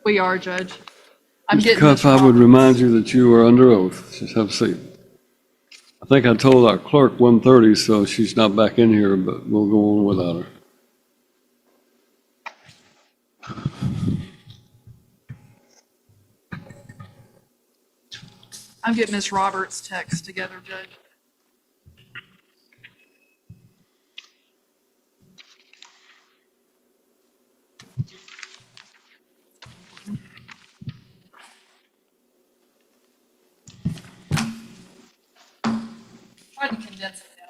We are, Judge. I'm Mr. getting Cuff, Ms. I would Roberts. remind you that you are under oath. Just have a seat. I think I told our clerk 1:30, so she's not back in here, but we'll go on without her. I'm getting Ms. Roberts' text together, Judge. Try to condense it down.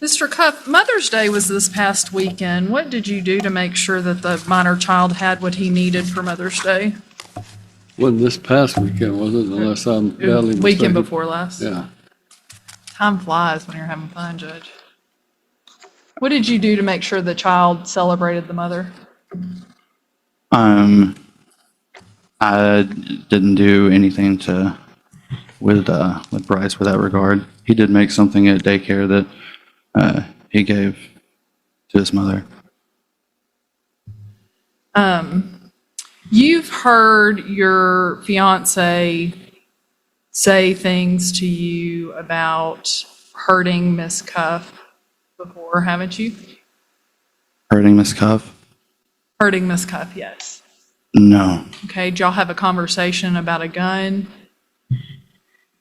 Mr. Cuff, Mother's Day was this past weekend. What did you do to make sure that the minor child had what he needed for Mother's Day? Wasn't this past weekend, was it? Unless I'm badly mistaken. Weekend before last. Yeah. Time flies when you're having fun, Judge. What did you do to make sure the child celebrated the mother? I didn't do anything with Bryce with that regard. He did make something at daycare that he gave to his mother. You've heard your fiance say things to you about hurting Miss Cuff before, haven't you? Hurting Miss Cuff? Hurting Miss Cuff, yes. No. Okay, did y'all have a conversation about a gun?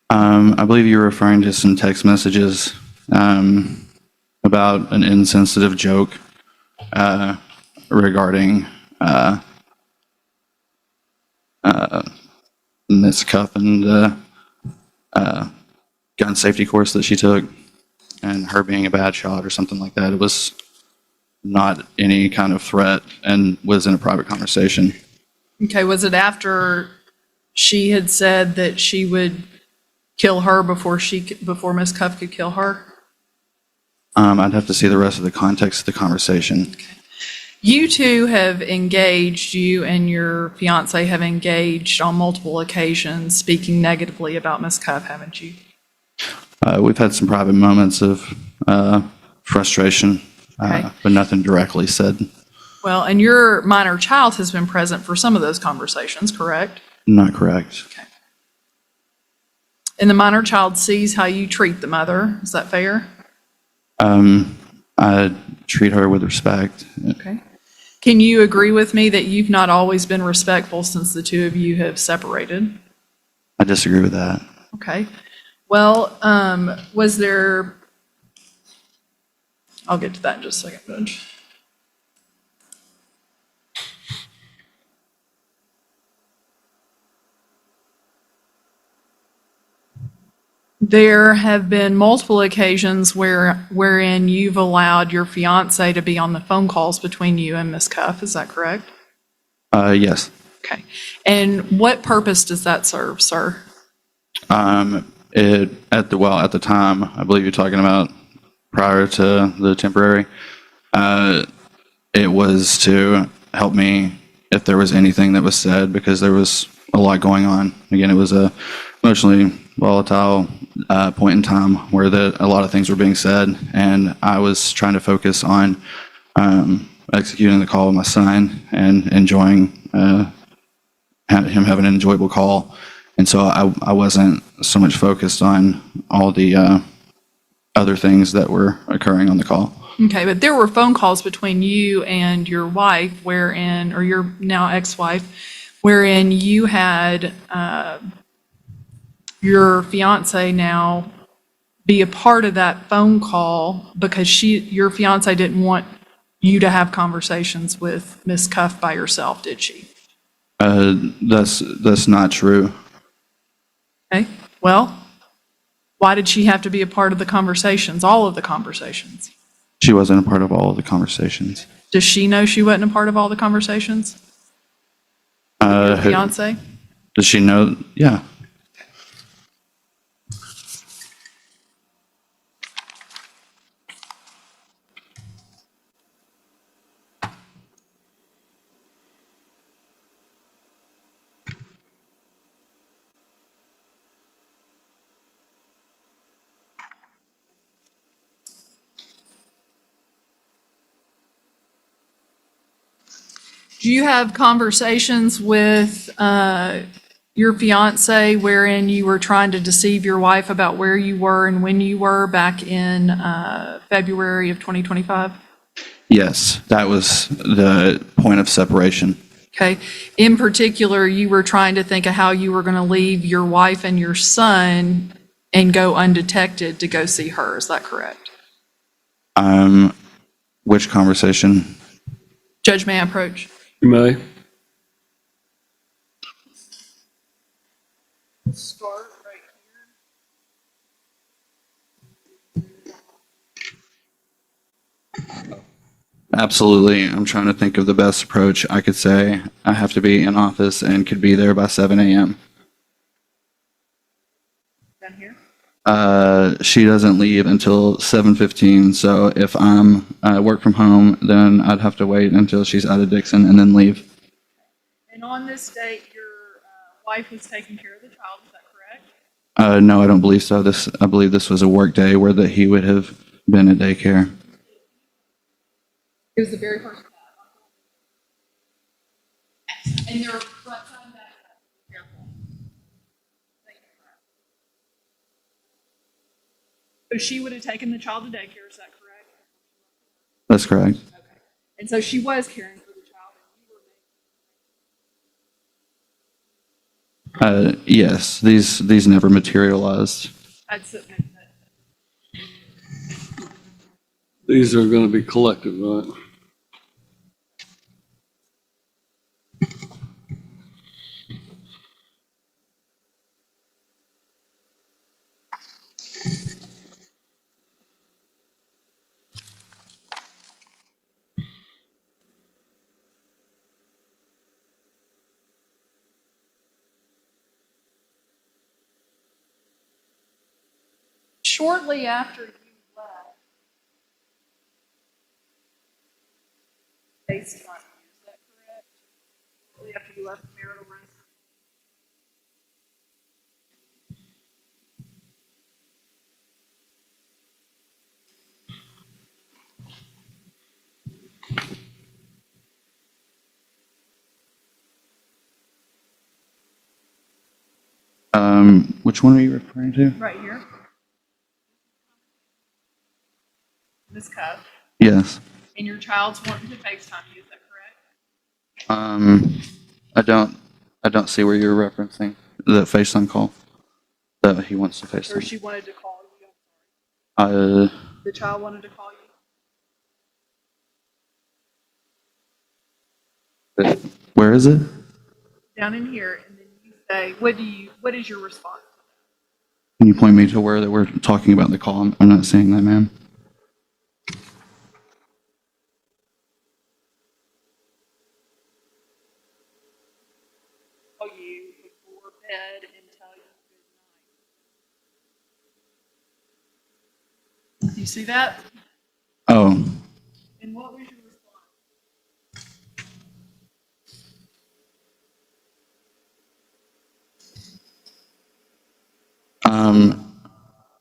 I believe you're referring to some text messages about an insensitive joke regarding Miss Cuff and gun safety course that she took, and her being a bad shot or something like that. It was not any kind of threat and was in a private conversation. Okay, was it after she had said that she would kill her before Miss Cuff could kill her? I'd have to see the rest of the context of the conversation. You two have engaged, you and your fiance have engaged on multiple occasions speaking negatively about Miss Cuff, haven't you? We've had some private moments of frustration, Okay. but nothing directly said. Well, and your minor child has been present for some of those conversations, correct? Not correct. Okay. And the minor child sees how you treat the mother, is that fair? I treat her with respect. Okay. Can you agree with me that you've not always been respectful since the two of you have separated? I disagree with that. Okay. Well, was there, I'll get to that in just a second, Judge. There have been multiple occasions wherein you've allowed your fiance to be on the phone calls between you and Miss Cuff, is that correct? Yes. Okay. And what purpose does that serve, sir? At the time, I believe you're talking about prior to the temporary, it was to help me if there was anything that was said, because there was a lot going on. Again, it was a emotionally volatile point in time where a lot of things were being said, and I was trying to focus on executing the call with my son and enjoying him having an enjoyable call. And so I wasn't so much focused on all the other things that were occurring on the call. Okay, but there were phone calls between you and your wife wherein, or your now ex-wife, wherein you had your fiance now be a part of that phone call because your fiance didn't want you to have conversations with Miss Cuff by yourself, did she? That's not true. Okay, well, why did she have to be a part of the conversations, all of the conversations? She wasn't a part of all of the conversations. Does she know she wasn't a part of all the conversations? Your fiance? Does she know? Yeah. Do you have conversations with your fiance wherein you were trying to deceive your wife about where you were and when you were back in February of 2025? Yes, that was the point of separation. Okay. In particular, you were trying to think of how you were going to leave your wife and your son and go undetected to go see her. Is that correct? Which conversation? Judge, may I approach? You may. Start right Absolutely. I'm trying to think of the best approach. I could say I have to be in office and could be there by 7 a.m. down here. She doesn't leave until 7:15. So if I'm work from home, then I'd have to wait until she's out of Dixon and then leave. And on this date, your wife was taking care of the child. Is that correct? No, I don't believe so. I believe this was a work day where that he would have been at daycare. It was the very first. And they're front side and back side. Careful. So she would have taken the child to daycare, is that correct? That's correct. Okay. And so she was caring for the child and you were Yes, these never materialized. I'd submit that. These are going to be collected, right? Shortly after you left, based on you, is that correct? Shortly after you left the marital residence. Which one are you referring to? Right here. Miss Cuff. Yes. And your child's wanting to FaceTime you, is that correct? I don't see where you're referencing the FaceTime call that he wants to Or FaceTime. she wanted to call you? The child wanted to call you? Where is it? Down in here, and then you say, what is your response? Can you point me to where that we're talking about the call? I'm not seeing that, ma'am. Call you before bed and tell you good night. You see that? Oh, And what was your response?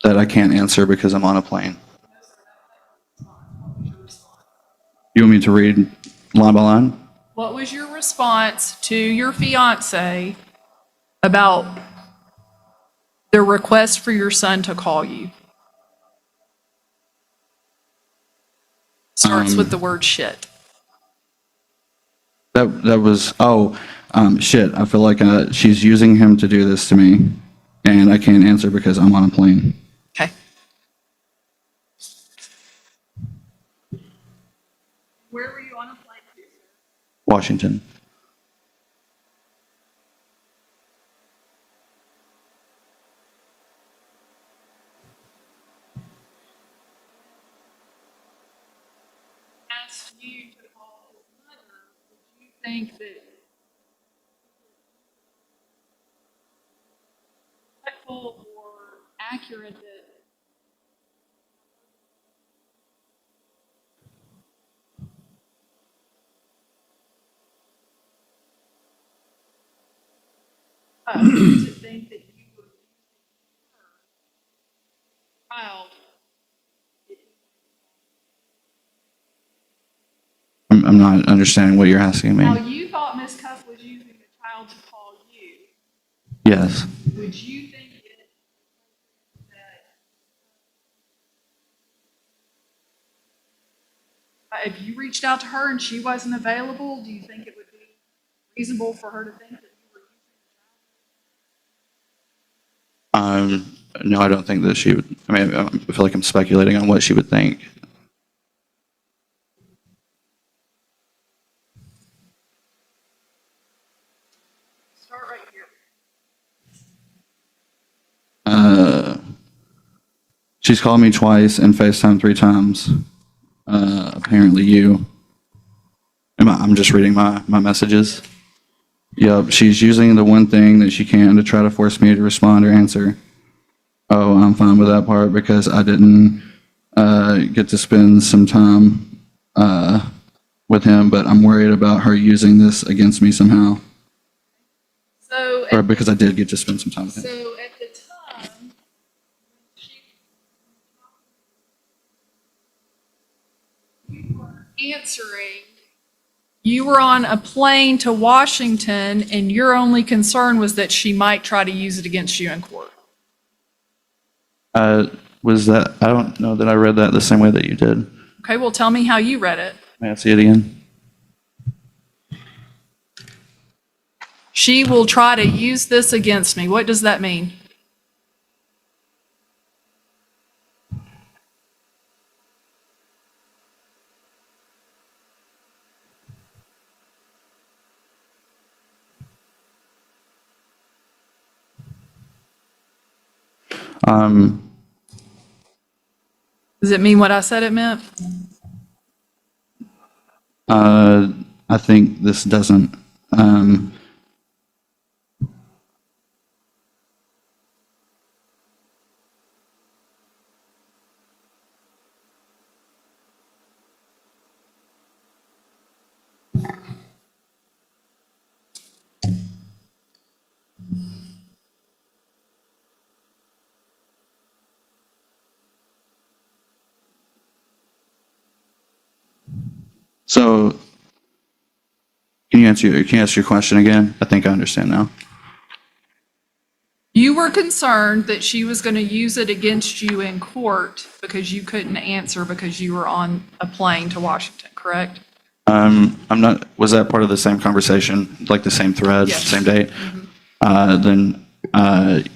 that I can't answer because I'm on a plane. You want me to read line by line? What was your response to your fiance about the request for your son to call you? Starts with the word shit. That was shit. I feel like she's using him to do this to me, and I can't answer because I'm on a plane. Okay. Where were you on a flight to, sir? Washington. Asked you to call his mother, would you think that respectful or accurate that to think that you were her child? I'm not understanding what you're asking me. Now, you thought Ms. Cuff was using the child to call you. Yes. Would you think that if you reached out to her and she wasn't available, do you think it would be reasonable for her to think that you were using the child? No, I don't think that she would. I mean, I feel like I'm speculating on what she would think. Start right here. She's called me twice and FaceTime 3 times. Apparently you. I'm just reading my messages. Yep, she's using the one thing that she can to try to force me to respond or answer. Oh, I'm fine with that part because I didn't get to spend some time with him, but I'm worried about her using this against me somehow. So, Or because I did get to spend some time with him. so at the time, she you were answering, you were on a plane to Washington, and your only concern was that she might try to use it against you in court. Was that, I don't know that I read that the same way that you did. Okay, well, tell me how you read it. May I see it again? She will try to use this against me. What does that mean? Does it mean what I said it meant? I think this doesn't. So, can you ask your question again? I think I understand now. You were concerned that she was going to use it against you in court because you couldn't answer because you were on a plane to Washington, correct? I'm not, was that part of the same conversation, like the same thread, Yes. same date? Then,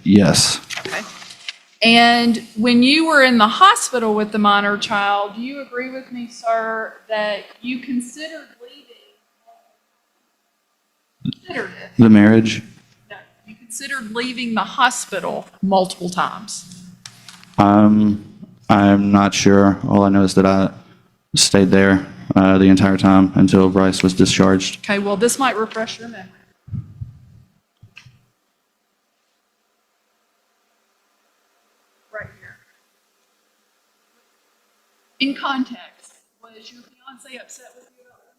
yes. Okay. And when you were in the hospital with the minor child, do you agree with me, sir, that you considered leaving? Considered it. The marriage? No, you considered leaving the hospital multiple times. I'm not sure. All I know is that I stayed there the entire time until Bryce was discharged. Okay, well, this might refresh your memory. Right here. In context, was your fiance upset with you about that?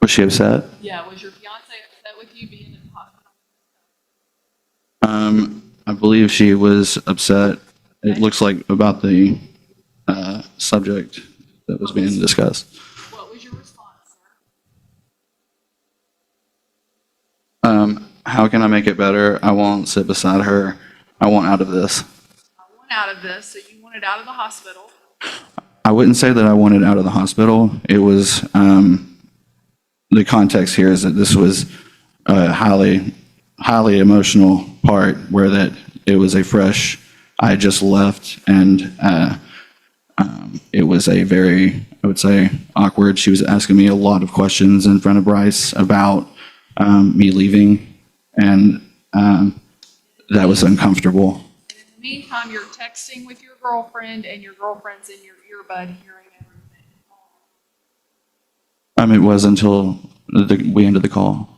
Was she upset? Yeah, was your fiance upset with you being in the hospital? I believe she was upset. It Okay. looks like about the subject that was being discussed. What was your response, sir? How can I make it better? I won't sit beside her. I want out of this. I want out of this, so you wanted out of the hospital. I wouldn't say that I wanted out of the hospital. It was, the context here is that this was a highly emotional part where that it was a fresh, I had just left and it was a very, I would say, awkward. She was asking me a lot of questions in front of Bryce about me leaving, and that was uncomfortable. In the meantime, you're texting with your girlfriend, and your girlfriend's in your earbud hearing everything. It was until we ended the call.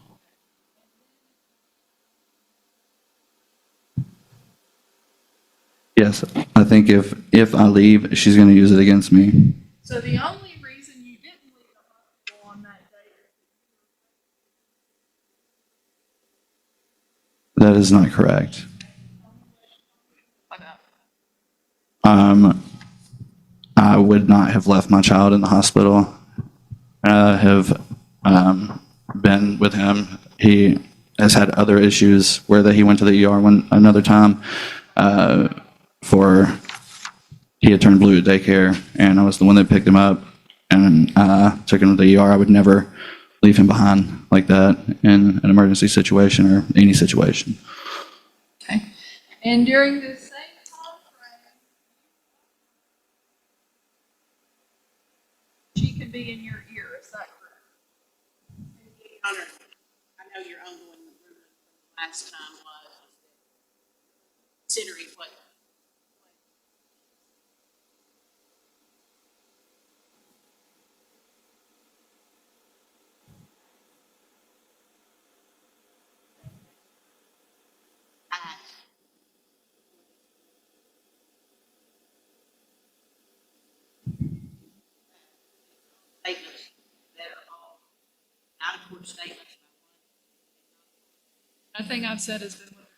Yes, I think if I leave, she's going to use it against me. So the only reason you didn't leave the hospital on that day That is not correct. is that. I would not have left my child in the hospital. I have been with him. He has had other issues where that he went to the ER another time for he had turned blue at daycare, and I was the one that picked him up and took him to the ER. I would never leave him behind like that in an emergency situation or any situation. Okay. And during the same time frame, she could be in your ear, is that correct? Honor, I know your ongoing ruling from last time was considering what I statements that are all out of court statements. Nothing I've said has been with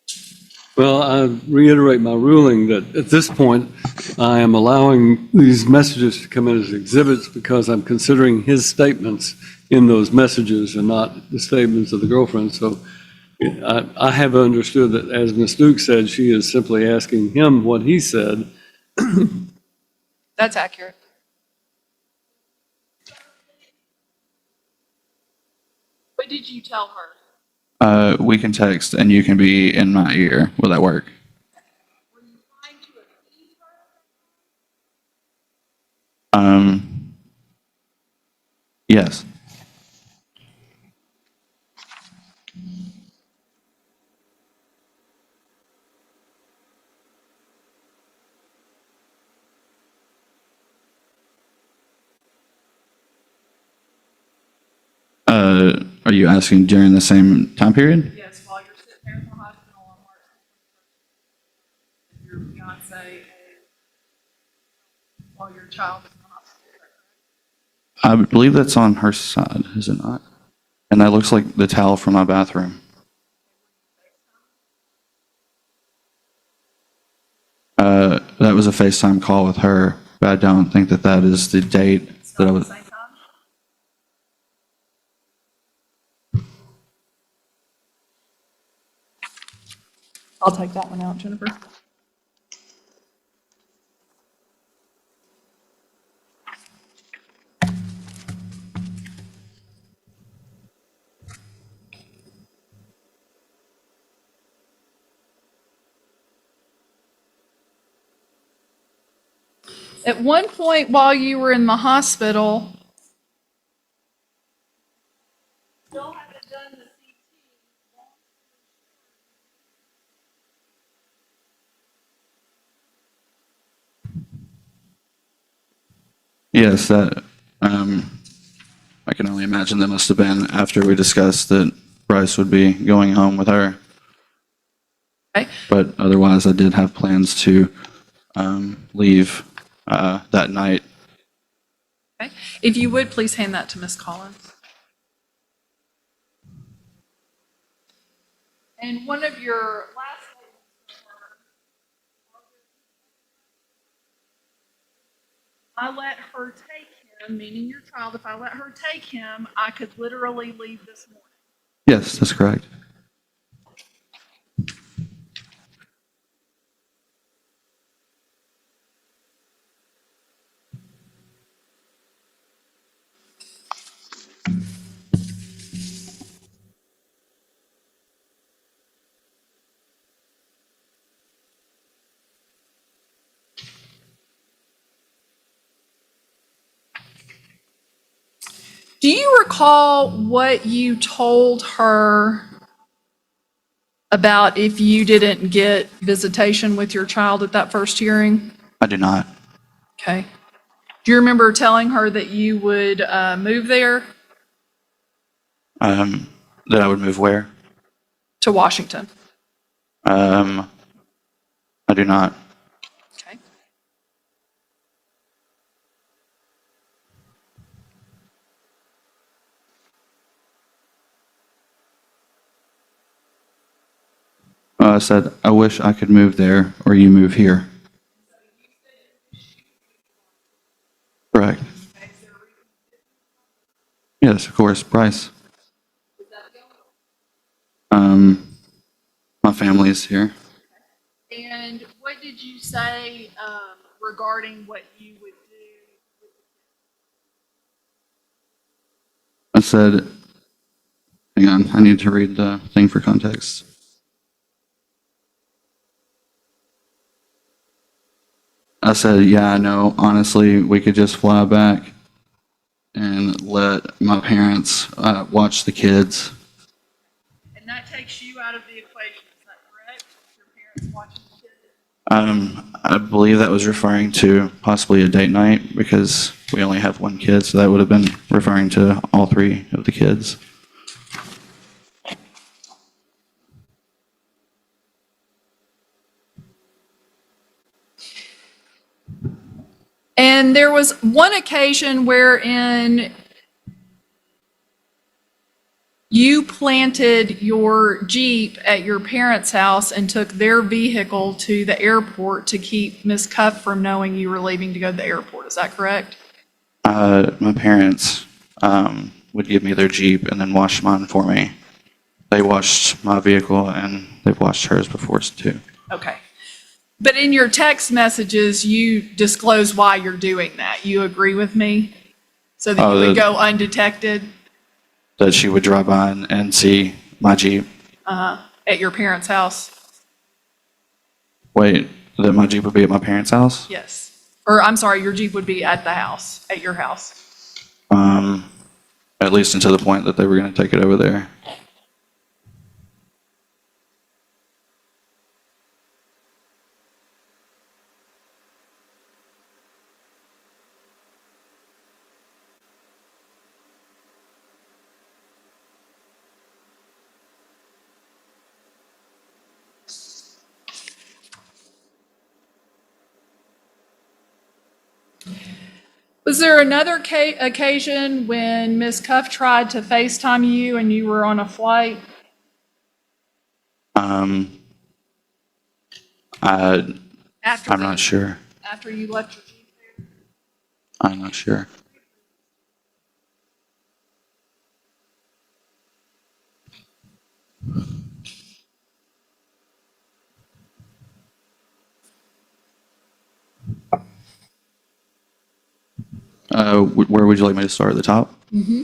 girlfriends. Well, I reiterate my ruling that at this point, I am allowing these messages to come in as exhibits because I'm considering his statements in those messages and not the statements of the girlfriend. So I have understood that, as Ms. Duke said, she is simply asking him what he said. That's accurate. What did you tell her? We can text, and you can be in my ear. Will that work? Were you trying to appease her? Yes. Are you asking during the same time period? Yes, while you're sitting there in the hospital on March 21st, your fiance, while your child is in the hospital. I believe that's on her side, is it not? And that looks like the towel from my bathroom. That was a FaceTime call with her, but I don't think that that is the date that I was. Same time? I'll take that one out, Jennifer. At one point while you were in the hospital, still haven't done the CT. Yes, that. I can only imagine that must have been after we discussed that Bryce would be going home with her. Okay. But otherwise, I did have plans to leave that night. Okay. If you would, please hand that to Ms. Collins. And one of your last statements were, I let her take him, meaning your child, if I let her take him, I could literally leave this morning. Yes, that's correct. Do you recall what you told her about if you didn't get visitation with your child at that first hearing? I do not. Okay. Do you remember telling her that you would move there That I would move where? to Washington? I do not. Okay. said, I wish I could move there or you move here. Correct. Yes, of course, Bryce. My family is here. And what did you say regarding what you would do? I said, hang on, I need to read the thing for context. I said, yeah, I know. Honestly, we could just fly back and let my parents watch the kids. And that takes you out of the equation, is that correct? Your parents watching the kids? I believe that was referring to possibly a date night because we only have one kid, so that would have been referring to all three of the kids. And there was one occasion wherein you planted your Jeep at your parents' house and took their vehicle to the airport to keep Miss Cuff from knowing you were leaving to go to the airport. Is that correct? My parents would give me their Jeep and then wash mine for me. They washed my vehicle and they've washed hers before too. Okay. But in your text messages, you disclose why you're doing that. You agree with me? So that you would go undetected That she would drive by and see my Jeep. at your parents' house? Wait, that my Jeep would be at my parents' house? Yes. Or I'm sorry, your Jeep would be at the house, at your house. At least until the point that they were going to take it over there. Was there another occasion when Ms. Cuff tried to FaceTime you and you were on a flight? I'm not sure. After you left your Jeep there? I'm not sure. Where would you like me to start? At the top? Mm-hmm.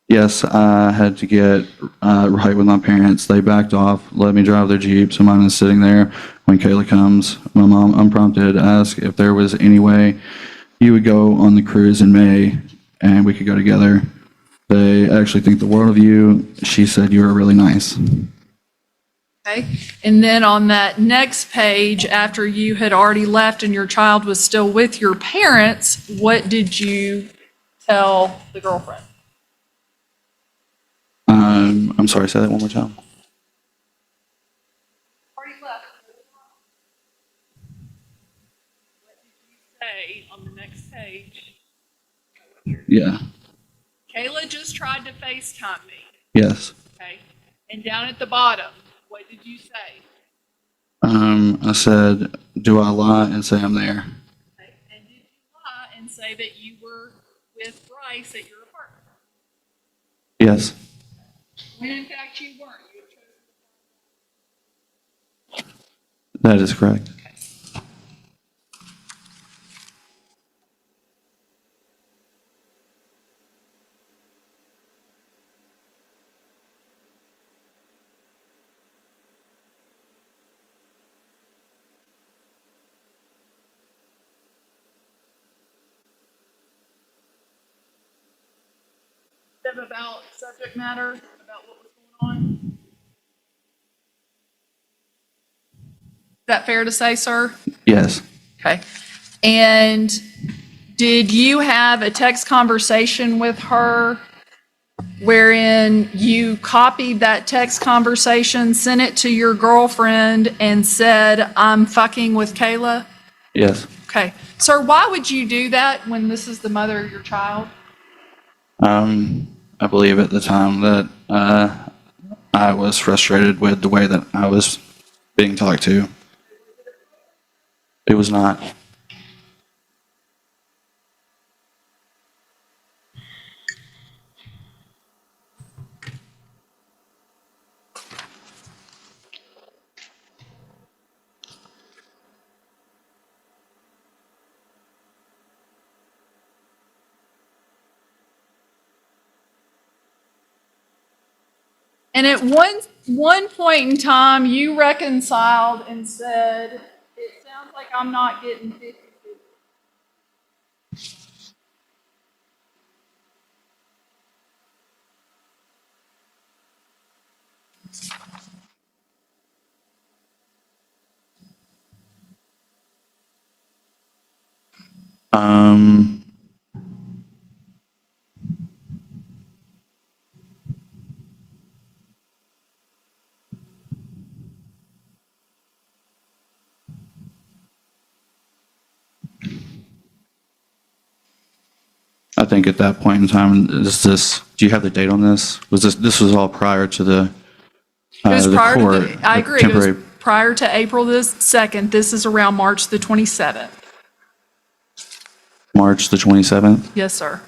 Yes, I had to get right with my parents. They backed off, let me drive their Jeep, so mine is sitting there. When Kayla comes, my mom unprompted asked if there was any way you would go on the cruise in May and we could go together. They actually think the world of you. She said you were really nice. Okay. And then on that next page, after you had already left and your child was still with your parents, what did you tell the girlfriend? I'm sorry, say that one more time. Already left. What did you say on the next page? Yeah. Kayla just tried to FaceTime me. Yes. Okay. And down at the bottom, what did you say? I said, do I lie and say I'm there? Okay. And did you lie and say that you were with Bryce at your apartment? Yes. When in fact you weren't. You had chosen. That is correct. About subject matter, about what was going on? Is that fair to say, sir? Yes. Okay. And did you have a text conversation with her wherein you copied that text conversation, sent it to your girlfriend, and said, I'm fucking with Kayla? Yes. Okay. Sir, why would you do that when this is the mother of your child? I believe at the time that I was frustrated with the way that I was being talked to. It was not. And at one point in time, you reconciled and said, it sounds like I'm not getting 50/50. Um, I think at that point in time, do you have the date on this? This was all prior to the, It was the prior to court, I the agree, it was temporary, prior to April the 2nd. This is around March the 27th. March the 27th? Yes, sir.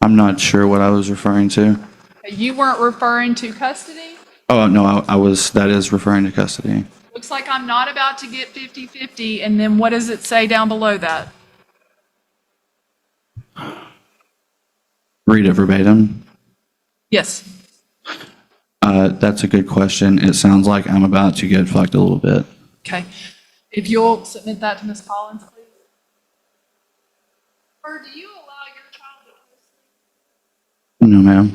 I'm not sure what I was referring to. You weren't referring to custody? Oh, no, that is referring to custody. Looks like I'm not about to get 50/50, and then what does it say down below that? Read it verbatim. Yes. That's a good question. It sounds like I'm about to get fucked a little bit. Okay. If you'll submit that to Ms. Collins, please. Or do you allow your child to No, ma'am.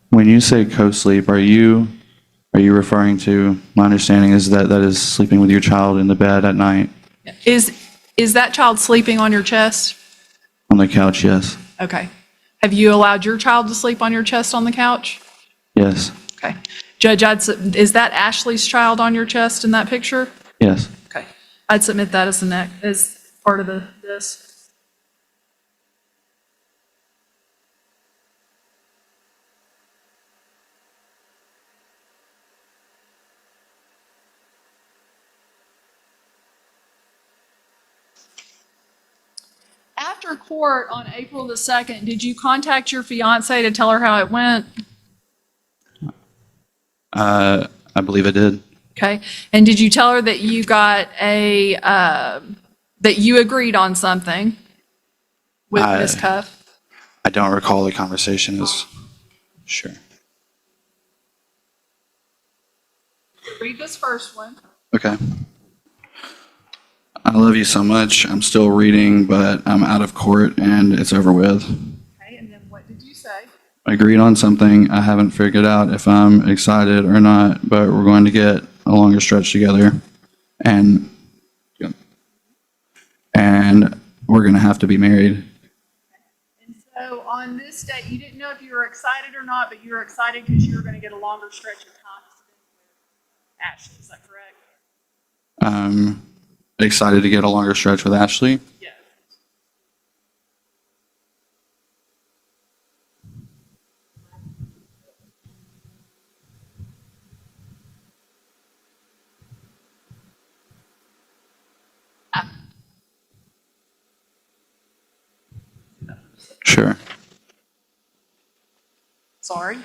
When you say co-sleep, are you referring to, my understanding is that is sleeping with your child in the bed at night Is that child sleeping on your chest? on the couch? Yes. Okay. Have you allowed your child to sleep on your chest on the couch? Yes. Okay. Judge, is that Ashley's child on your chest in that picture? Yes. Okay. I'd submit that as part of this. After court on April the 2nd, did you contact your fiance to tell her how it went? I believe I did. Okay. And did you tell her that you got that you agreed on something with Ms. Cuff? I don't recall the conversation as sure. Read this first one. Okay. I love you so much. I'm still reading, but I'm out of court and it's over with. Okay. And then what did you say? I agreed on something. I haven't figured out if I'm excited or not, but we're going to get a longer stretch together. And we're going to have to be married. And so on this date, you didn't know if you were excited or not, but you were excited because you were going to get a longer stretch of time to spend with Ashley. Is that correct? Excited to get a longer stretch with Ashley. Yes. Sure. Sorry.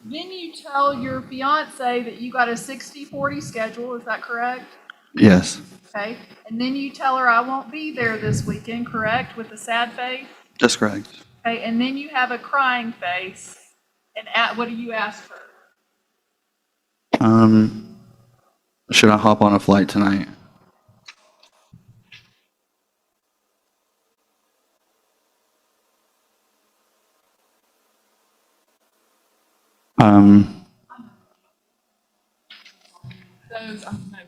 Then you tell your fiance that you got a 60-40 schedule, is that correct? Yes, Okay, and then you tell her I won't be there this weekend, correct, with a sad face? that's correct. Okay, and then you have a crying face, and what do you ask her? Should I hop on a flight tonight? Those, no.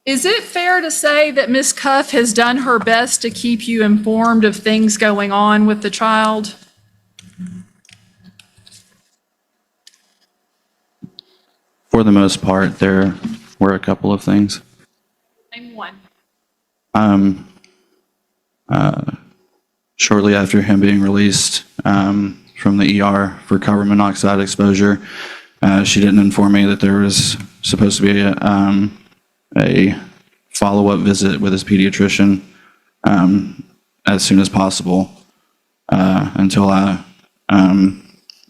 Is it fair to say that Ms. Cuff has done her best to keep you informed of things going on with the child? For the most part, there were a couple of things. Name one. Shortly after him being released from the ER for carbon monoxide exposure, she didn't inform me that there was supposed to be a follow-up visit with his pediatrician as soon as possible until I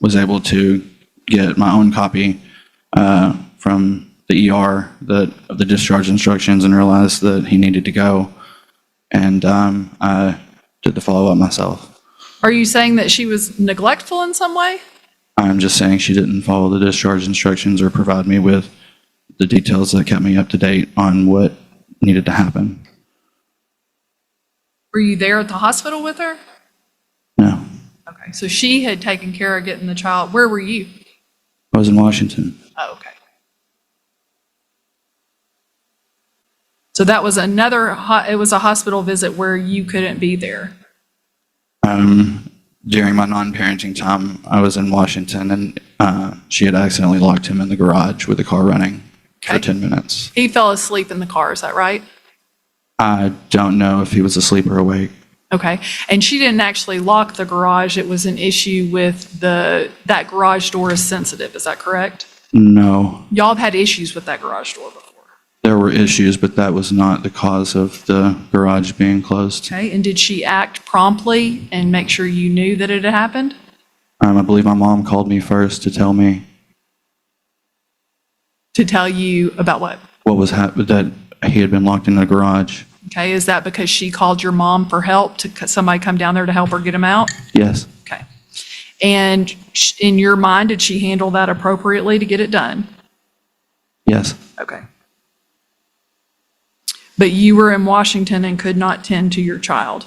was able to get my own copy from the ER of the discharge instructions and realized that he needed to go. And I did the follow-up myself. Are you saying that she was neglectful in some way? I'm just saying she didn't follow the discharge instructions or provide me with the details that kept me up to date on what needed to happen. Were you there at the hospital with her? No, Okay, so she had taken care of getting the child. Where were you? I was in Washington. Oh, okay. So that was it was a hospital visit where you couldn't be there. During my non-parenting time, I was in Washington, and she had accidentally locked him in the garage with the car running for Okay. 10 minutes. He fell asleep in the car, is that right? I don't know if he was asleep or awake. Okay, and she didn't actually lock the garage, it was an issue with that garage door is sensitive, is that correct? No, Y'all have had issues with that garage door before. there were issues, but that was not the cause of the garage being closed. Okay, and did she act promptly and make sure you knew that it had happened? I believe my mom called me first to tell me To tell you about what? what was that he had been locked in the garage. Okay, is that because she called your mom for help, to somebody come down there to help her get him out? Yes, Okay. And in your mind, did she handle that appropriately to get it done? yes, Okay. But you were in Washington and could not tend to your child?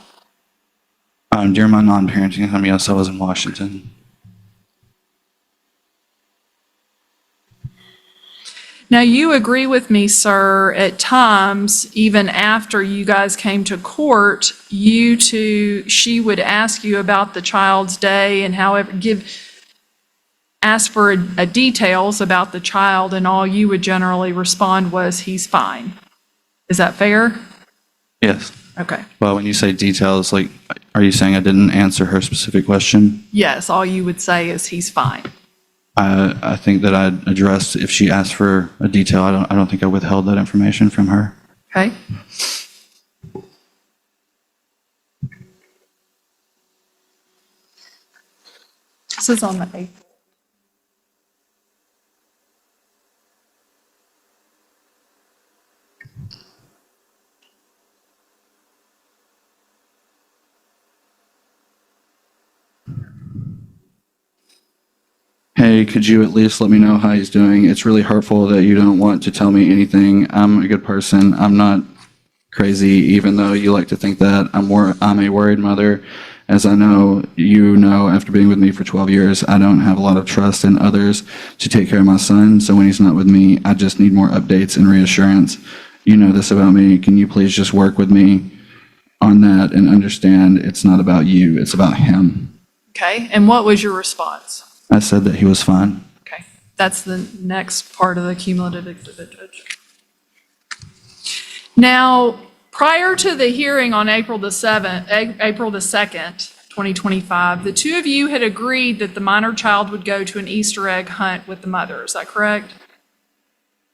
during my non-parenting time, yes, I was in Washington. Now, you agree with me, sir, at times, even after you guys came to court, she would ask you about the child's day and ask for details about the child, and all you would generally respond was, he's fine. Is that fair? Yes. Okay. Well, when you say details, like, are you saying I didn't answer her specific question? Yes, all you would say is, he's fine. I think that I addressed, if she asked for a detail, I don't think I withheld that information from her. Okay? This is on the 8th. Hey, could you at least let me know how he's doing? It's really hurtful that you don't want to tell me anything. I'm a good person. I'm not crazy, even though you like to think that. I'm a worried mother. As I know, you know, after being with me for 12 years, I don't have a lot of trust in others to take care of my son. So when he's not with me, I just need more updates and reassurance. You know this about me. Can you please just work with me on that and understand it's not about you, it's about him? Okay, and what was your response? I said that he was fine. Okay, that's the next part of the cumulative exhibit, Judge. Now, prior to the hearing on April the 2nd, 2025, the two of you had agreed that the minor child would go to an Easter egg hunt with the mother. Is that correct?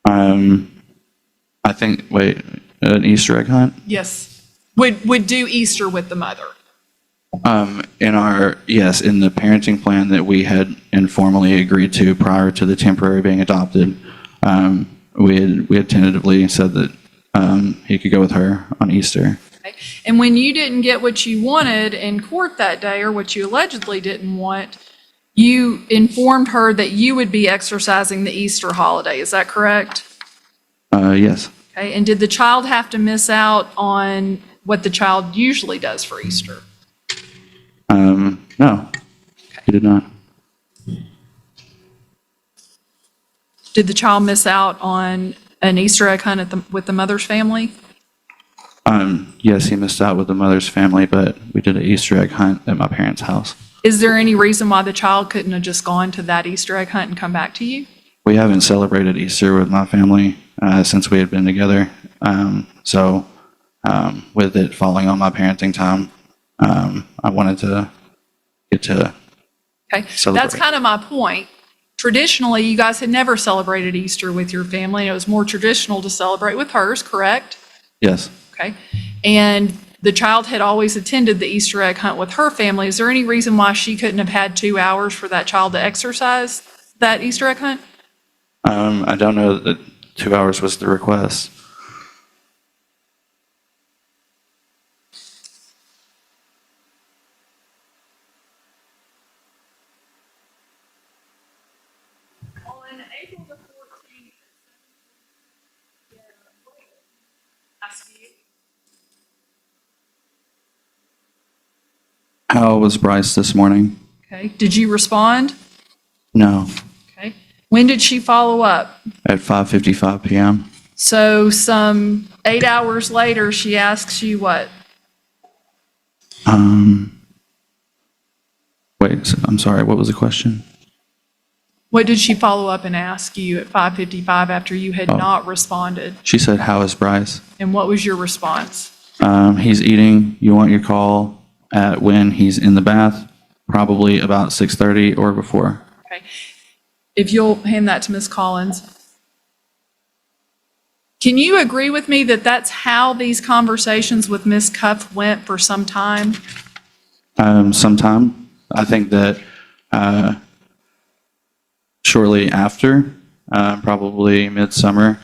I think, wait, an Easter egg hunt? Yes. would do Easter with the mother? Yes, in the parenting plan that we had informally agreed to prior to the temporary being adopted, we had tentatively said that he could go with her on Easter. Okay. And when you didn't get what you wanted in court that day, or what you allegedly didn't want, you informed her that you would be exercising the Easter holiday. Is that correct? Yes. Okay. And did the child have to miss out on what the child usually does for Easter? No, he did not. Did the child miss out on an Easter egg hunt with the mother's family? Yes, he missed out with the mother's family, but we did an Easter egg hunt at my parents' house. Is there any reason why the child couldn't have just gone to that Easter egg hunt and come back to you? We haven't celebrated Easter with my family since we had been together. So with it falling on my parenting time, I wanted to get to Okay, celebrate. that's kind of my point. Traditionally, you guys had never celebrated Easter with your family, and it was more traditional to celebrate with hers, correct? Yes. Okay, and the child had always attended the Easter egg hunt with her family. Is there any reason why she couldn't have had 2 hours for that child to exercise that Easter egg hunt? I don't know that 2 hours was the request. On April the 14th, ask you. How was Bryce this morning? Okay, did you respond? No, Okay, when did she follow up? at 5:55 p.m. So some 8 hours later, she asks you what? Wait, I'm sorry, what was the question? What did she follow up and ask you at 5:55 after you had Oh. not responded? She said, "How is Bryce?" And what was your response? He's eating. You want your call at when he's in the bath, probably about 6:30 or before. Okay. If you'll hand that to Ms. Collins. Can you agree with me that that's how these conversations with Ms. Cuff went for some time? Sometime. I think that shortly after, probably midsummer,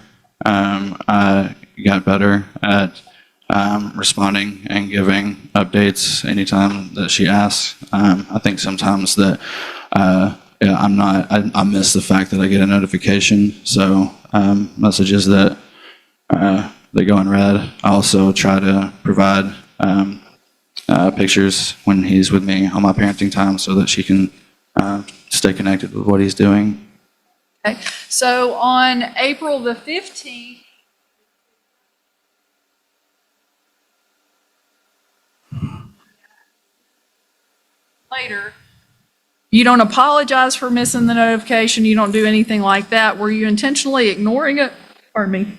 I got better at responding and giving updates anytime that she asks. I think sometimes that yeah, I miss the fact that I get a notification. So messages that they go unread. I also try to provide pictures when he's with me on my parenting time so that she can stay connected with what he's doing. Okay. So on April the 15th, later, you don't apologize for missing the notification. You don't do anything like that. Were you intentionally ignoring it? Pardon me.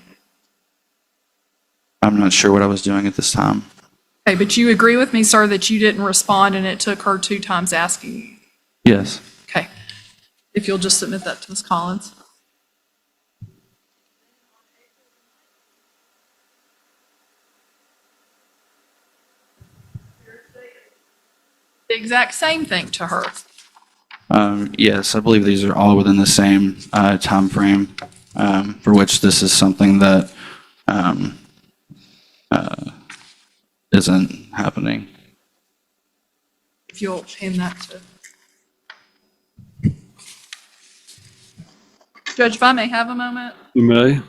I'm not sure what I was doing at this time. Okay, but you agree with me, sir, that you didn't respond and it took her 2 times asking you? Yes. Okay. If you'll just submit that to Ms. Collins. The exact same thing to her. Yes, I believe these are all within the same time frame for which this is something that isn't happening. If you'll hand that to. Judge, if I may have a moment. You may.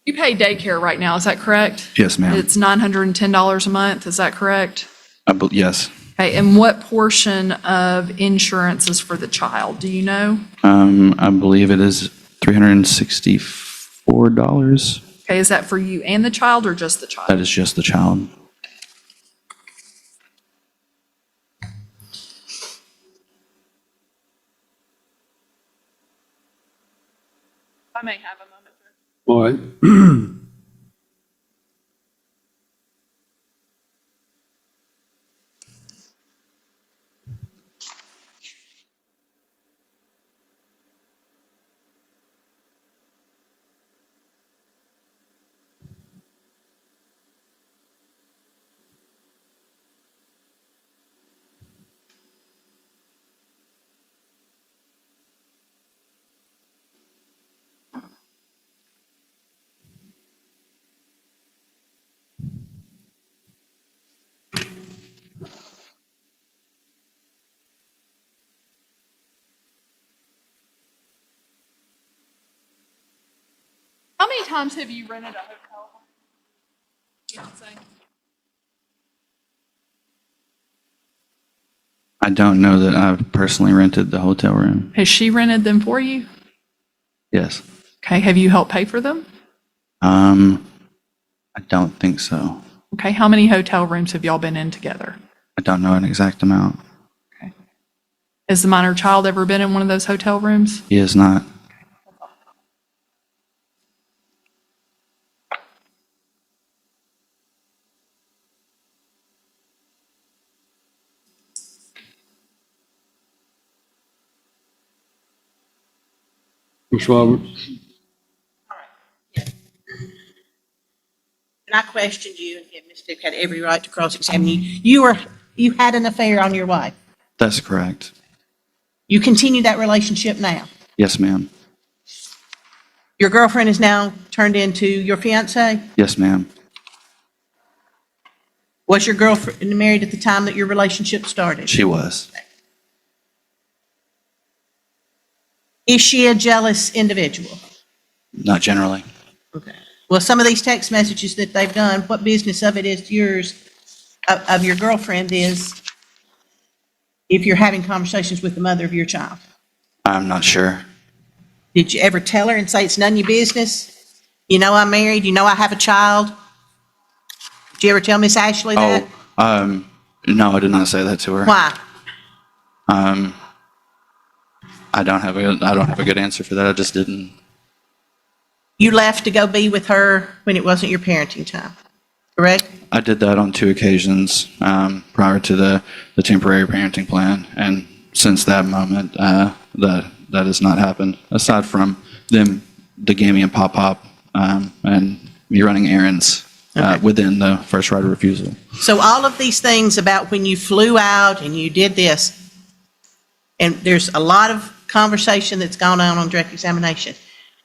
You pay daycare right now, is that correct? Yes, ma'am. It's $910 a month, is that correct? Yes. Okay, and what portion of insurance is for the child, do you know? I believe it is $364. Okay, is that for you and the child or just the child? That is just the child. I may have a moment. All right. How many times have you rented a hotel? Fiance? I don't know that I've personally rented the hotel room. Has she rented them for you? Yes. Okay, have you helped pay for them? I don't think so. Okay, how many hotel rooms have y'all been in together? I don't know an exact amount. Okay. Has the minor child ever been in one of those hotel rooms? He is not. Ms. Roberts? And I questioned you, and Ms. Duke had every right to cross-examine you. You had an affair on your wife. That's correct. You continue that relationship now. Yes, ma'am. Your girlfriend is now turned into your fiance? Yes, ma'am. Was your girlfriend married at the time that your relationship started? She was. Is she a jealous individual? Not generally. Okay. Well, some of these text messages that they've done, what business of it is yours, of your girlfriend is if you're having conversations with the mother of your child? I'm not sure. Did you ever tell her and say it's none of your business? You know I'm married, you know I have a child? Did you ever tell Miss Ashley that? No, I did not say that to her. Why? I don't have a good answer for that. I just didn't. You left to go be with her when it wasn't your parenting time, correct? I did that on 2 occasions prior to the temporary parenting plan, and since that moment, that has not happened. Aside from them, the Gammy and Pop Pop, and me running errands within the first right of refusal. So all of these things about when you flew out and you did this, and there's a lot of conversation that's gone on direct examination.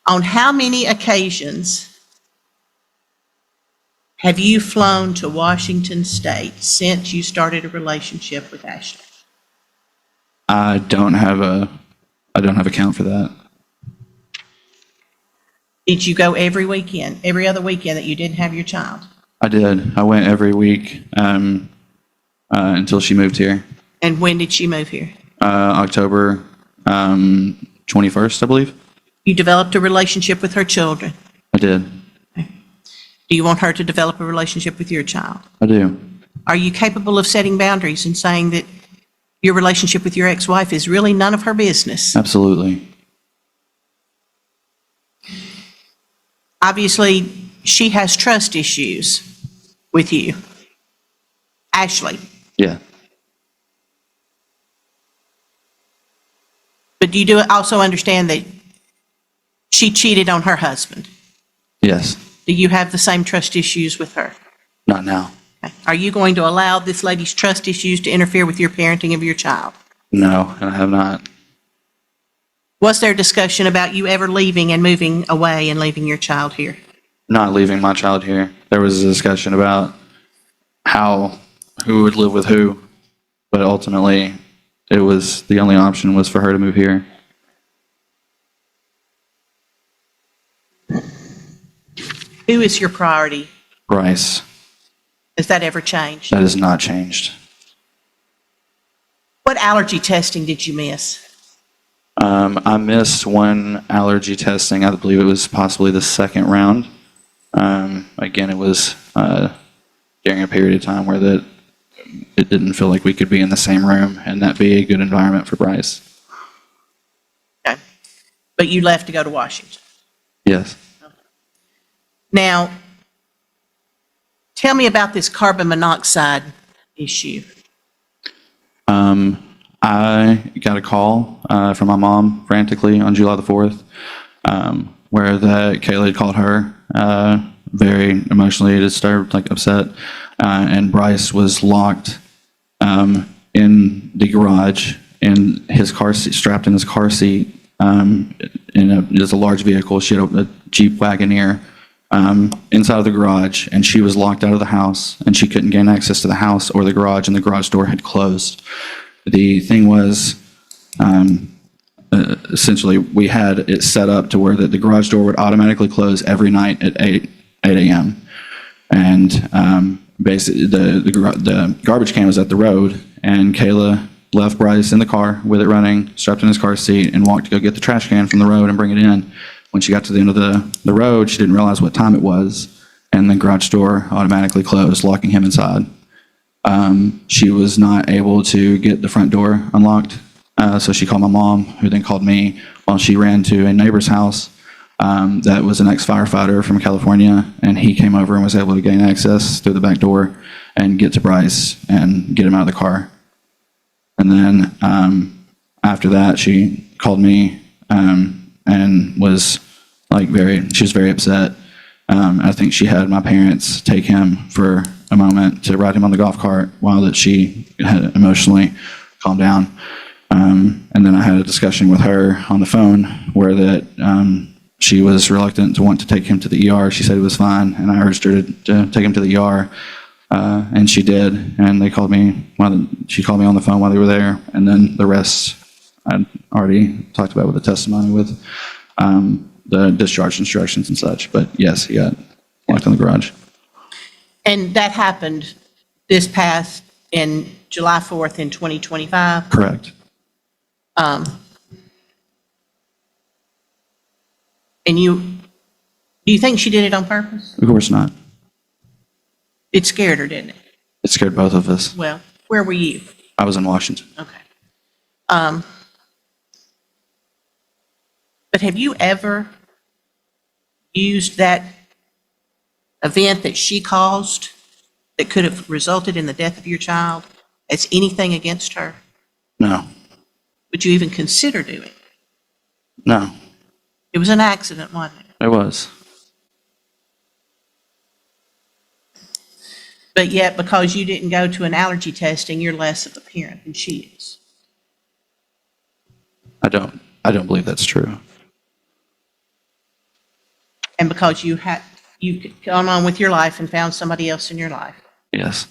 On how many occasions have you flown to Washington State since you started a relationship with Ashley? I don't have a count for that. Did you go every weekend, every other weekend that you didn't have your child? I did. I went every week until she moved here. And when did she move here? October 21st, I believe. You developed a relationship with her children. I did. Do you want her to develop a relationship with your child? I do. Are you capable of setting boundaries and saying that your relationship with your ex-wife is really none of her business? Absolutely. Obviously, she has trust issues with you. Ashley. Yeah. But do you also understand that she cheated on her husband? Yes. Do you have the same trust issues with her? Not now. Okay. Are you going to allow this lady's trust issues to interfere with your parenting of your child? No, and I have not. Was there discussion about you ever leaving and moving away and leaving your child here? Not leaving my child here. There was a discussion about who would live with who, but ultimately it was the only option was for her to move here. Who is your priority? Bryce. Has that ever changed? That has not changed. What allergy testing did you miss? I missed one allergy testing. I believe it was possibly the second round. Again, it was during a period of time where it didn't feel like we could be in the same room and that be a good environment for Bryce. Okay. But you left to go to Washington. Yes. Now, tell me about this carbon monoxide issue. I got a call from my mom frantically on July the 4th, where that Kayla had called her very emotionally disturbed, like upset, and Bryce was locked in the garage in his car seat, strapped in his car seat. It was a large vehicle. She had a Jeep Wagoneer inside of the garage, and she was locked out of the house, and she couldn't gain access to the house or the garage, and the garage door had closed. The thing was, essentially, we had it set up to where the garage door would automatically close every night at 8 a.m. And basically, the garbage can was at the road, and Kayla left Bryce in the car with it running, strapped in his car seat, and walked to go get the trash can from the road and bring it in. When she got to the end of the road, she didn't realize what time it was, and the garage door automatically closed, locking him inside. She was not able to get the front door unlocked, so she called my mom, who then called me while she ran to a neighbor's house that was an ex-firefighter from California, and he came over and was able to gain access through the back door and get to Bryce and get him out of the car. And then after that, she called me and was she was very upset. I think she had my parents take him for a moment to ride him on the golf cart while that she had emotionally calmed down. And then I had a discussion with her on the phone where she was reluctant to want to take him to the ER. She said it was fine, and I urged her to take him to the ER, and she did. And she called me on the phone while they were there, and then the rest I'd already talked about with the testimony with the discharge instructions and such. But yes, he got locked in the garage. And that happened this past in July 4th in 2025? Correct. And do you think she did it on purpose? Of course not. It scared her, didn't it? It scared both of us. Well, where were you? I was in Washington. Okay. But have you ever used that event that she caused that could have resulted in the death of your child as anything against her? No. Would you even consider doing it? No. It was an accident, wasn't it? It was. But yet, because you didn't go to an allergy testing, you're less of a parent than she is. I don't believe that's true. And because you've gone on with your life and found somebody else in your life. Yes.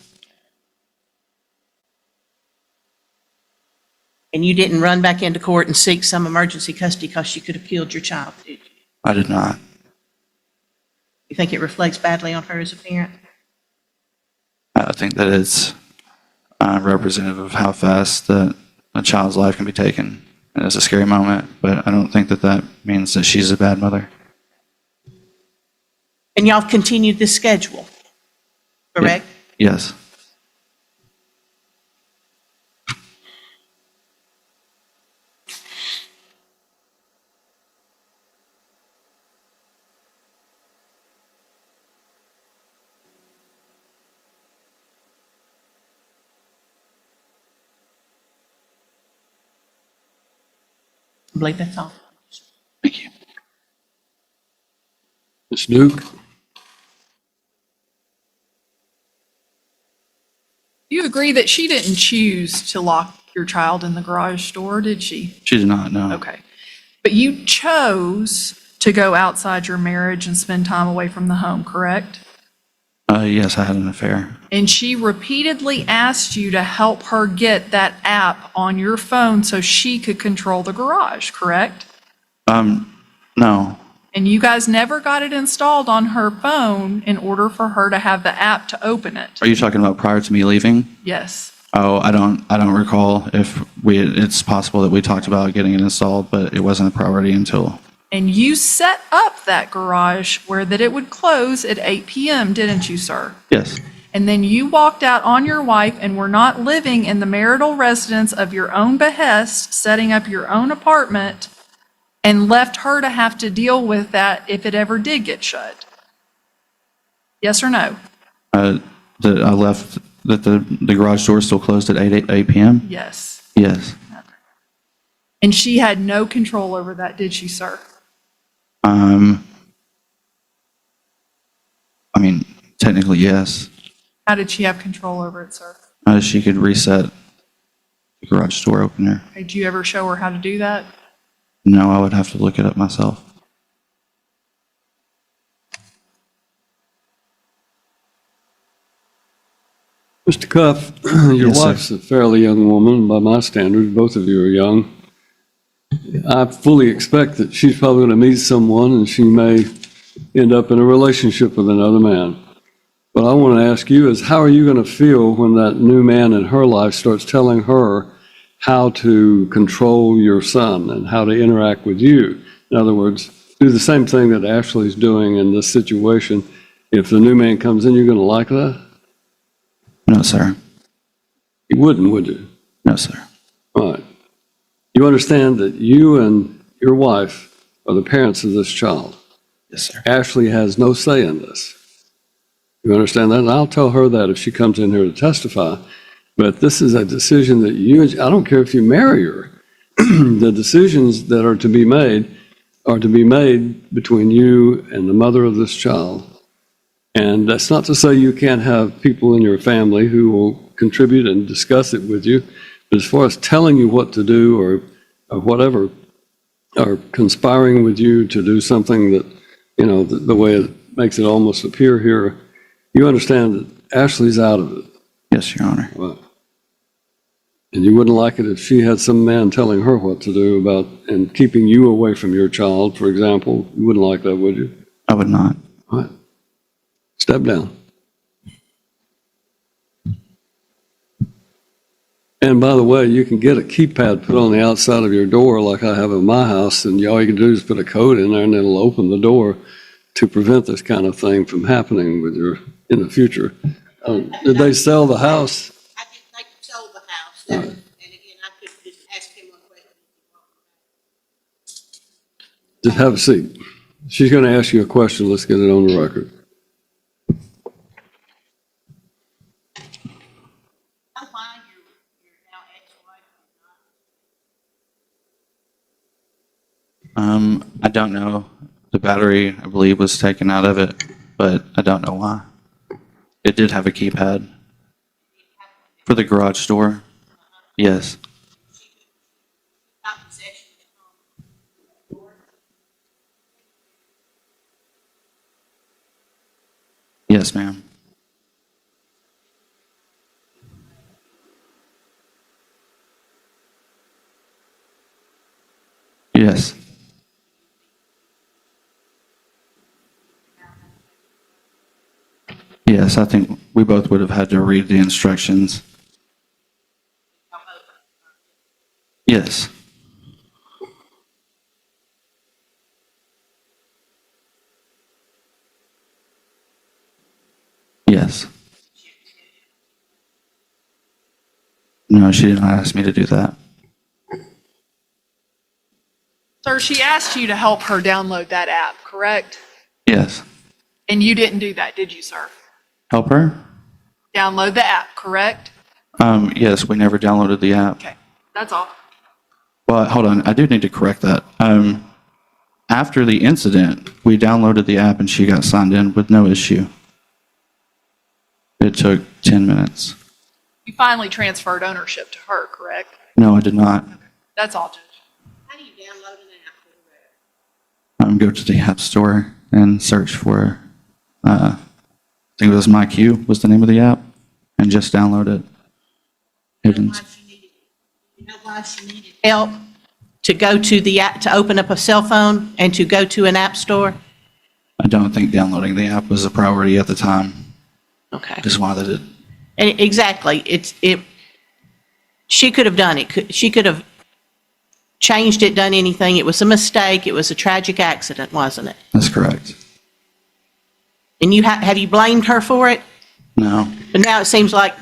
And you didn't run back into court and seek some emergency custody because she could have killed your child, did you? I did not. You think it reflects badly on her as a parent? I think that it's representative of how fast that a child's life can be taken. And it's a scary moment, but I don't think that means that she's a bad mother. And y'all have continued this schedule, correct? Yes. I believe that's all. Thank you. Ms. Duke? You agree that she didn't choose to lock your child in the garage door, did she? She did not know. Okay. But you chose to go outside your marriage and spend time away from the home, correct? Yes, I had an affair. And she repeatedly asked you to help her get that app on your phone so she could control the garage, correct? No. And you guys never got it installed on her phone in order for her to have the app to open it? Are you talking about prior to me leaving? Yes. Oh, I don't recall if it's possible that we talked about getting it installed, but it wasn't a priority until. And you set up that garage where that it would close at 8 p.m., didn't you, sir? Yes. And then you walked out on your wife and were not living in the marital residence of your own behest, setting up your own apartment and left her to have to deal with that if it ever did get shut? Yes or no? That I left, that the garage door still closed at 8 p.m.? Yes. Yes. And she had no control over that, did she, sir? I mean, technically, yes. How did she have control over it, sir? She could reset the garage door opener. Did you ever show her how to do that? No, I would have to look it up myself. Mr. Cuff, your Yes, sir. wife's a fairly young woman by my standards. Both of you are young. I fully expect that she's probably going to meet someone and she may end up in a relationship with another man. What I want to ask you is, how are you going to feel when that new man in her life starts telling her how to control your son and how to interact with you? In other words, do the same thing that Ashley's doing in this situation. If the new man comes in, you're going to like that? No, sir. You wouldn't, would you? No, sir. All right. You understand that you and your wife are the parents of this child. Yes, sir. Ashley has no say in this. You understand that? And I'll tell her that if she comes in here to testify. But this is a decision that I don't care if you marry her. The decisions that are to be made between you and the mother of this child. And that's not to say you can't have people in your family who will contribute and discuss it with you. But as far as telling you what to do or whatever, or conspiring with you to do something that, the way it makes it almost appear here, you understand that Ashley's out of it. Yes, Your Honor. Right. And you wouldn't like it if she had some man telling her what to do and keeping you away from your child, for example. You wouldn't like that, would you? I would not. All right. Step down. And by the way, you can get a keypad put on the outside of your door like I have in my house, and all you can do is put a code in there and it'll open the door to prevent this kind of thing from happening in the future. Did they sell the house? I didn't think you sold the house. And again, I could just ask him one question. Just have a seat. She's going to ask you a question. Let's get it on the record. Why you're now ex-wife or not? I don't know. The battery, I believe, was taken out of it, but I don't know why. It did have a keypad. For the garage door? Yes. Not possession of the door? Yes, ma'am. Yes. Yes, I think we both would have had to read the instructions. Yes. Yes. No, she did not ask me to do that. Sir, she asked you to help her download that app, correct? Yes. And you didn't do that, did you, sir? Help her? Download the app, correct? Yes, we never downloaded the app. Okay, that's all. Well, hold on. I do need to correct that. After the incident, we downloaded the app and she got signed in with no issue. It took 10 minutes. You finally transferred ownership to her, correct? No, I did not. That's all, Judge. How do you download an app for that? Go to the App Store and search for, I think it was MyQ was the name of the app, and just download it. You know why she needed help to go to the app, to open up a cell phone and to go to an app store? I don't think downloading the app was a priority at the time. Okay. Just wanted it. And exactly, she could have done it. She could have changed it, done anything. It was a mistake. It was a tragic accident, wasn't it? That's correct. And have you blamed her for it? No. But now it seems like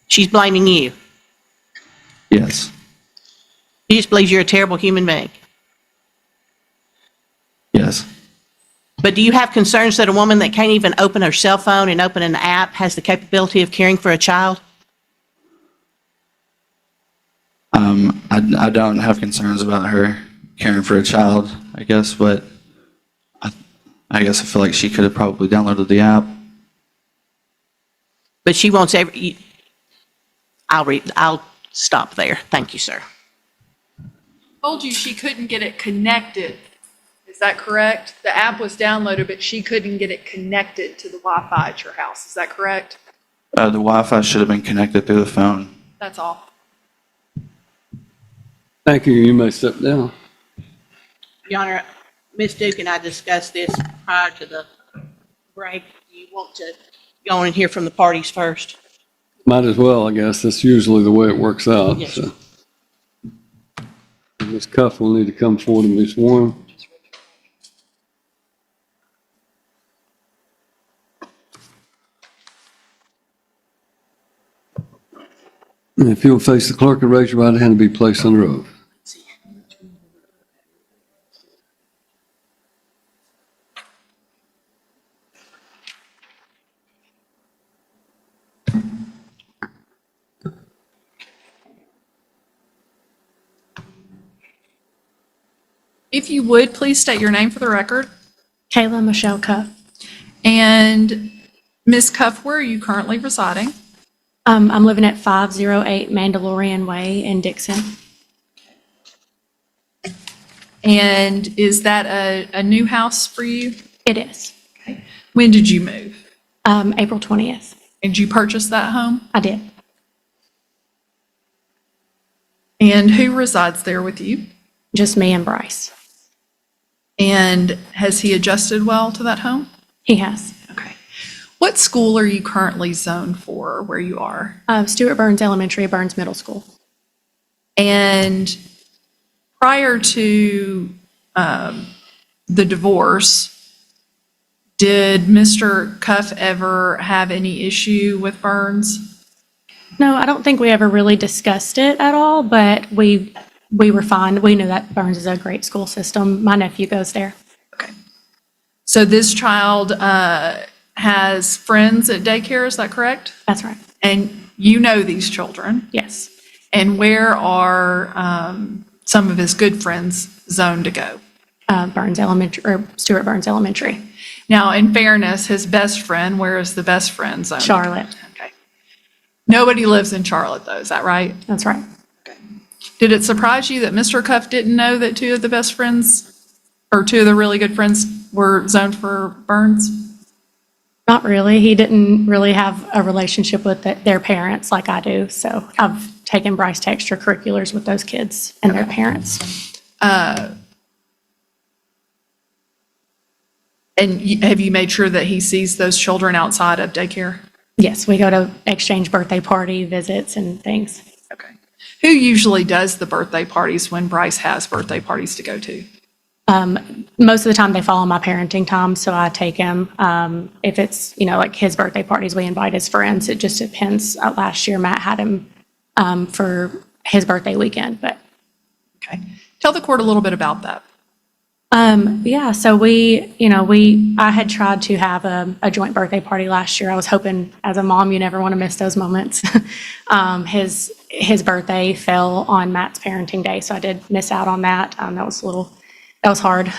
she's blaming you. Yes. She just believes you're a terrible human being. But do you have concerns that a woman that can't even open her cell phone and open an app has the capability of caring for a child? I don't have concerns about her caring for a child, I guess, but I guess I feel like she could have probably downloaded the app. But she wants I'll stop there. Thank you, sir. Told you she couldn't get it connected. Is that correct? The app was downloaded, but she couldn't get it connected to the Wi-Fi at your house. Is that correct? The Wi-Fi should have been connected through the phone. That's all. Thank you. You may step down. Your Honor, Ms. Duke and I discussed this prior to the break. Do you want to go on and hear from the parties first? Might as well, I guess. That's usually the way it works out. Yes, So. Ms. Cuff will need to come forward and be sworn. And if you'll face the clerk and raise your right hand to be placed under oath. If you would, please state your name for the record. Kayla Michelle Cuff. And Ms. Cuff, where are you currently residing? I'm living at 508 Mandalorian Way in Dixon. And is that a new house for you? It is. Okay. When did you move? April 20th. And you purchase that home? I did. And who resides there with you? Just me and Bryce. And has he adjusted well to that home? He has. Okay. What school are you currently zoned for where you are? Stuart Burns Elementary, Burns Middle School. And prior to the divorce, did Mr. Cuff ever have any issue with Burns? No, I don't think we ever really discussed it at all, but we were fine. We knew that Burns is a great school system. My nephew goes there. Okay. So this child has friends at daycare, is that correct? That's right. And you know these children? Yes. And where are some of his good friends zoned to go? Burns Elementary, or Stuart Burns Elementary. Now, in fairness, his best friend, where is the best friend zoned? Charlotte. Okay. Nobody lives in Charlotte, though, is that right? That's right. Did it surprise you that Mr. Cuff didn't know that two of the best friends, or two of the really good friends, were zoned for Burns? Not really. He didn't really have a relationship with their parents like I do. So I've taken Bryce to extracurriculars with those kids and their parents. And have you made sure that he sees those children outside of daycare? Yes, we go to exchange birthday party visits and things. Okay. Who usually does the birthday parties when Bryce has birthday parties to go to? Most of the time they follow my parenting time, so I take him. If it's, like his birthday parties, we invite his friends. It just depends. Last year, Matt had him for his birthday weekend, but. Okay. Tell the court a little bit about that. Yeah, so I had tried to have a joint birthday party last year. I was hoping, as a mom, you never want to miss those moments. His birthday fell on Matt's parenting day, so I did miss out on that. That was hard.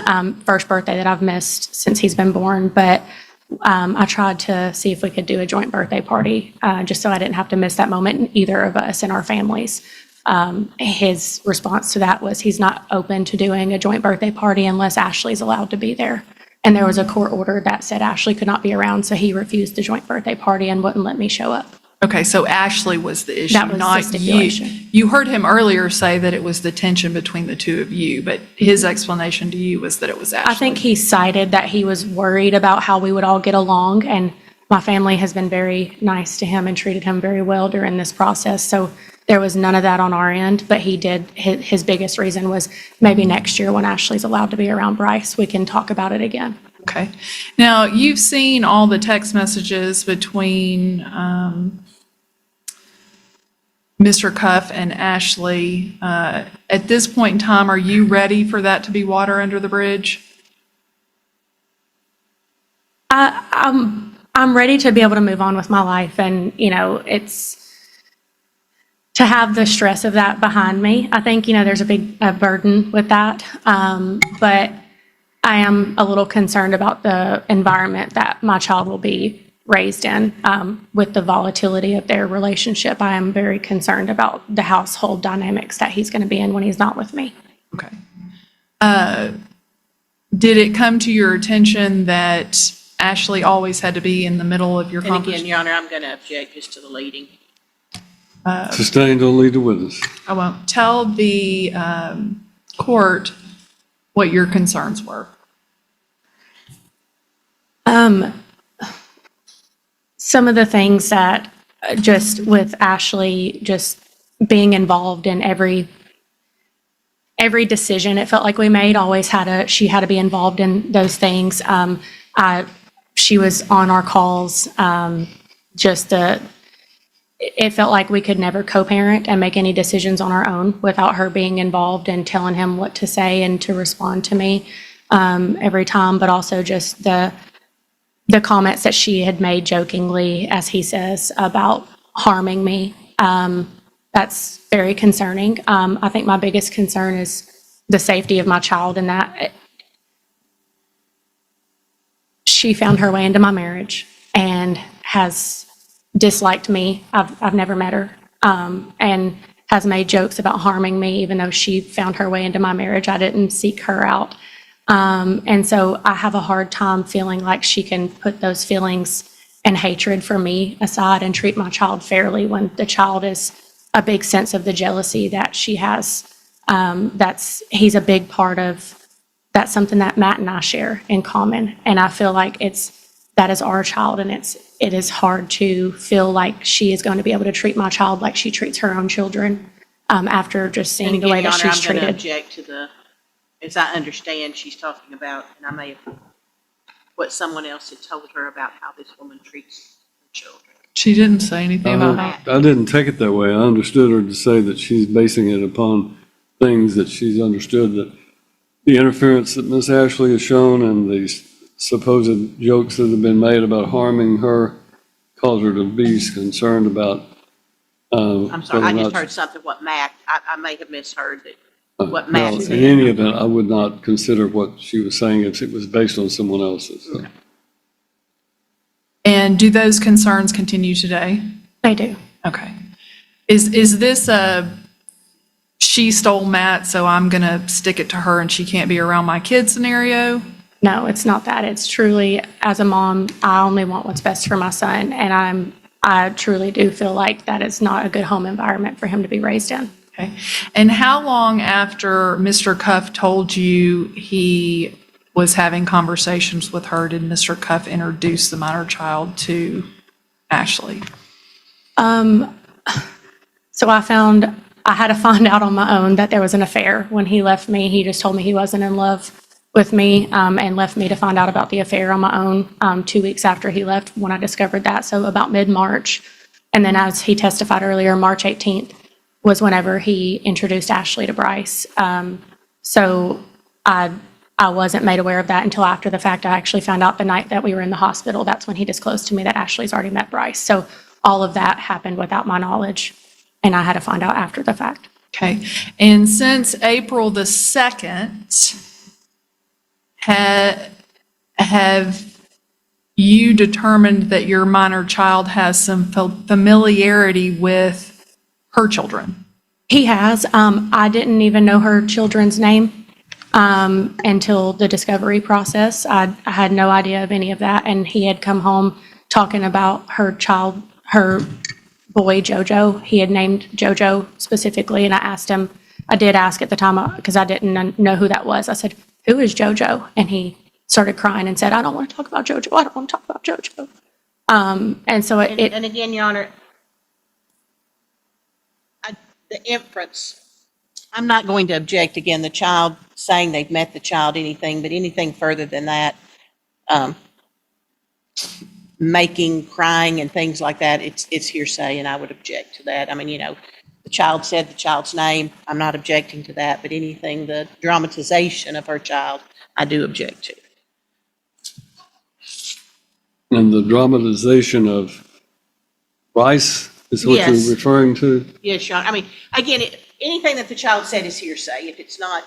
First birthday that I've missed since he's been born, but I tried to see if we could do a joint birthday party, just so I didn't have to miss that moment in either of us and our families. His response to that was he's not open to doing a joint birthday party unless Ashley's allowed to be there. And there was a court order that said Ashley could not be around, so he refused the joint birthday party and wouldn't let me show up. Okay, so Ashley was the issue, That was the not you. stipulation. You heard him earlier say that it was the tension between the two of you, but his explanation to you was that it was Ashley. I think he cited that he was worried about how we would all get along, and my family has been very nice to him and treated him very well during this process. So there was none of that on our end, but his biggest reason was maybe next year when Ashley's allowed to be around Bryce, we can talk about it again. Okay. Now, you've seen all the text messages between Mr. Cuff and Ashley. At this point in time, are you ready for that to be water under the bridge? I'm ready to be able to move on with my life, and it's to have the stress of that behind me. I think there's a big burden with that, but I am a little concerned about the environment that my child will be raised in, with the volatility of their relationship. I am very concerned about the household dynamics that he's going to be in when he's not with me. Okay. Did it come to your attention that Ashley always had to be in the middle of your And again, conversation? Your Honor, I'm going to object just to the leading. Sustained, don't lead the witness. I won't. Tell the court what your concerns were. Some of the things that just with Ashley just being involved in every decision it felt like we made, she had to be involved in those things. She was on our calls. It felt like we could never co-parent and make any decisions on our own without her being involved and telling him what to say and to respond to me every time, but also just the comments that she had made jokingly, as he says, about harming me. That's very concerning. I think my biggest concern is the safety of my child, and that she found her way into my marriage and has disliked me. I've never met her, and has made jokes about harming me, even though she found her way into my marriage. I didn't seek her out. And so I have a hard time feeling like she can put those feelings and hatred for me aside and treat my child fairly when the child is a big sense of the jealousy that she has. He's a big part of, that's something that Matt and I share in common. And I feel like that is our child, and it is hard to feel like she is going to be able to treat my child like she treats her own children, after just And seeing the again, way Your that Honor, she's I'm going to treated. object to as I understand, she's talking about, and I may have, what someone else had told her about how this woman treats her children. She didn't say anything about that. I didn't take it that way. I understood her to say that she's basing it upon things that she's understood, that the interference that Miss Ashley has shown and the supposed jokes that have been made about harming her cause her to be concerned about. I'm sorry, I whether or just not- heard something, I may have misheard that. What Matt Well, said. in any event, I would not consider what she was saying if it was based on someone else's. So. And do those concerns continue today? They do. Okay. Is this she stole Matt, so I'm going to stick it to her and she can't be around my kid scenario? No, it's not that. It's truly, as a mom, I only want what's best for my son, and I truly do feel like that is not a good home environment for him to be raised in. Okay. And how long after Mr. Cuff told you he was having conversations with her did Mr. Cuff introduce the minor child to Ashley? So I had to find out on my own that there was an affair when he left me. He just told me he wasn't in love with me, and left me to find out about the affair on my own 2 weeks after he left when I discovered that, so about mid-March. And then, as he testified earlier, March 18th was whenever he introduced Ashley to Bryce. So I wasn't made aware of that until after the fact. I actually found out the night that we were in the hospital. That's when he disclosed to me that Ashley's already met Bryce. So all of that happened without my knowledge, and I had to find out after the fact. Okay. And since April the 2nd, have you determined that your minor child has some familiarity with her children? He has. I didn't even know her children's name until the discovery process. I had no idea of any of that, and he had come home talking about her boy Jojo. He had named Jojo specifically, and I did ask at the time, because I didn't know who that was. I said, "Who is Jojo?" And he started crying and said, "I don't want to talk about Jojo. I don't want to talk about Jojo." And so And again, Your Honor, the inference, I'm not going to object again, the child saying they've met the child, anything, but anything further than that, making, crying, and things like that, it's hearsay, and I would object to that. I mean, the child said the child's name, I'm not objecting to that, but anything, the dramatization of her child, I do object to. and the dramatization of Bryce is what Yes. you're referring to? Yes, Your Honor. I mean, again, anything that the child said is hearsay. If it's not,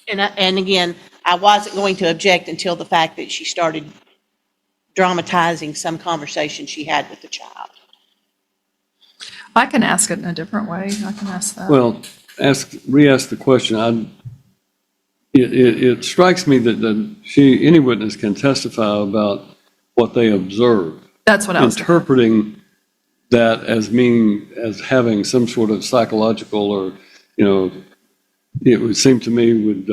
and again, I wasn't going to object until the fact that she started dramatizing some conversation she had with the child. I can ask it in a different way. I can ask that. Well, re-ask the question. It strikes me that any witness can testify about what they observe. That's what I was. Interpreting that as having some sort of psychological or, it would seem to me would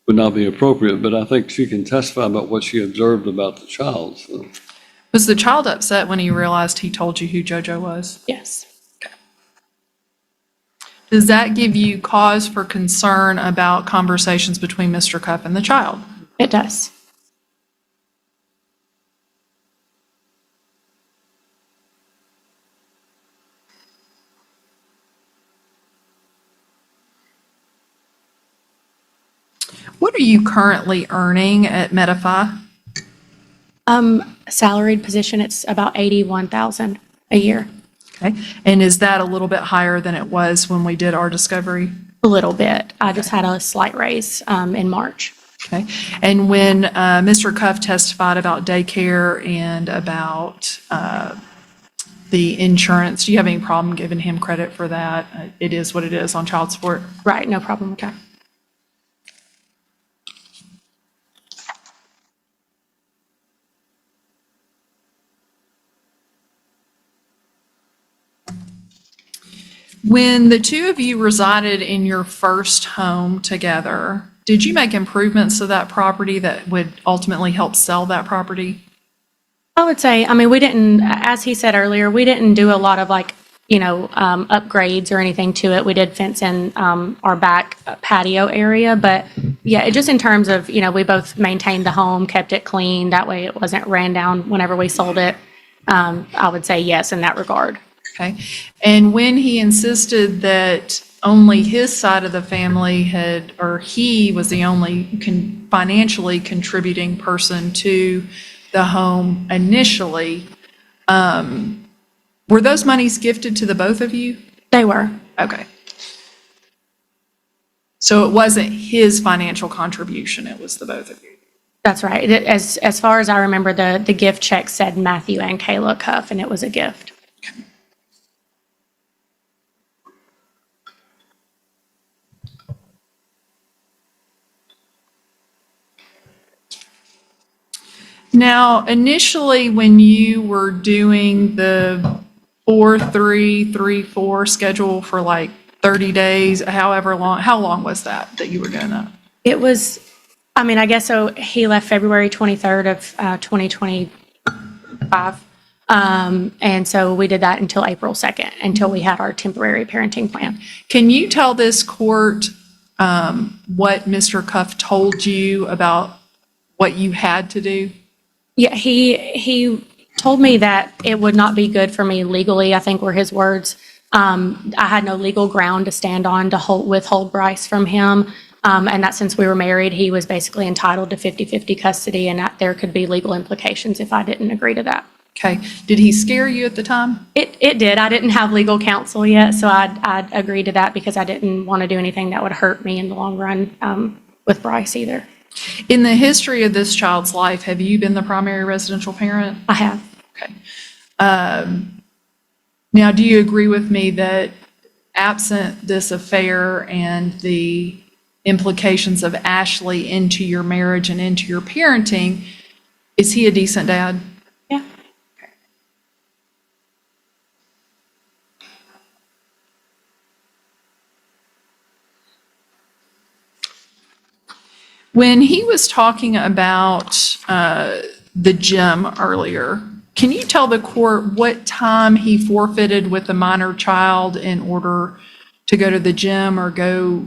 not be appropriate, but I think she can testify about what she observed about the child. So. Was the child upset when he realized he told you who JoJo was? Yes. Does that give you cause for concern about conversations between Mr. Cuff and the child? It does. What are you currently earning at Medify? Salaried position, it's about 81,000 a year. Okay. And is that a little bit higher than it was when we did our discovery? A little bit. I just had a slight raise in March. Okay. And when Mr. Cuff testified about daycare and about the insurance, do you have any problem giving him credit for that? It is what it is on child support. Right, no problem with that. When the two of you resided in your first home together, did you make improvements to that property that would ultimately help sell that property? I would say, I mean, we didn't, as he said earlier, we didn't do a lot of upgrades or anything to it. We did fence in our back patio area, but yeah, it just in terms of, we both maintained the home, kept it clean. That way it wasn't ran down whenever we sold it. I would say yes in that regard. Okay. And when he insisted that only his side of the family he was the only financially contributing person to the home initially, were those monies gifted to the both of you? They were. Okay. So it wasn't his financial contribution, it was the both of you. That's right. As far as I remember, the gift check said Matthew and Kayla Cuff, and it was a gift. Now, initially, when you were doing the 4-3-3-4 schedule for like 30 days, how long was that you were doing that? It was, I guess so. He left February 23rd of 2025. And so we did that until April 2nd, until we had our temporary parenting plan. Can you tell this court what Mr. Cuff told you about what you had to do? Yeah, he told me that it would not be good for me legally, I think were his words. I had no legal ground to stand on to withhold Bryce from him. And that since we were married, he was basically entitled to 50-50 custody, and that there could be legal implications if I didn't agree to that. Okay. Did he scare you at the time? It did. I didn't have legal counsel yet, so I'd agreed to that because I didn't want to do anything that would hurt me in the long run with Bryce either. In the history of this child's life, have you been the primary residential parent? I have. Okay. Now, do you agree with me that absent this affair and the implications of Ashley into your marriage and into your parenting, is he a decent dad? Yeah. When he was talking about the gym earlier, can you tell the court what time he forfeited with the minor child in order to go to the gym or go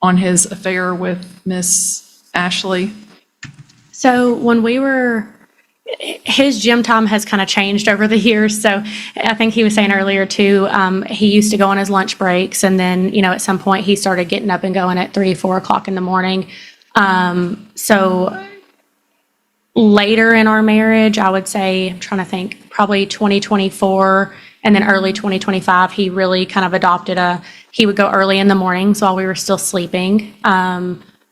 on his affair with Miss Ashley? So when his gym time has kind of changed over the years. So I think he was saying earlier too, he used to go on his lunch breaks, and then, at some point he started getting up and going at 3-4 o'clock in the morning. Well, later in our marriage, I would say, I'm trying to think, probably 2024 and then early 2025, he really kind of adopted he would go early in the mornings while we were still sleeping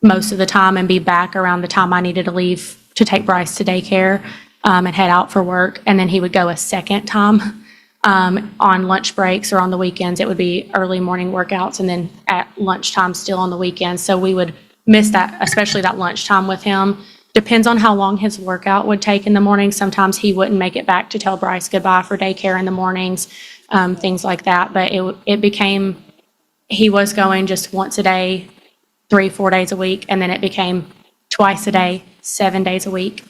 most of the time and be back around the time I needed to leave to take Bryce to daycare and head out for work. And then he would go a second time on lunch breaks or on the weekends. It would be early morning workouts and then at lunchtime still on the weekends. So we would miss that, especially that lunchtime with him. Depends on how long his workout would take in the morning. Sometimes he wouldn't make it back to tell Bryce goodbye for daycare in the mornings, things like that. But it became, he was going just once a day, 3-4 days a week, and then it became twice a day, 7 days a week,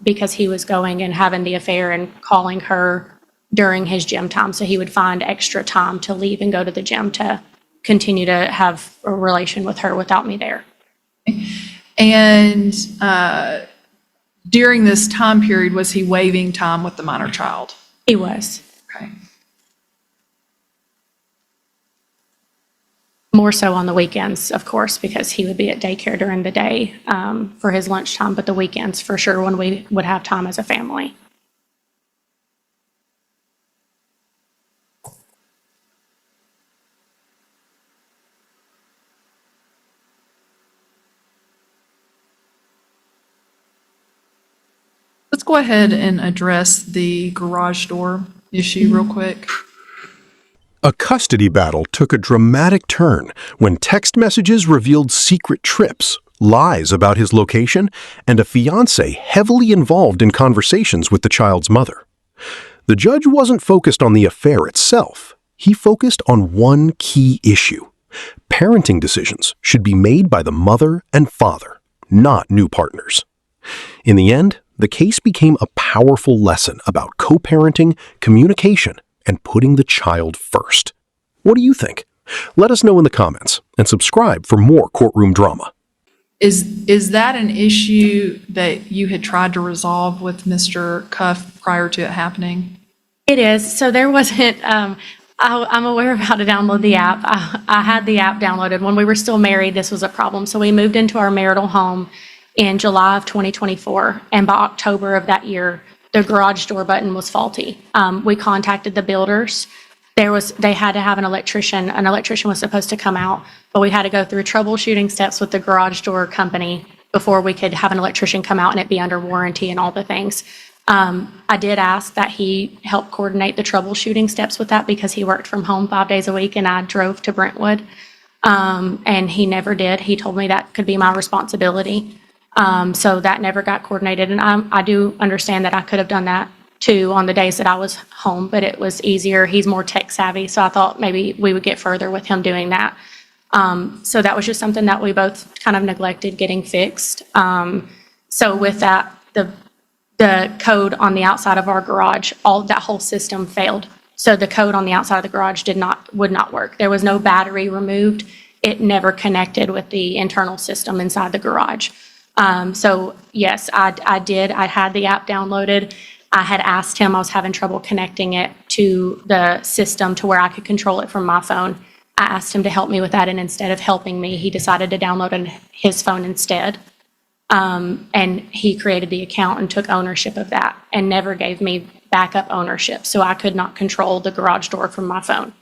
because he was going and having the affair and calling her during his gym time. So he would find extra time to leave and go to the gym to continue to have a relation with her without me there. And during this time period, was he waiving time with the minor child? He was. Okay. More so on the weekends, of course, because he would be at daycare during the day for his lunchtime, but the weekends for sure when we would have time as a family. Let's go ahead and address the garage door issue real quick. A custody battle took a dramatic turn when text messages revealed secret trips, lies about his location, and a fiancé heavily involved in conversations with the child's mother. The judge wasn't focused on the affair itself. He focused on one key issue. Parenting decisions should be made by the mother and father, not new partners. In the end, the case became a powerful lesson about co-parenting, communication, and putting the child first. What do you think? Let us know in the comments and subscribe for more courtroom drama. Is that an issue that you had tried to resolve with Mr. Cuff prior to it happening? It is. So there wasn't, I'm aware of how to download the app. I had the app downloaded. When we were still married, this was a problem. So we moved into our marital home in July of 2024. And by October of that year, the garage door button was faulty. We contacted the builders. They had to have an electrician. An electrician was supposed to come out, but we had to go through troubleshooting steps with the garage door company before we could have an electrician come out and it be under warranty and all the things. I did ask that he help coordinate the troubleshooting steps with that because he worked from home 5 days a week and I drove to Brentwood. And he never did. He told me that could be my responsibility. So that never got coordinated. And I do understand that I could have done that too on the days that I was home, but it was easier. He's more tech savvy. So I thought maybe we would get further with him doing that. So that was just something that we both kind of neglected getting fixed. So with that, the code on the outside of our garage, that whole system failed. So the code on the outside of the garage would not work. There was no battery removed. It never connected with the internal system inside the garage. So yes, I did. I had the app downloaded. I had asked him, I was having trouble connecting it to the system to where I could control it from my phone. I asked him to help me with that, and instead of helping me, he decided to download on his phone instead. And he created the account and took ownership of that and never gave me backup ownership. So I could not control the garage door from my phone.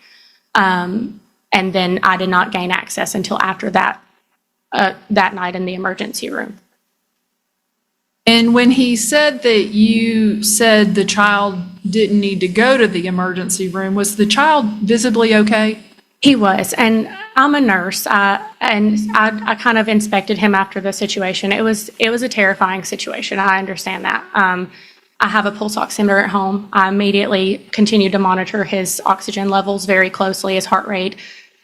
And then I did not gain access until after that night in the emergency room. And when he said that you said the child didn't need to go to the emergency room, was the child visibly okay? He was, and I'm a nurse, and I kind of inspected him after the situation. It was a terrifying situation. I understand that. I have a pulse oximeter at home. I immediately continued to monitor his oxygen levels very closely, his heart rate.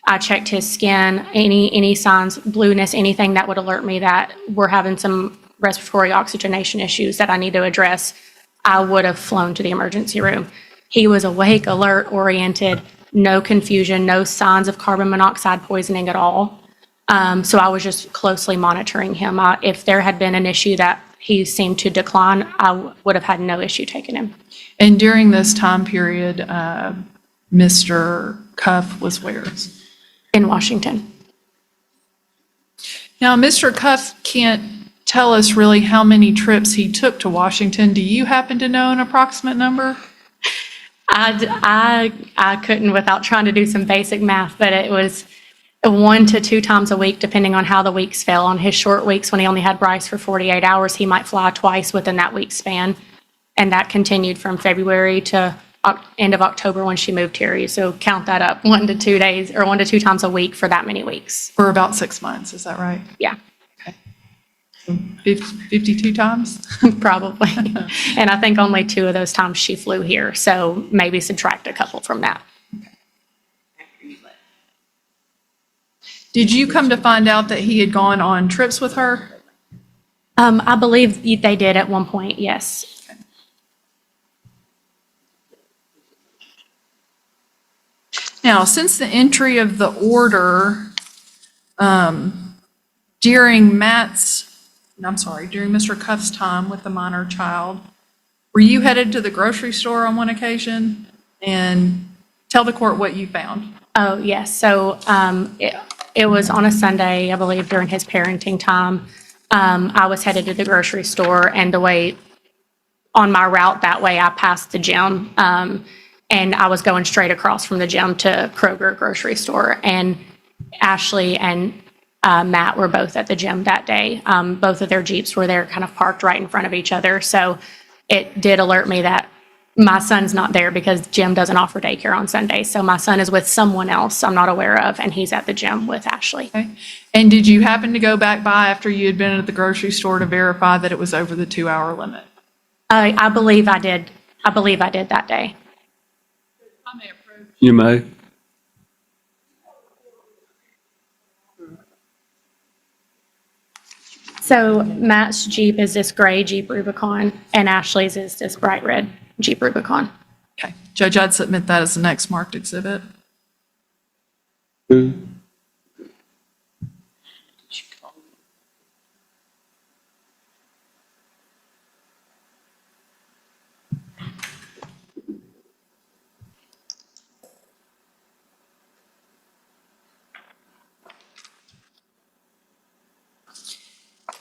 I checked his skin, any signs, blueness, anything that would alert me that we're having some respiratory oxygenation issues that I need to address. I would have flown to the emergency room. He was awake, alert, oriented, no confusion, no signs of carbon monoxide poisoning at all. So I was just closely monitoring him. If there had been an issue that he seemed to decline, I would have had no issue taking him. And during this time period, Mr. Cuff was where? In Washington. Now, Mr. Cuff can't tell us really how many trips he took to Washington. Do you happen to know an approximate number? I couldn't without trying to do some basic math, but it was 1 to 2 times a week, depending on how the weeks fell. On his short weeks, when he only had Bryce for 48 hours, he might fly twice within that week span. And that continued from February to end of October when she moved here. So count that up, 1 to 2 days, or 1 to 2 times a week for that many weeks. For about 6 months, is that right? Yeah. 52 times? Probably. And I think only 2 of those times she flew here, so maybe subtract a couple from that. Did you come to find out that he had gone on trips with her? I believe they did at one point, yes. Now, since the entry of the order, during Mr. Cuff's time with the minor child, were you headed to the grocery store on one occasion? And tell the court what you found. Oh, yes. So it was on a Sunday, I believe, during his parenting time. I was headed to the grocery store, and on my route that way, I passed the gym. And I was going straight across from the gym to Kroger grocery store. And Ashley and Matt were both at the gym that day. Both of their Jeeps were there, kind of parked right in front of each other. So it did alert me that my son's not there because gym doesn't offer daycare on Sundays. So my son is with someone else I'm not aware of, and he's at the gym with Ashley. Okay. And did you happen to go back by after you had been at the grocery store to verify that it was over the 2-hour limit? I believe I did. I believe I did that day. You may. So Matt's Jeep is this gray Jeep Rubicon, and Ashley's is this bright red Jeep Rubicon. Okay. Judge, I'd submit that as the next marked exhibit.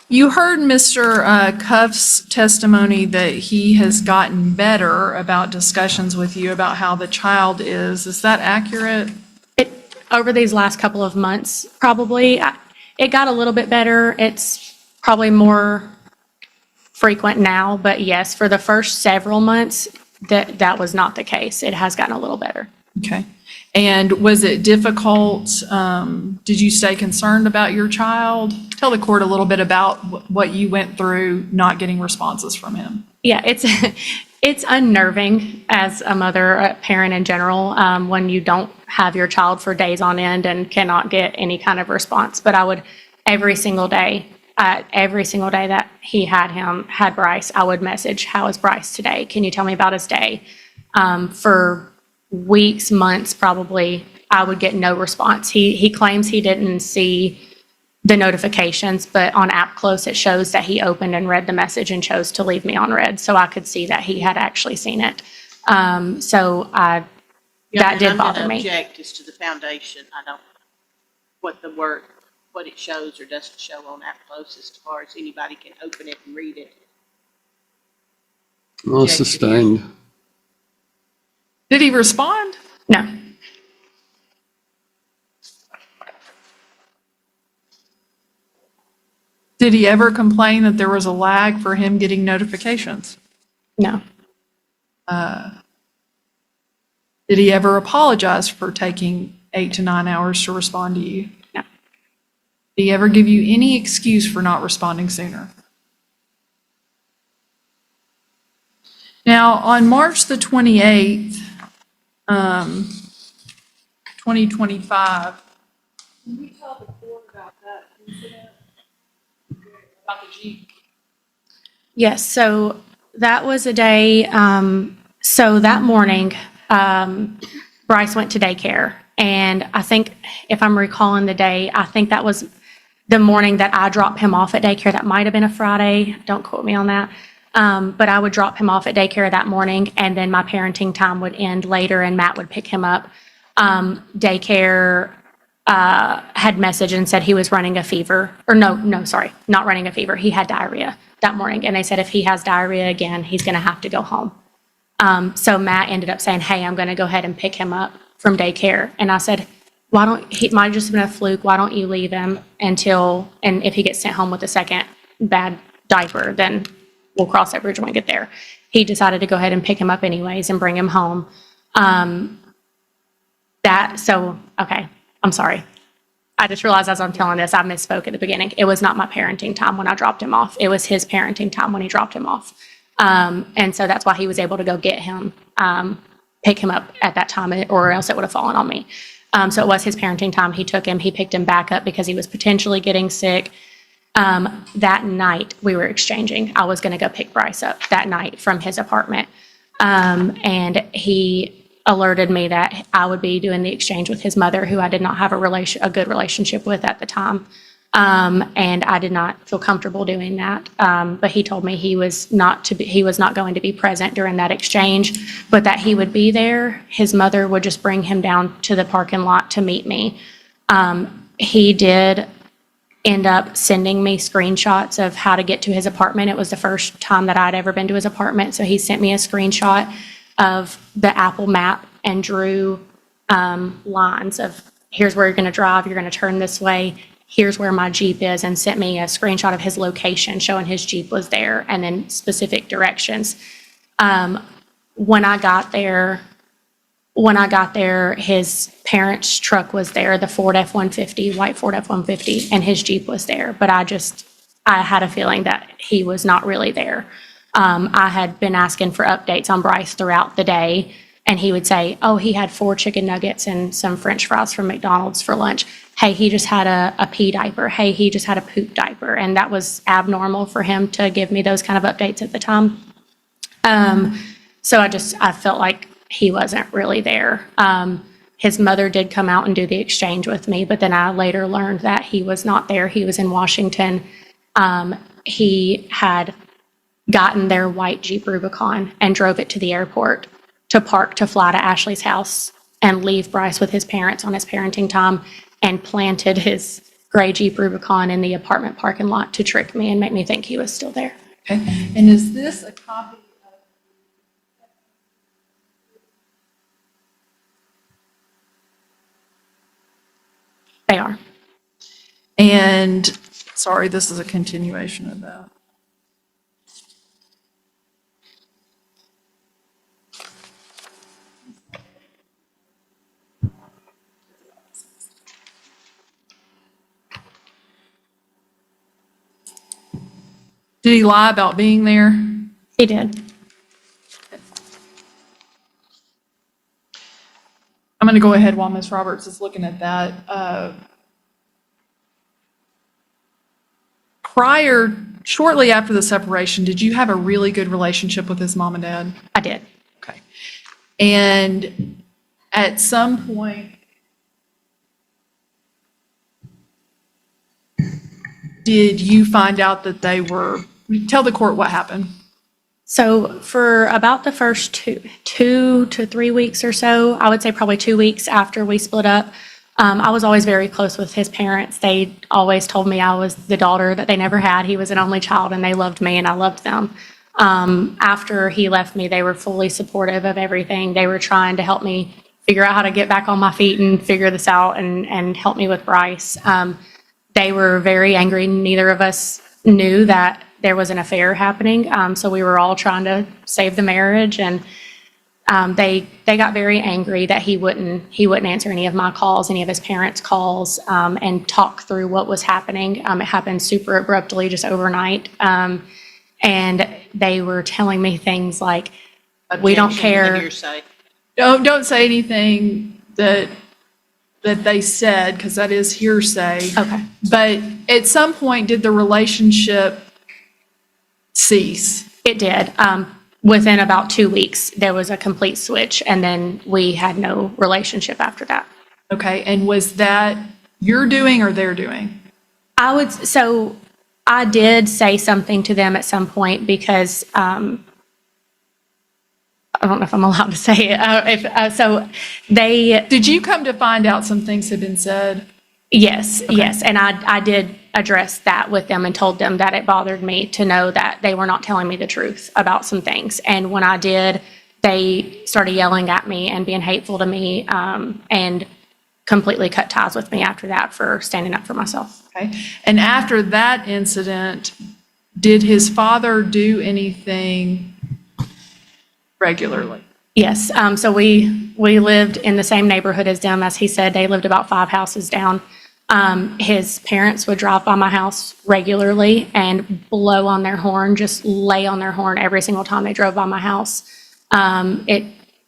You heard Mr. Cuff's testimony that he has gotten better about discussions with you about how the child is. Is that accurate? Over these last couple of months, probably, it got a little bit better. It's probably more frequent now, but yes, for the first several months, that was not the case. It has gotten a little better. Okay. And was it difficult? Did you stay concerned about your child? Tell the court a little bit about what you went through not getting responses from him. Yeah, it's unnerving as a mother, a parent in general, when you don't have your child for days on end and cannot get any kind of response. But I would every single day that he had Bryce, I would message, "How is Bryce today? Can you tell me about his day?" For weeks, months, probably, I would get no response. He claims he didn't see the notifications, but on App Close, it shows that he opened and read the message and chose to leave me on read. So I could see that he had actually seen it. That did bother me. I'm going to object as to the foundation. I don't, what it shows or doesn't show on App Close as far as anybody can open it and read it. Well, sustained. Did he respond? No. Did he ever complain that there was a lag for him getting notifications? No. Did he ever apologize for taking 8 to 9 hours to respond to you? No. Did he ever give you any excuse for not responding sooner? Now, on March the 28th, 2025, can you tell the court about that incident? About the Jeep? Yes, so that was a day, so that morning, Bryce went to daycare. And I think, if I'm recalling the day, I think that was the morning that I dropped him off at daycare. That might have been a Friday. Don't quote me on that. But I would drop him off at daycare that morning, and then my parenting time would end later, and Matt would pick him up. Daycare had messaged and said he was running a fever, or sorry, not running a fever. He had diarrhea that morning, and they said if he has diarrhea again, he's going to have to go home. So Matt ended up saying, hey, I'm going to go ahead and pick him up from daycare. And I said, he might have just been a fluke. Why don't you leave him and if he gets sent home with a second bad diaper, then we'll cross that bridge when we get there. He decided to go ahead and pick him up anyways and bring him home. Okay, I'm sorry. I just realized as I'm telling this, I misspoke at the beginning. It was not my parenting time when I dropped him off. It was his parenting time when he dropped him off. And so that's why he was able to go get him, pick him up at that time, or else it would have fallen on me. So it was his parenting time. He took him, he picked him back up because he was potentially getting sick. That night we were exchanging. I was going to go pick Bryce up that night from his apartment. And he alerted me that I would be doing the exchange with his mother, who I did not have a good relationship with at the time. And I did not feel comfortable doing that. But he told me he was not going to be present during that exchange, but that he would be there. His mother would just bring him down to the parking lot to meet me. He did end up sending me screenshots of how to get to his apartment. It was the first time that I'd ever been to his apartment. So he sent me a screenshot of the Apple map and drew lines of, here's where you're going to drive, you're going to turn this way, here's where my Jeep is, and sent me a screenshot of his location showing his Jeep was there, and then specific directions. When I got there, his parents' truck was there, the Ford F-150, white Ford F-150, and his Jeep was there. But I had a feeling that he was not really there. I had been asking for updates on Bryce throughout the day, and he would say, oh, he had 4 chicken nuggets and some French fries from McDonald's for lunch. Hey, he just had a pee diaper. Hey, he just had a poop diaper. And that was abnormal for him to give me those kind of updates at the time. So I felt like he wasn't really there. His mother did come out and do the exchange with me, but then I later learned that he was not there. He was in Washington. He had gotten their white Jeep Rubicon and drove it to the airport to park to fly to Ashley's house and leave Bryce with his parents on his parenting time, and planted his gray Jeep Rubicon in the apartment parking lot to trick me and make me think he was still there. Okay, and is this a copy of? They are. And, sorry, this is a continuation of that. Did he lie about being there? He did. I'm going to go ahead while Ms. Roberts is looking at that. Shortly after the separation, did you have a really good relationship with his mom and dad? I did. Okay. And at some point, did you find out that tell the court what happened? So for about the first 2 to 3 weeks or so, I would say probably 2 weeks after we split up, I was always very close with his parents. They always told me I was the daughter that they never had. He was an only child, and they loved me, and I loved them. After he left me, they were fully supportive of everything. They were trying to help me figure out how to get back on my feet and figure this out, and help me with Bryce. They were very angry. Neither of us knew that there was an affair happening. So we were all trying to save the marriage, and they got very angry that he wouldn't answer any of my calls, any of his parents' calls, and talk through what was happening. It happened super abruptly, just overnight. And they were telling me things like, we don't care. Hearsay. Don't say anything that they said, because that is hearsay. Okay. But at some point, did the relationship cease? It did. Within about 2 weeks, there was a complete switch, and then we had no relationship after that. Okay, and was that your doing or their doing? So I did say something to them at some point, because I don't know if I'm allowed to say it. So they, Did you come to find out some things had been said? yes, yes. And I did address that with them and told them that it bothered me to know that they were not telling me the truth about some things. And when I did, they started yelling at me and being hateful to me, and completely cut ties with me after that for standing up for myself. Okay. And after that incident, did his father do anything regularly? Yes, so we lived in the same neighborhood as them, as he said. They lived about 5 houses down. His parents would drive by my house regularly and blow on their horn, just lay on their horn every single time they drove by my house.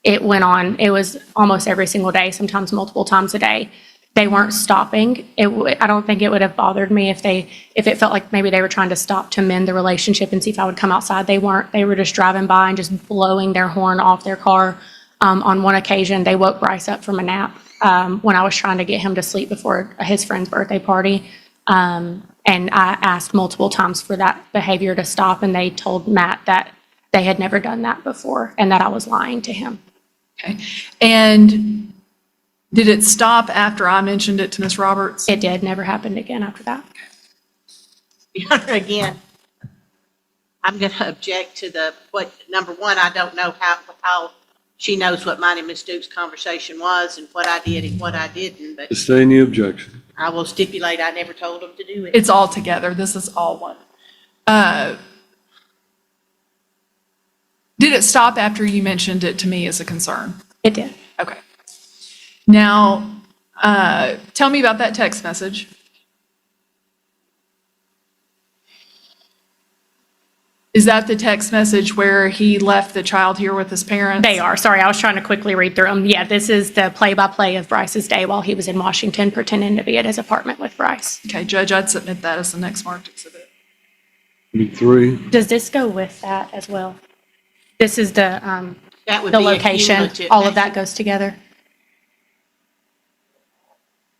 It went on. It was almost every single day, sometimes multiple times a day. They weren't stopping. I don't think it would have bothered me if it felt like maybe they were trying to stop to mend the relationship and see if I would come outside. They weren't. They were just driving by and just blowing their horn off their car. On one occasion, they woke Bryce up from a nap when I was trying to get him to sleep before his friend's birthday party. And I asked multiple times for that behavior to stop, and they told Matt that they had never done that before and that I was lying to him. Okay. And did it stop after I mentioned it to Ms. Roberts? It did. Never happened again after that. Your Honor, again, I'm going to object to number one, I don't know how she knows what mine and Ms. Duke's conversation was and what I did and what I didn't, but Sustain the objection. I will stipulate I never told them to do it. It's all together. This is all one. Did it stop after you mentioned it to me as a concern? It did. Okay. Now, tell me about that text message. Is that the text message where he left the child here with his parents? They are. Sorry, I was trying to quickly read through them. Yeah, this is the play-by-play of Bryce's day while he was in Washington pretending to be at his apartment with Bryce. Okay, Judge, I'd submit that as the next marked exhibit. Be 3. Does this go with that as well? This is the That would the be a location. cumulative. All of that goes together?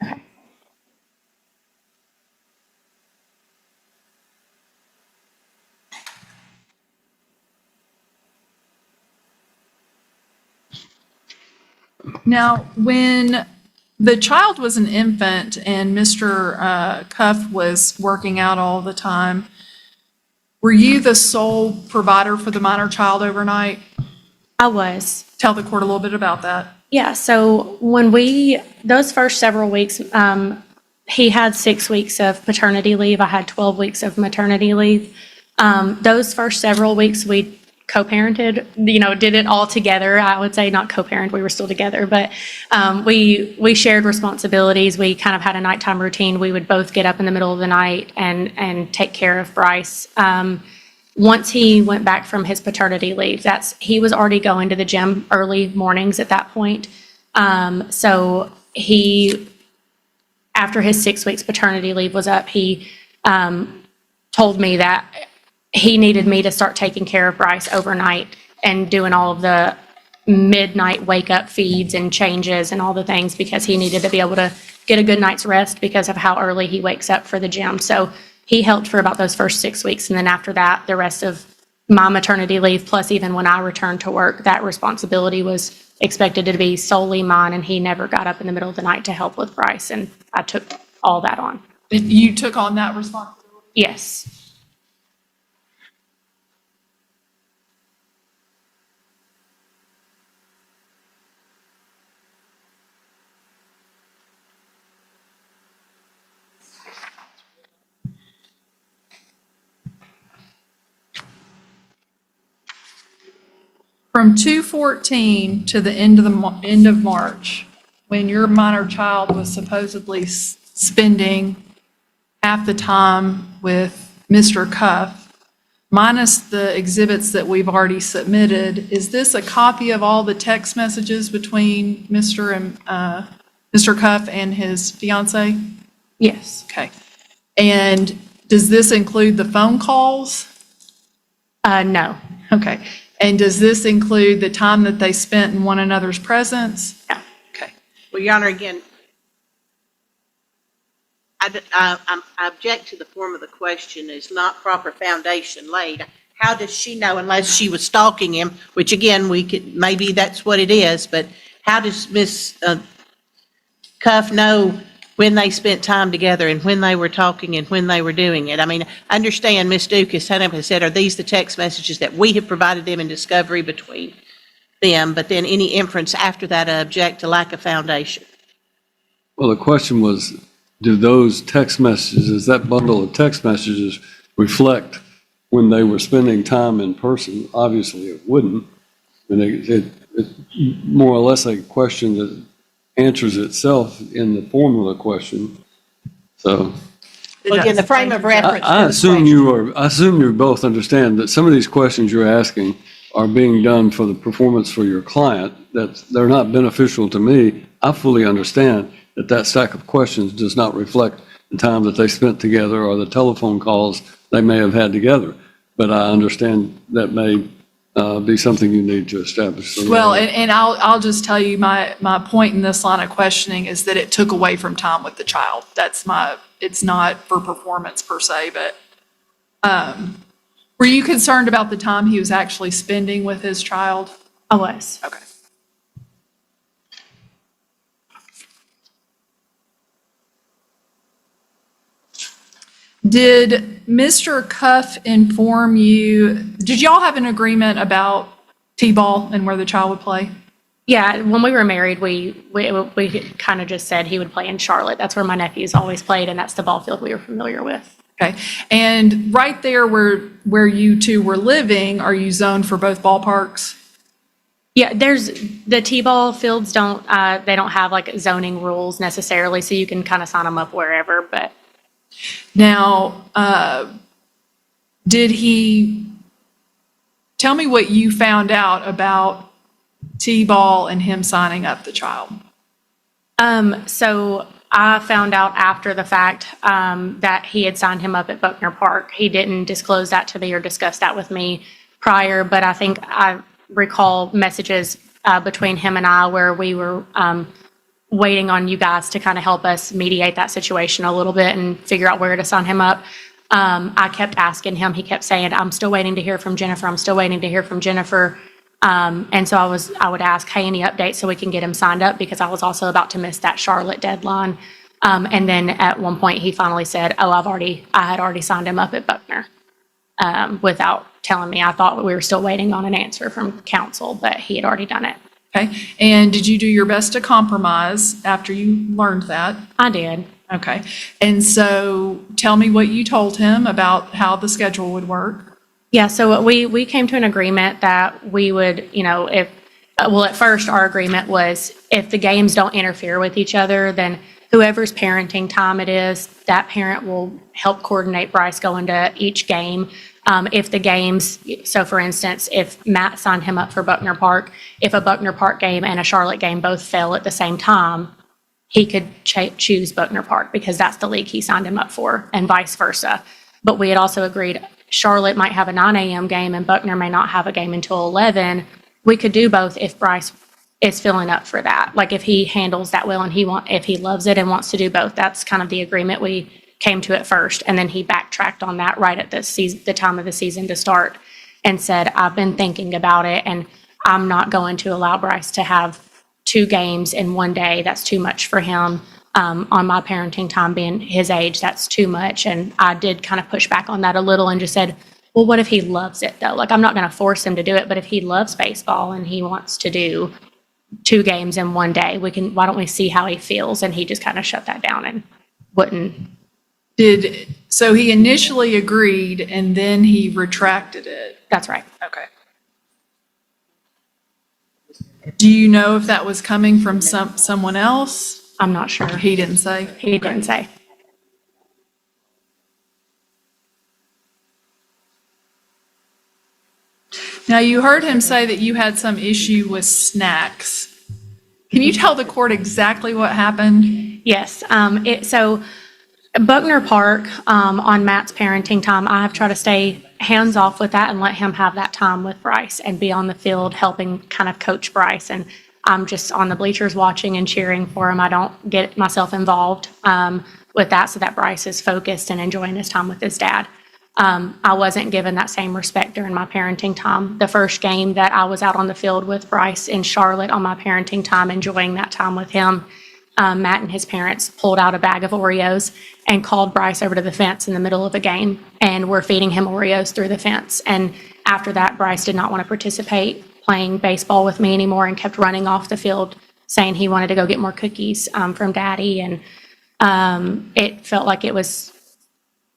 Okay. Now, when the child was an infant and Mr. Cuff was working out all the time, were you the sole provider for the minor child overnight? I was. Tell the court a little bit about that. Yeah, so when those first several weeks, he had 6 weeks of paternity leave. I had 12 weeks of maternity leave. Those first several weeks, we co-parented, did it all together. I would say not co-parent, we were still together, but we shared responsibilities. We kind of had a nighttime routine. We would both get up in the middle of the night and take care of Bryce. Once he went back from his paternity leave, he was already going to the gym early mornings at that point. So after his 6 weeks paternity leave was up, he told me that he needed me to start taking care of Bryce overnight and doing all of the midnight wake up feeds and changes and all the things because he needed to be able to get a good night's rest because of how early he wakes up for the gym. So he helped for about those first 6 weeks. And then after that, the rest of my maternity leave, plus even when I returned to work, that responsibility was expected to be solely mine. And he never got up in the middle of the night to help with Bryce. And I took all that on. You took on that responsibility? Yes. From 2/14 to the end of March, when your minor child was supposedly spending half the time with Mr. Cuff, minus the exhibits that we've already submitted, is this a copy of all the text messages between Mr. Cuff and his fiancee? Yes. Okay. And does this include the phone calls? No. Okay. And does this include the time that they spent in one another's presence? No. Okay. Well, Your Honor, again, I object to the form of the question. Is not proper foundation laid. how does she know unless she was stalking him, which again, maybe that's what it is, but how does Miss Cuff know when they spent time together and when they were talking and when they were doing it? I mean, understand Ms. Duke has said, are these the text messages that we have provided them in discovery between them? But then any inference after that object to lack of foundation. Well, the question was, do those text messages, that bundle of text messages reflect when they were spending time in person? Obviously, it wouldn't. And it's more or less a question that answers itself in the form of a question. So Well, again, the frame of reference. I for the assume I assume you both understand that some of these questions you're asking are being done for the performance for your client, that they're not beneficial to me. I fully understand that stack of questions does not reflect the time that they spent together or the telephone calls they may have had together. But I understand that may be something you need to establish. Well, and I'll just tell you, my point in this line of questioning is that it took away from time with the child. It's not for performance per se, but were you concerned about the time he was actually spending with his child? I was. Okay. Did Mr. Cuff inform you, did y'all have an agreement about T-ball and where the child would play? Yeah, when we were married, we kind of just said he would play in Charlotte. That's where my nephews always played, and that's the ball field we were familiar with. Okay. And right there where you two were living, are you zoned for both ballparks? Yeah, there's the T-ball fields they don't have like zoning rules necessarily, so you can kind of sign them up wherever, but. Now, did he tell me what you found out about T-ball and him signing up the child? So I found out after the fact that he had signed him up at Buckner Park. He didn't disclose that to me or discuss that with me prior, but I think I recall messages between him and I where we were waiting on you guys to kind of help us mediate that situation a little bit and figure out where to sign him up. I kept asking him. He kept saying, I'm still waiting to hear from Jennifer. I'm still waiting to hear from Jennifer. And so I would ask, hey, any updates so we can get him signed up, because I was also about to miss that Charlotte deadline. And then at one point he finally said, oh, I had already signed him up at Buckner without telling me. I thought we were still waiting on an answer from counsel, but he had already done it. Okay. And did you do your best to compromise after you learned that? I did. Okay. And so tell me what you told him about how the schedule would work. Yeah, so we came to an agreement that we would, at first our agreement was if the games don't interfere with each other, then whoever's parenting time it is, that parent will help coordinate Bryce going to each game. If the games, so for instance, if Matt signed him up for Buckner Park, if a Buckner Park game and a Charlotte game both fell at the same time, he could choose Buckner Park because that's the league he signed him up for, and vice versa. But we had also agreed Charlotte might have a 9 a.m. game and Buckner may not have a game until 11. We could do both if Bryce is filling up for that. Like if he handles that well and if he loves it and wants to do both, that's kind of the agreement we came to at first. And then he backtracked on that right at the time of the season to start and said, I've been thinking about it and I'm not going to allow Bryce to have 2 games in one day. That's too much for him. On my parenting time being his age, that's too much. And I did kind of push back on that a little and just said, well, what if he loves it though? Like I'm not going to force him to do it, but if he loves baseball and he wants to do 2 games in one day, why don't we see how he feels? And he just kind of shut that down and wouldn't. So he initially agreed and then he retracted it. That's right. Okay. Do you know if that was coming from someone else? I'm not sure. He didn't say? He didn't say. Now, you heard him say that you had some issue with snacks. Can you tell the court exactly what happened? Yes. So Buckner Park, on Matt's parenting time, I have tried to stay hands off with that and let him have that time with Bryce and be on the field helping kind of coach Bryce. And I'm just on the bleachers watching and cheering for him. I don't get myself involved with that so that Bryce is focused and enjoying his time with his dad. I wasn't given that same respect during my parenting time. The first game that I was out on the field with Bryce in Charlotte on my parenting time, enjoying that time with him, Matt and his parents pulled out a bag of Oreos and called Bryce over to the fence in the middle of a game, and were feeding him Oreos through the fence. And after that, Bryce did not want to participate playing baseball with me anymore and kept running off the field saying he wanted to go get more cookies from Daddy. And it felt like it was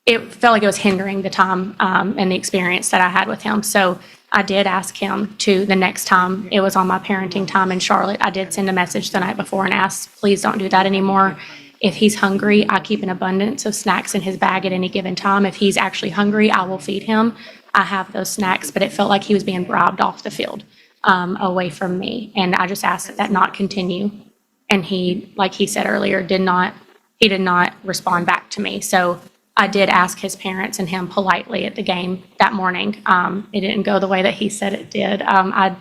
hindering the time and the experience that I had with him. So I did ask him to, the next time it was on my parenting time in Charlotte, I did send a message the night before and asked, please don't do that anymore. If he's hungry, I keep an abundance of snacks in his bag at any given time. If he's actually hungry, I will feed him. I have those snacks, but it felt like he was being bribed off the field away from me. And I just asked that not continue. And he, like he said earlier, did not respond back to me. So I did ask his parents and him politely at the game that morning. It didn't go the way that he said it did. I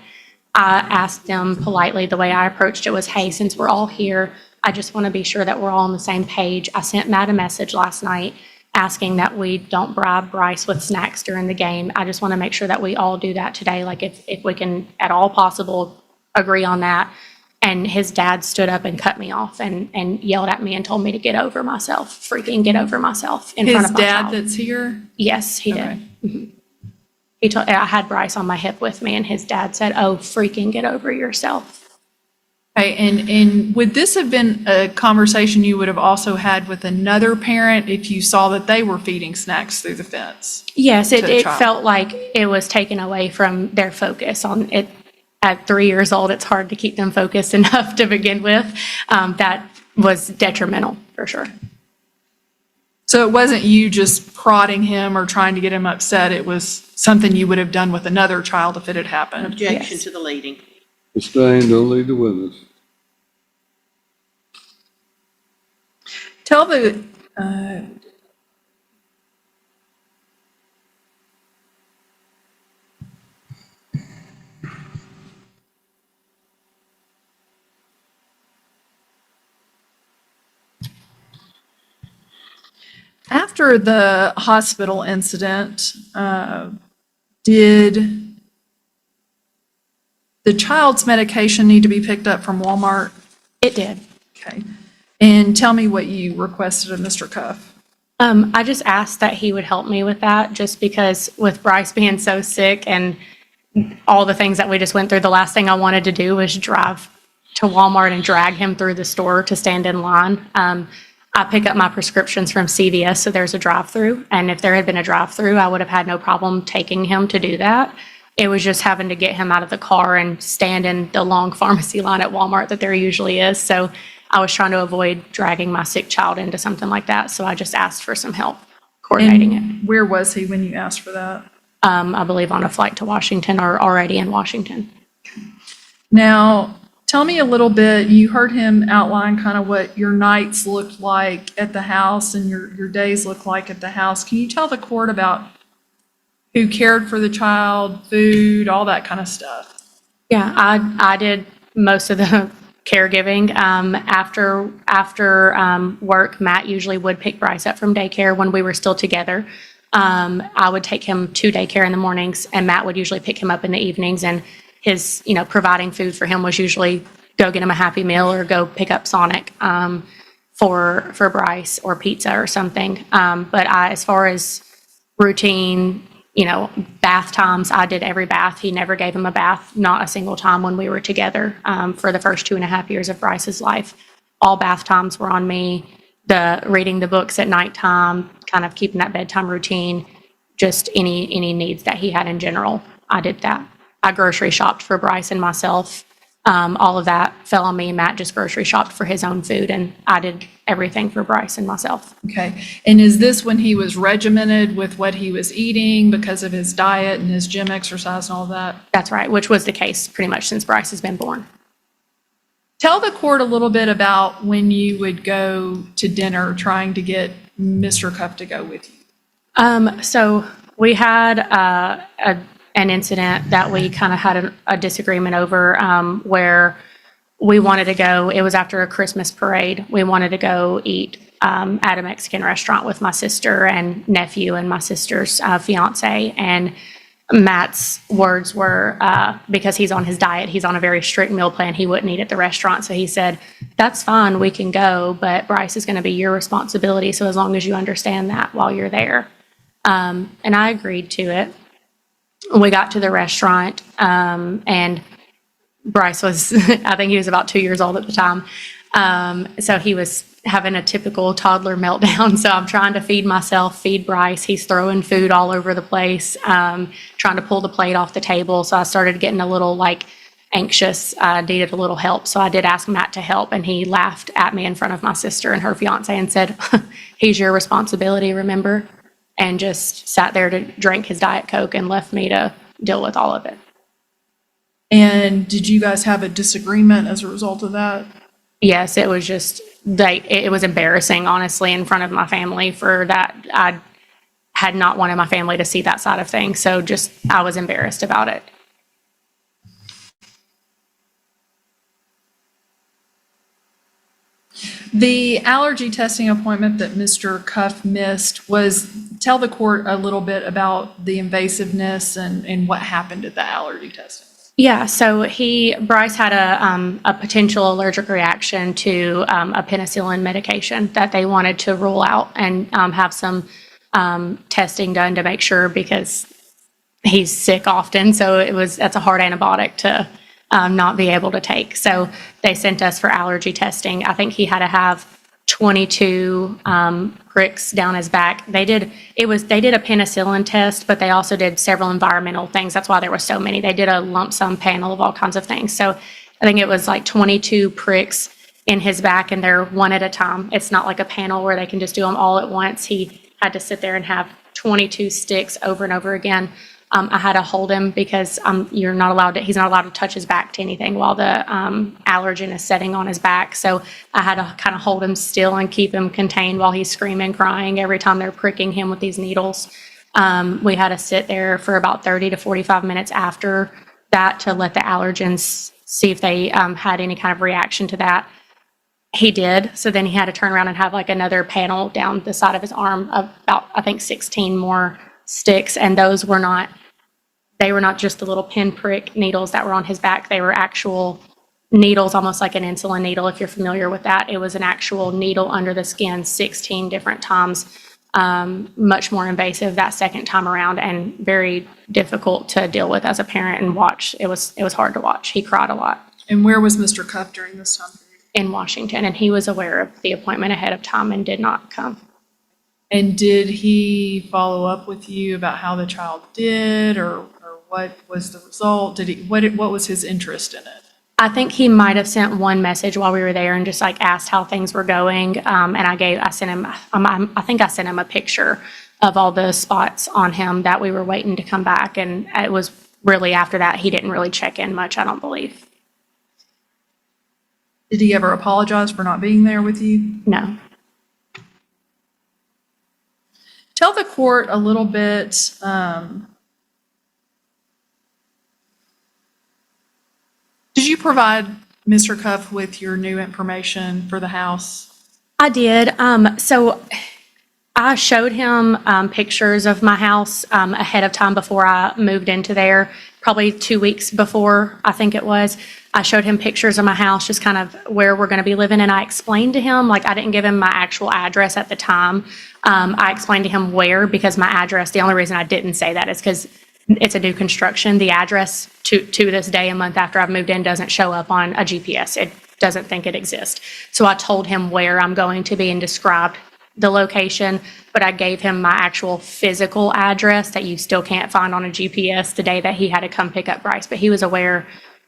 asked them politely. The way I approached it was, hey, since we're all here, I just want to be sure that we're all on the same page. I sent Matt a message last night asking that we don't bribe Bryce with snacks during the game. I just want to make sure that we all do that today. Like if we can at all possible agree on that. And his dad stood up and cut me off and yelled at me and told me to get over myself, freaking get over myself in front of my child. His dad that's here? Yes, he did. Mm-hmm. I had Bryce on my hip with me, and his dad said, oh, freaking get over yourself. Okay, and would this have been a conversation you would have also had with another parent if you saw that they were feeding snacks through the fence? Yes, to the it child? felt like it was taken away from their focus on it. At 3 years old, it's hard to keep them focused enough to begin with. That was detrimental, for sure. So it wasn't you just prodding him or trying to get him upset, it was something you would have done with another child if it had happened? Objection Yes. to the leading. Sustained, don't lead the witness. Tell the, after the hospital incident, did the child's medication need to be picked up from Walmart? It did. Okay. And tell me what you requested of Mr. Cuff. I just asked that he would help me with that, just because with Bryce being so sick and all the things that we just went through, the last thing I wanted to do was drive to Walmart and drag him through the store to stand in line. I pick up my prescriptions from CVS, so there's a drive-through. And if there had been a drive-through, I would have had no problem taking him to do that. It was just having to get him out of the car and stand in the long pharmacy line at Walmart that there usually is. So I was trying to avoid dragging my sick child into something like that. So I just asked for some help coordinating it. And where was he when you asked for that? I believe on a flight to Washington or already in Washington. Now, tell me a little bit, you heard him outline kind of what your nights looked like at the house and your days looked like at the house. Can you tell the court about who cared for the child, food, all that kind of stuff? Yeah, I did most of the caregiving. After work, Matt usually would pick Bryce up from daycare when we were still together. I would take him to daycare in the mornings, and Matt would usually pick him up in the evenings. And his, providing food for him was usually go get him a Happy Meal or go pick up Sonic for Bryce, or pizza or something. But as far as routine, bath times, I did every bath. He never gave him a bath, not a single time when we were together for the first 2.5 years of Bryce's life. All bath times were on me. The reading the books at nighttime, kind of keeping that bedtime routine, just any needs that he had in general, I did that. I grocery shopped for Bryce and myself. All of that fell on me. Matt just grocery shopped for his own food, and I did everything for Bryce and myself. Okay. And is this when he was regimented with what he was eating because of his diet and his gym exercise and all that? That's right, which was the case pretty much since Bryce has been born. Tell the court a little bit about when you would go to dinner trying to get Mr. Cuff to go with you. So we had an incident that we kind of had a disagreement over where we wanted to go. It was after a Christmas parade. We wanted to go eat at a Mexican restaurant with my sister and nephew and my sister's fiance. And Matt's words were, because he's on his diet, he's on a very strict meal plan, he wouldn't eat at the restaurant. So he said, "That's fine, we can go, but Bryce is going to be your responsibility. So as long as you understand that while you're there." And I agreed to it. We got to the restaurant, and Bryce was, I think he was about 2 years old at the time. So he was having a typical toddler meltdown. So I'm trying to feed myself, feed Bryce. He's throwing food all over the place, trying to pull the plate off the table. So I started getting a little anxious. I needed a little help. So I did ask Matt to help, and he laughed at me in front of my sister and her fiance and said, "He's your responsibility, remember?" And just sat there to drink his Diet Coke and left me to deal with all of it. And did you guys have a disagreement as a result of that? Yes, it was just it was embarrassing, honestly, in front of my family for that. I had not wanted my family to see that side of things, so just I was embarrassed about it. The allergy testing appointment that Mr. Cuff missed tell the court a little bit about the invasiveness and what happened at the allergy testing. Yeah, so Bryce had a potential allergic reaction to a penicillin medication that they wanted to rule out and have some testing done to make sure, because he's sick often. So that's a hard antibiotic to not be able to take. So they sent us for allergy testing. I think he had to have 22 pricks down his back. They did a penicillin test, but they also did several environmental things. That's why there were so many. They did a lump sum panel of all kinds of things. So I think it was 22 pricks in his back, and they're one at a time. It's not like a panel where they can just do them all at once. He had to sit there and have 22 sticks over and over again. I had to hold him because he's not allowed to touch his back to anything while the allergen is setting on his back. So I had to kind of hold him still and keep him contained while he's screaming, crying every time they're pricking him with these needles. We had to sit there for about 30 to 45 minutes after that to let the allergens see if they had any kind of reaction to that. He did. So then he had to turn around and have another panel down the side of his arm of about, I think, 16 more sticks. And those were not just the little pinprick needles that were on his back. They were actual needles, almost like an insulin needle, if you're familiar with that. It was an actual needle under the skin 16 different times, much more invasive that second time around, and very difficult to deal with as a parent and watch. It was hard to watch. He cried a lot. And where was Mr. Cuff during this time period? In Washington, and he was aware of the appointment ahead of time and did not come. And did he follow up with you about how the child did, or what was the result? What was his interest in it? I think he might have sent one message while we were there and just asked how things were going. And I sent him a picture of all the spots on him that we were waiting to come back. And it was really after that, he didn't really check in much, I don't believe. Did he ever apologize for not being there with you? No. Tell the court a little bit, did you provide Mr. Cuff with your new information for the house? I did. So I showed him pictures of my house ahead of time before I moved into there, probably 2 weeks before, I think it was. I showed him pictures of my house, just kind of where we're going to be living, and I explained to him, I didn't give him my actual address at the time. I explained to him where, because my address, the only reason I didn't say that is because it's a new construction. The address to this day, a month after I've moved in, doesn't show up on a GPS. It doesn't think it exists. So I told him where I'm going to be and described the location, but I gave him my actual physical address that you still can't find on a GPS the day that he had to come pick up Bryce. But he was aware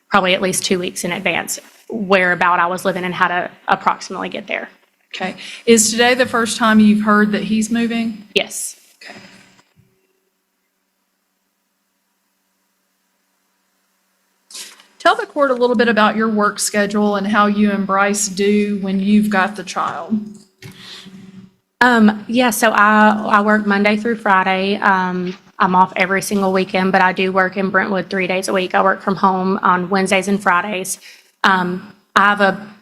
probably at least 2 weeks in advance whereabout I was living and how to approximately get there. Okay. Is today the first time you've heard that he's moving? Yes. Okay. Tell the court a little bit about your work schedule and how you and Bryce do when you've got the child. Yeah, so I work Monday through Friday. I'm off every single weekend, but I do work in Brentwood 3 days a week. I work from home on Wednesdays and Fridays. I have a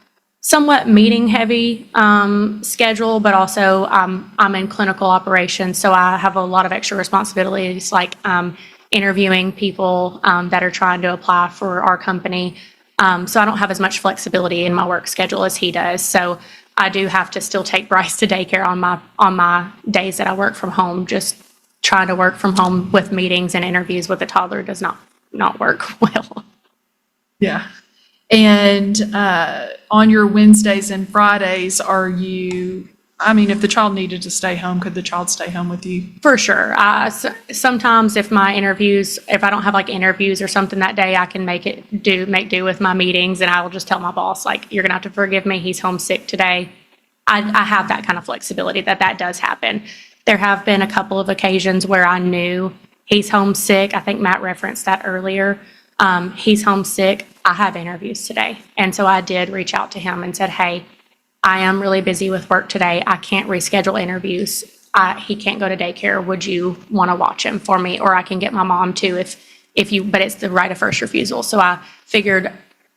somewhat meeting heavy schedule, but also I'm in clinical operations, so I have a lot of extra responsibilities, like interviewing people that are trying to apply for our company. So I don't have as much flexibility in my work schedule as he does. So I do have to still take Bryce to daycare on my days that I work from home. Just trying to work from home with meetings and interviews with a toddler does not work well. Yeah. And on your Wednesdays and Fridays, are you, I mean, if the child needed to stay home, could the child stay home with you? For sure. Sometimes if I don't have like interviews or something that day, I can make do with my meetings, and I will just tell my boss, like, you're gonna have to forgive me, he's homesick today. I have that kind of flexibility that does happen. There have been a couple of occasions where I knew he's homesick. I think Matt referenced that earlier. He's homesick. I have interviews today. And so I did reach out to him and said, hey, I am really busy with work today. I can't reschedule interviews. He can't go to daycare. Would you want to watch him for me? Or I can get my mom too if you, but it's the right of first refusal. So I figured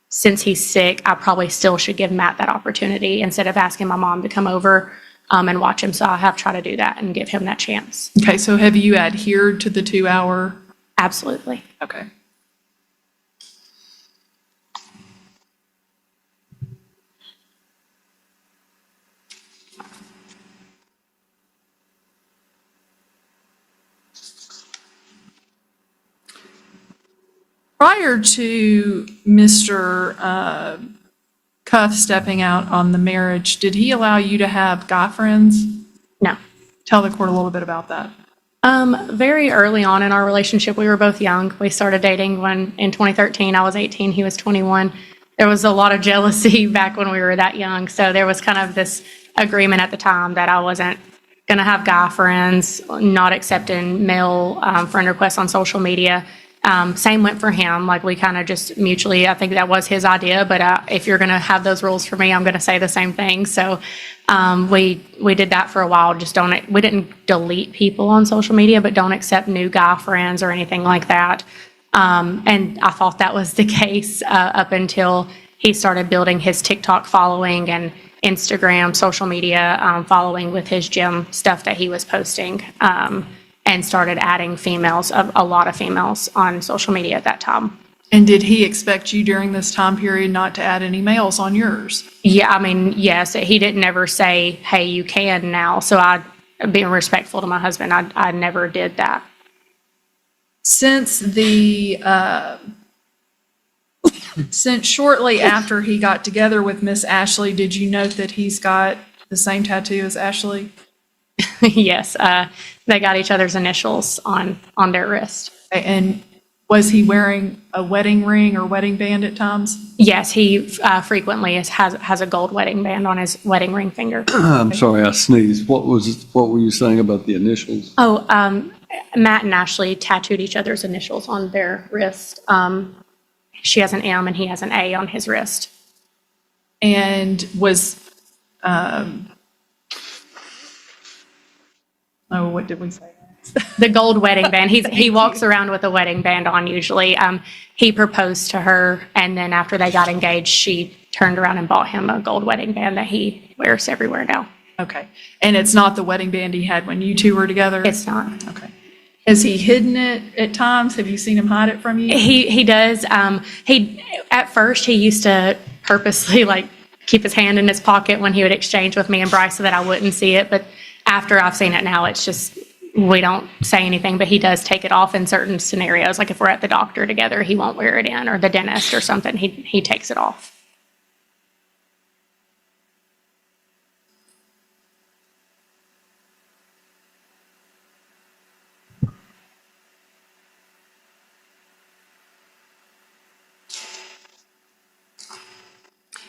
since he's sick, I probably still should give Matt that opportunity instead of asking my mom to come over and watch him. So I have tried to do that and give him that chance. Okay, so have you adhered to the 2-hour? Absolutely. Okay. Prior to Mr. Cuff stepping out on the marriage, did he allow you to have guy friends? No. Tell the court a little bit about that. Very early on in our relationship, we were both young. We started dating when in 2013, I was 18, he was 21. There was a lot of jealousy back when we were that young. So there was kind of this agreement at the time that I wasn't going to have guy friends, not accepting male friend requests on social media. Same went for him. Like, we kind of just mutually, I think that was his idea, but if you're going to have those rules for me, I'm going to say the same thing. So we did that for a while. We didn't delete people on social media, but don't accept new guy friends or anything like that. And I thought that was the case up until he started building his TikTok following and Instagram, social media following with his gym stuff that he was posting. And started adding females, a lot of females on social media at that time. And did he expect you during this time period not to add any males on yours? Yeah, I mean, yes, he didn't ever say, hey, you can now. So being respectful to my husband, I never did that. Since shortly after he got together with Miss Ashley, did you note that he's got the same tattoo as Ashley? Yes, they got each other's initials on their wrist. And was he wearing a wedding ring or wedding band at times? Yes, he frequently has a gold wedding band on his wedding ring finger. I'm sorry, I sneezed. What were you saying about the initials? Oh, Matt and Ashley tattooed each other's initials on their wrist. She has an M and he has an A on his wrist. And was, what did we say? The gold wedding band. He walks around with a wedding band on usually. He proposed to her, and then after they got engaged, she turned around and bought him a gold wedding band that he wears everywhere now. Okay. And it's not the wedding band he had when you two were together? It's not. Okay. Has he hidden it at times? Have you seen him hide it from you? He does. At first he used to purposely like keep his hand in his pocket when he would exchange with me and Bryce so that I wouldn't see it. But after I've seen it now, it's just, we don't say anything, but he does take it off in certain scenarios. Like if we're at the doctor together, he won't wear it in, or the dentist or something, he takes it off.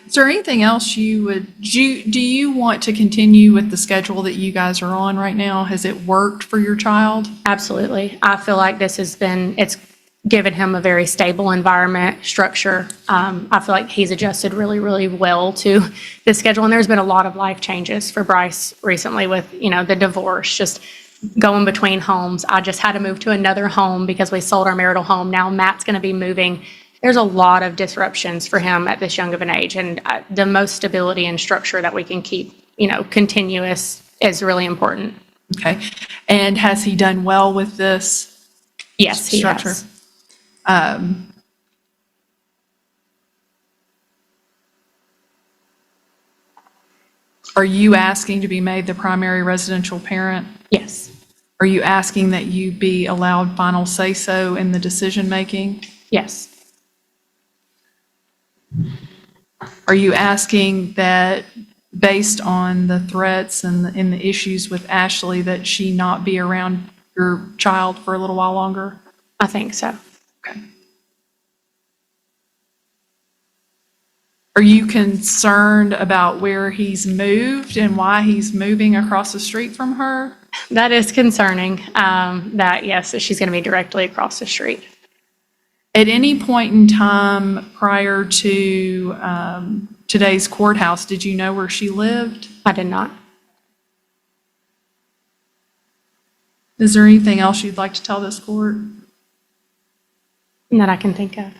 Is there anything else do you want to continue with the schedule that you guys are on right now? Has it worked for your child? Absolutely. I feel like it's given him a very stable environment, structure. I feel like he's adjusted really, really well to the schedule. And there's been a lot of life changes for Bryce recently with, the divorce, just going between homes. I just had to move to another home because we sold our marital home. Now Matt's going to be moving there's a lot of disruptions for him at this young of an age, and the most stability and structure that we can keep, continuous is really important. Okay. And has he done well with this Yes, he structure? has. Are you asking to be made the primary residential parent? Yes, Are you asking that you be allowed final say-so in the decision-making? yes, Are you asking that, based on the threats and the issues with Ashley, that she not be around your child for a little while longer? I think so. Okay. Are you concerned about where he's moved and why he's moving across the street from her? That is concerning, that she's going to be directly across the street. At any point in time prior to today's courthouse, did you know where she lived? I did not. Is there anything else you'd like to tell this court? That I can think of.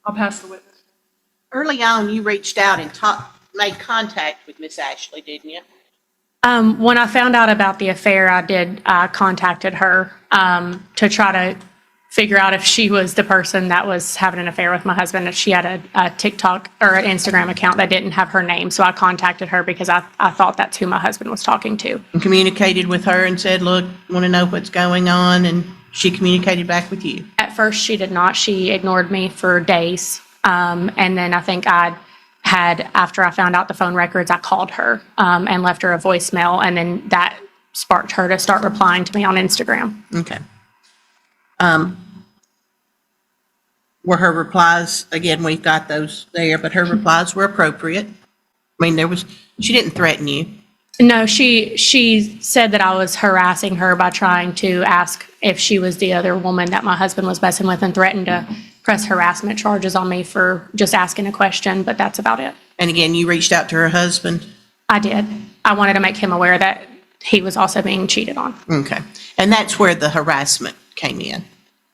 I'll pass the witness. Early on, you reached out and made contact with Miss Ashley, didn't you? When I found out about the affair, I contacted her to try to figure out if she was the person that was having an affair with my husband. If she had a TikTok or an Instagram account that didn't have her name. So I contacted her because I thought that's who my husband was talking to. And communicated with her and said, look, want to know what's going on, and she communicated back with you. At first, she did not. She ignored me for days. And then I think after I found out the phone records, I called her and left her a voicemail, and then that sparked her to start replying to me on Instagram. Okay. Were her replies, again, we've got those there, but her replies were appropriate? I mean, she didn't threaten you. No, she said that I was harassing her by trying to ask if she was the other woman that my husband was messing with, and threatened to press harassment charges on me for just asking a question, but that's about it. And again, you reached out to her husband? I did. I wanted to make him aware that he was also being cheated on. Okay. And that's where the harassment came in?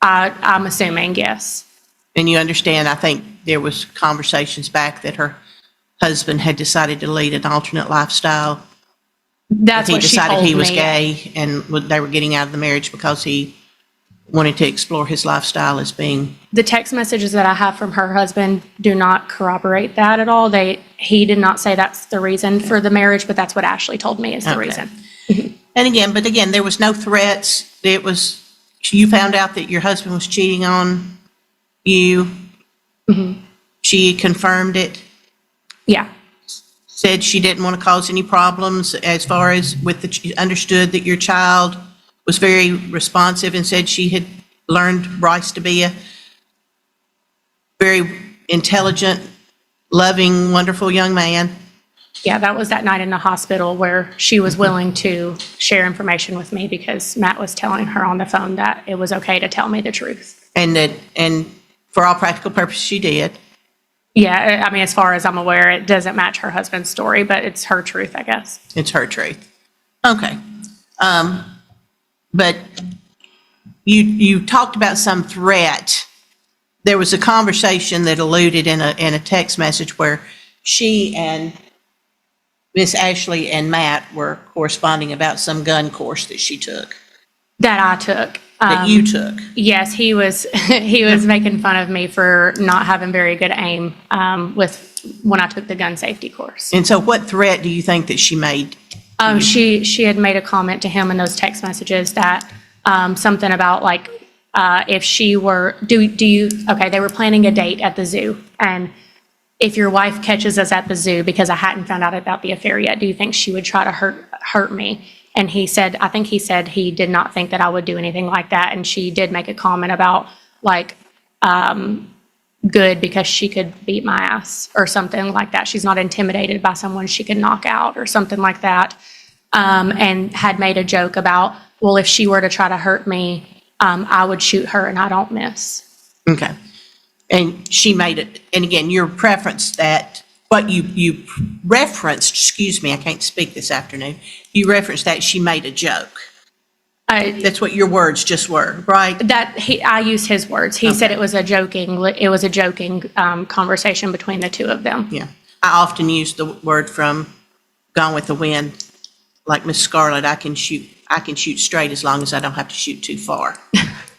I'm assuming, yes. And you understand, I think there was conversations back that her husband had decided to lead an alternate lifestyle. That's He what she decided told he was me. gay, and they were getting out of the marriage because he wanted to explore his lifestyle as being, The text messages that I have from her husband do not corroborate that at all. He did not say that's the reason for the marriage, but that's what Ashley told me is the Okay. reason. but again, there was no threats. It was, you found out that your husband was cheating on you. She confirmed it, Yeah, said she didn't want to cause any problems as far as understood that your child was very responsive, and said she had learned Bryce to be a very intelligent, loving, wonderful young man. yeah, that was that night in the hospital where she was willing to share information with me because Matt was telling her on the phone that it was okay to tell me the truth. And for all practical purposes, she did. Yeah, I mean, as far as I'm aware, it doesn't match her husband's story, but it's her truth, I guess. It's her truth. Okay. But you talked about some threat. There was a conversation that alluded in a text message where she and Miss Ashley and Matt were corresponding about some gun course that she took, That I took. that you took. Yes, he was making fun of me for not having very good aim when I took the gun safety course. And so what threat do you think that she made? She had made a comment to him in those text messages that something about like if she were they were planning a date at the zoo, and if your wife catches us at the zoo, because I hadn't found out about the affair yet, do you think she would try to hurt me? And I think he said he did not think that I would do anything like that. And she did make a comment about like, good because she could beat my ass or something like that. She's not intimidated by someone she could knock out or something like that. And had made a joke about, well, if she were to try to hurt me, I would shoot her and I don't miss. Okay. And she made it, and again, your preference that, what you referenced, excuse me, I can't speak this afternoon. You referenced that she made a joke. That's what your words just were, right? I used his words. He said it was a joking conversation between the two of them. Yeah. I often use the word from Gone with the Wind, like Miss Scarlett, I can shoot straight as long as I don't have to shoot too far.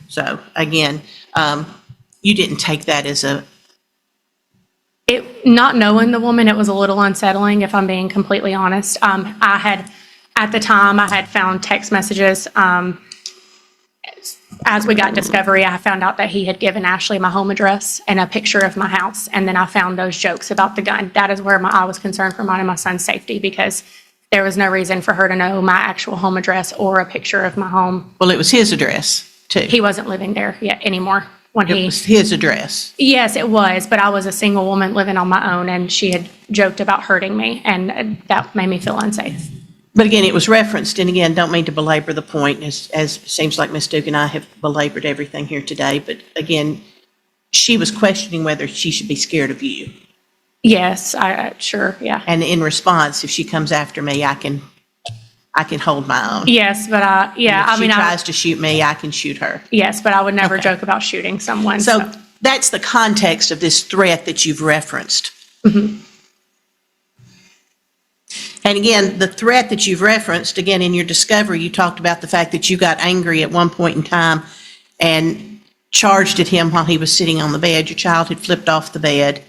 So again, you didn't take that as Not knowing the woman, it was a little unsettling, if I'm being completely honest. At the time, I had found text messages. As we got discovery, I found out that he had given Ashley my home address and a picture of my house, and then I found those jokes about the gun. That is where I was concerned for mine and my son's safety, because there was no reason for her to know my actual home address or a picture of my home. well, it was his address too. He wasn't living there yet anymore when It was his address. Yes, it was, but I was a single woman living on my own, and she had joked about hurting me, and that made me feel unsafe. But again, it was referenced, and again, don't mean to belabor the point, as it seems like Ms. Duke and I have belabored everything here today, but again, she was questioning whether she should be scared of you. Yes, sure, yeah. And in response, if she comes after me, I can hold my own. Yes, but If she tries to shoot me, I can shoot her. yes, but I would never joke about shooting someone. So that's the context of this threat that you've referenced. And again, the threat that you've referenced, again, in your discovery, you talked about the fact that you got angry at one point in time and charged at him while he was sitting on the bed. Your child had flipped off the bed,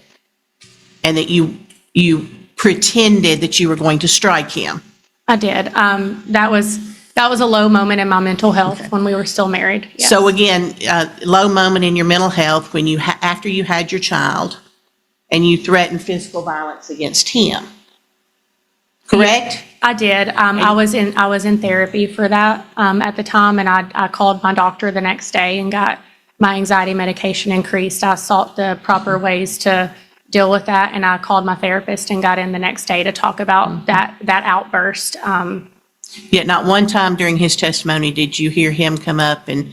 and that you pretended that you were going to strike him. I did. That was a low moment in my mental health when we were still married. Yes. So again, low moment in your mental health when after you had your child and you threatened physical violence against him. Correct? I did. I was in therapy for that at the time, and I called my doctor the next day and got my anxiety medication increased. I sought the proper ways to deal with that, and I called my therapist and got in the next day to talk about that outburst. Yet not one time during his testimony did you hear him come up and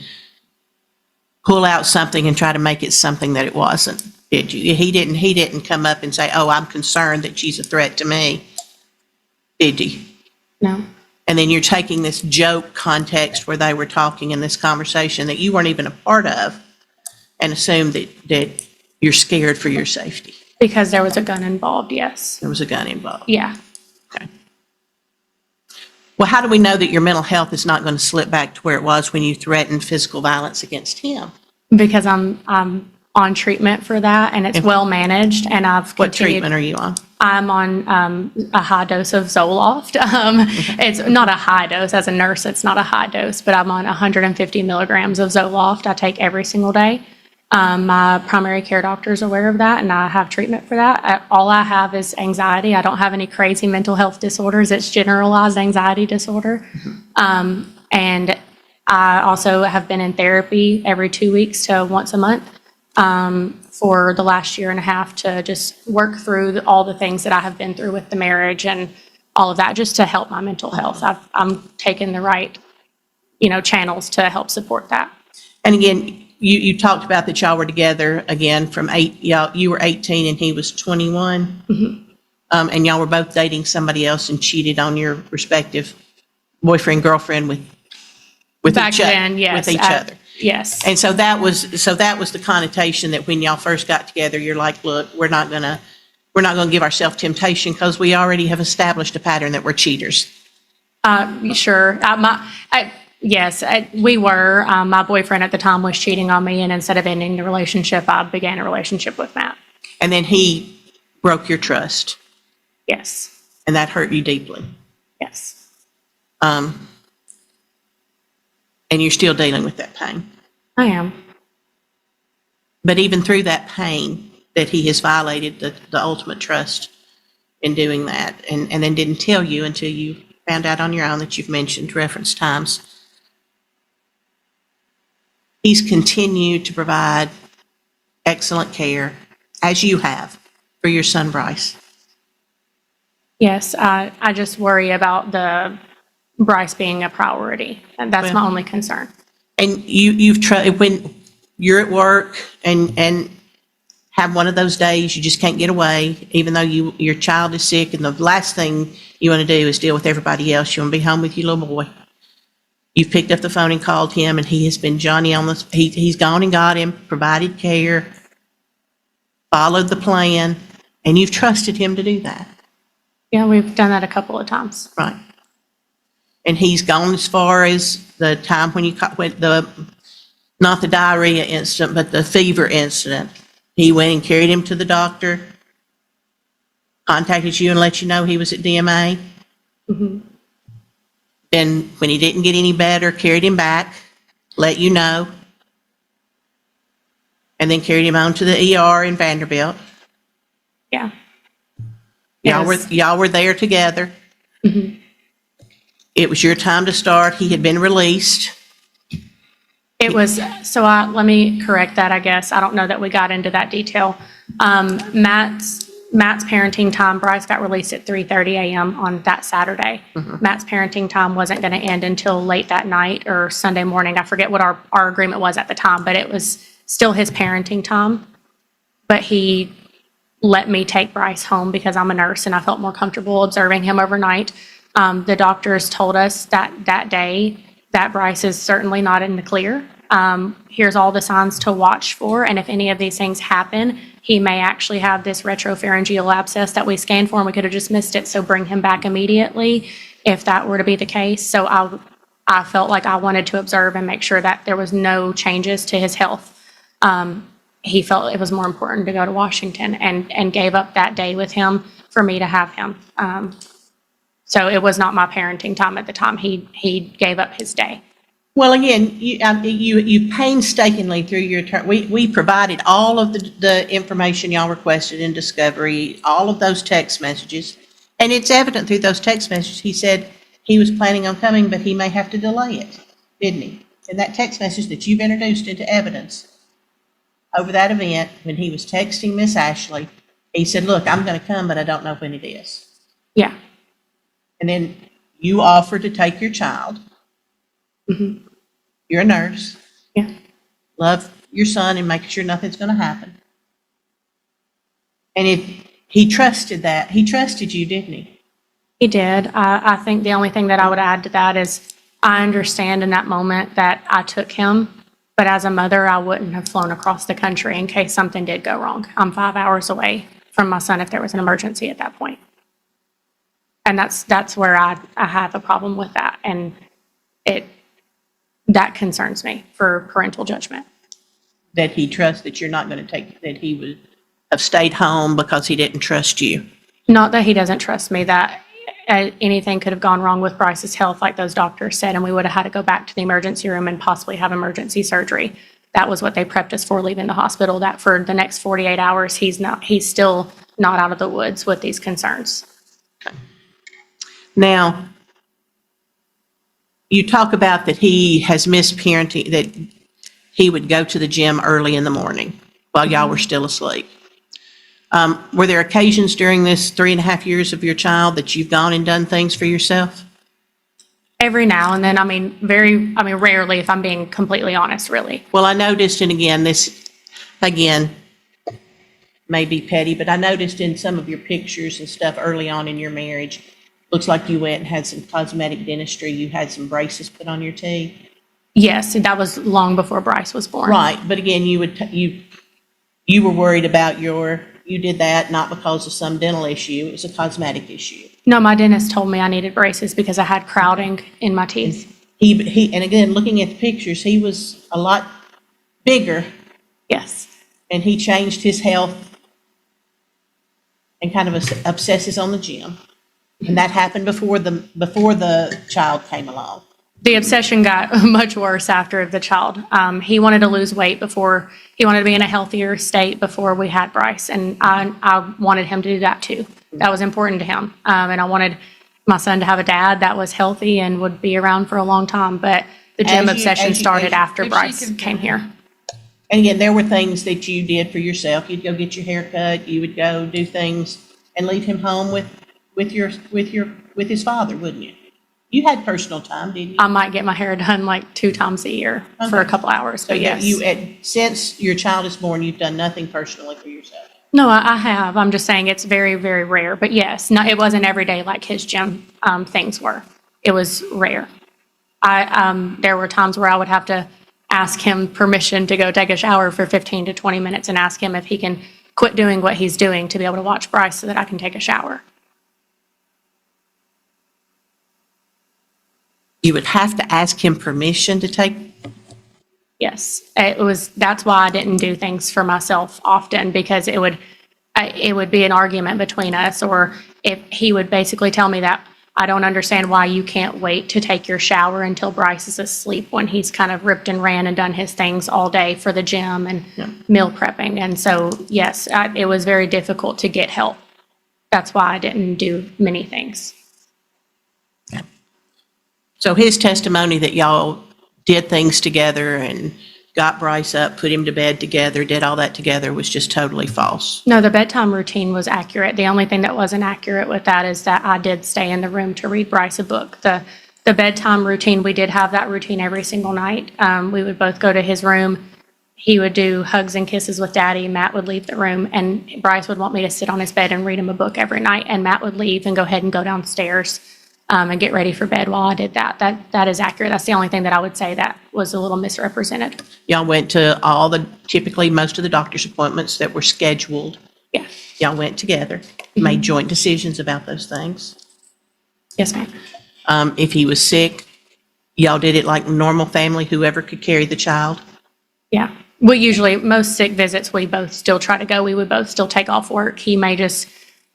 pull out something and try to make it something that it wasn't, did you? He didn't come up and say, "Oh, I'm concerned that she's a threat to me," did he? No. And then you're taking this joke context where they were talking in this conversation that you weren't even a part of and assume that you're scared for your safety. Because there was a gun involved, yes. There was a gun involved. Yeah. Okay. Well, how do we know that your mental health is not going to slip back to where it was when you threatened physical violence against him? Because I'm on treatment for that, and it's well managed, and I've What continued. treatment are you on? I'm on a high dose of Zoloft. It's not a high dose. As a nurse, it's not a high dose, but I'm on 150 milligrams of Zoloft I take every single day. My primary care doctor is aware of that, and I have treatment for that. All I have is anxiety. I don't have any crazy mental health disorders. It's generalized anxiety disorder. And I also have been in therapy every 2 weeks to once a month for the last year and a half to just work through all the things that I have been through with the marriage and all of that, just to help my mental health. I'm taking the right, channels to help support that. And again, you talked about that y'all were together again from you were 18 and he was 21. Mm-hmm. And y'all were both dating somebody else and cheated on your respective boyfriend, girlfriend with Back each other. then, yes. With each other. Yes. And so that was the connotation that when y'all first got together, you're like, look, we're not gonna give ourselves temptation because we already have established a pattern that we're cheaters. Sure. Yes, we were. My boyfriend at the time was cheating on me, and instead of ending the relationship, I began a relationship with Matt. And then he broke your trust, Yes. and that hurt you deeply. Yes. And you're still dealing with that pain. I am. But even through that pain, that he has violated the ultimate trust in doing that, and then didn't tell you until you found out on your own that you've mentioned reference times. He's continued to provide excellent care, as you have, for your son Bryce. Yes, I just worry about the Bryce being a priority, and that's my only concern. And you've tried, when you're at work and have one of those days you just can't get away, even though your child is sick, and the last thing you want to do is deal with everybody else. You want to be home with your little boy. You've picked up the phone and called him, and he has been Johnny on the, he's gone and got him, provided care, followed the plan, and you've trusted him to do that, Yeah, we've done that a couple of times. right? And he's gone as far as the time when you, when the, not the diarrhea incident, but the fever incident. He went and carried him to the doctor, contacted you and let you know he was at DMA. Then when he didn't get any better, carried him back, let you know, and then carried him on to the ER in Vanderbilt. Yeah. Y'all were there together. It was your time to start. He had been released. It was, so let me correct that, I guess. I don't know that we got into that detail. Matt's parenting time, Bryce got released at 3:30 a.m. on that Saturday. Matt's parenting time wasn't going to end until late that night or Sunday morning. I forget what our agreement was at the time, but it was still his parenting time. But he let me take Bryce home because I'm a nurse and I felt more comfortable observing him overnight. The doctors told us that day that Bryce is certainly not in the clear. Here's all the signs to watch for, and if any of these things happen, he may actually have this retropharyngeal abscess that we scanned for, and we could have just missed it, so bring him back immediately if that were to be the case. So I felt like I wanted to observe and make sure that there was no changes to his health. He felt it was more important to go to Washington and gave up that day with him for me to have him. So it was not my parenting time at the time. He gave up his day. Well, again, you painstakingly through your turn, we provided all of the information y'all requested in discovery, all of those text messages, and it's evident through those text messages, he said he was planning on coming, but he may have to delay it, didn't he? And that text message that you've introduced into evidence over that event, when he was texting Miss Ashley, he said, look, I'm going to come, but I don't know when it is. Yeah. And then you offered to take your child. You're a nurse. Yeah. Love your son and making sure nothing's going to happen. And if he trusted that, he trusted you, didn't he? He did. I think the only thing that I would add to that is I understand in that moment that I took him, but as a mother, I wouldn't have flown across the country in case something did go wrong. I'm 5 hours away from my son if there was an emergency at that point. And that's where I have a problem with that. And that concerns me for parental judgment. That he trusts that you're not going to take, that he would have stayed home because he didn't trust you. Not that he doesn't trust me, that anything could have gone wrong with Bryce's health, like those doctors said, and we would have had to go back to the emergency room and possibly have emergency surgery. That was what they prepped us for leaving the hospital, that for the next 48 hours, he's still not out of the woods with these concerns. Now, you talk about that he has missed parenting, that he would go to the gym early in the morning while y'all were still asleep. Were there occasions during this 3.5 years of your child that you've gone and done things for yourself? Every now and then, rarely, if I'm being completely honest, really. Well, I noticed, and again, this, again, may be petty, but I noticed in some of your pictures and stuff early on in your marriage, looks like you went and had some cosmetic dentistry. You had some braces put on your teeth. Yes, that was long before Bryce was born. Right, but again, you were worried about you did that not because of some dental issue, it was a cosmetic issue. No, my dentist told me I needed braces because I had crowding in my teeth. He and again, looking at the pictures, he was a lot bigger, Yes. and he changed his health and kind of obsesses on the gym. And that happened before the child came along. The obsession got much worse after the child. He wanted to lose weight before, he wanted to be in a healthier state before we had Bryce. And I wanted him to do that too. That was important to him. And I wanted my son to have a dad that was healthy and would be around for a long time. But the gym obsession started after Bryce came here. And again, there were things that you did for yourself. You'd go get your hair cut, you would go do things and leave him home with his father, wouldn't you? You had personal time, didn't you? I might get my hair done like 2 times a year for a couple hours, So but yes. since your child is born, you've done nothing personally for yourself. No, I have. I'm just saying it's very, very rare. But yes, no, it wasn't every day like his gym things were. It was rare. There were times where I would have to ask him permission to go take a shower for 15 to 20 minutes and ask him if he can quit doing what he's doing to be able to watch Bryce so that I can take a shower. You would have to ask him permission to take, Yes, that's why I didn't do things for myself often, because it would be an argument between us, or if he would basically tell me that I don't understand why you can't wait to take your shower until Bryce is asleep when he's kind of ripped and ran and done his things all day for the gym and meal prepping. And so, yes, it was very difficult to get help. That's why I didn't do many things. so his testimony that y'all did things together and got Bryce up, put him to bed together, did all that together was just totally false. No, the bedtime routine was accurate. The only thing that wasn't accurate with that is that I did stay in the room to read Bryce a book. The bedtime routine, we did have that routine every single night. We would both go to his room. He would do hugs and kisses with Daddy. Matt would leave the room, and Bryce would want me to sit on his bed and read him a book every night. And Matt would leave and go ahead and go downstairs and get ready for bed while I did that. That is accurate. That's the only thing that I would say that was a little misrepresented. Y'all went to typically most of the doctor's appointments that were scheduled. Yeah. Y'all went together, made joint decisions about those things. Yes, ma'am. If he was sick, y'all did it like normal family, whoever could carry the child. Yeah. We usually, most sick visits, we both still try to go. We would both still take off work. He may just,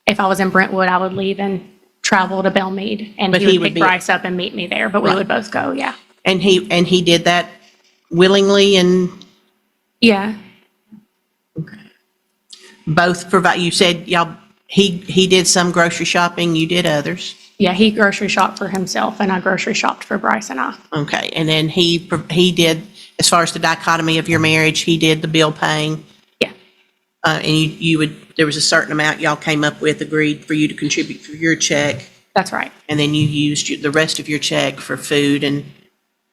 if I was in Brentwood, I would leave and travel to Belmead, and But he he would would pick be- Bryce up and meet me there, but we Right. would both go, yeah. And he did that willingly, and Yeah. both provide, you said y'all, he did some grocery shopping, you did others. Yeah, he grocery shopped for himself, and I grocery shopped for Bryce and I. Okay, and then he did, as far as the dichotomy of your marriage, he did the bill paying. Yeah. And you would, there was a certain amount y'all came up with, agreed for you to contribute for your check, That's right. and then you used the rest of your check for food and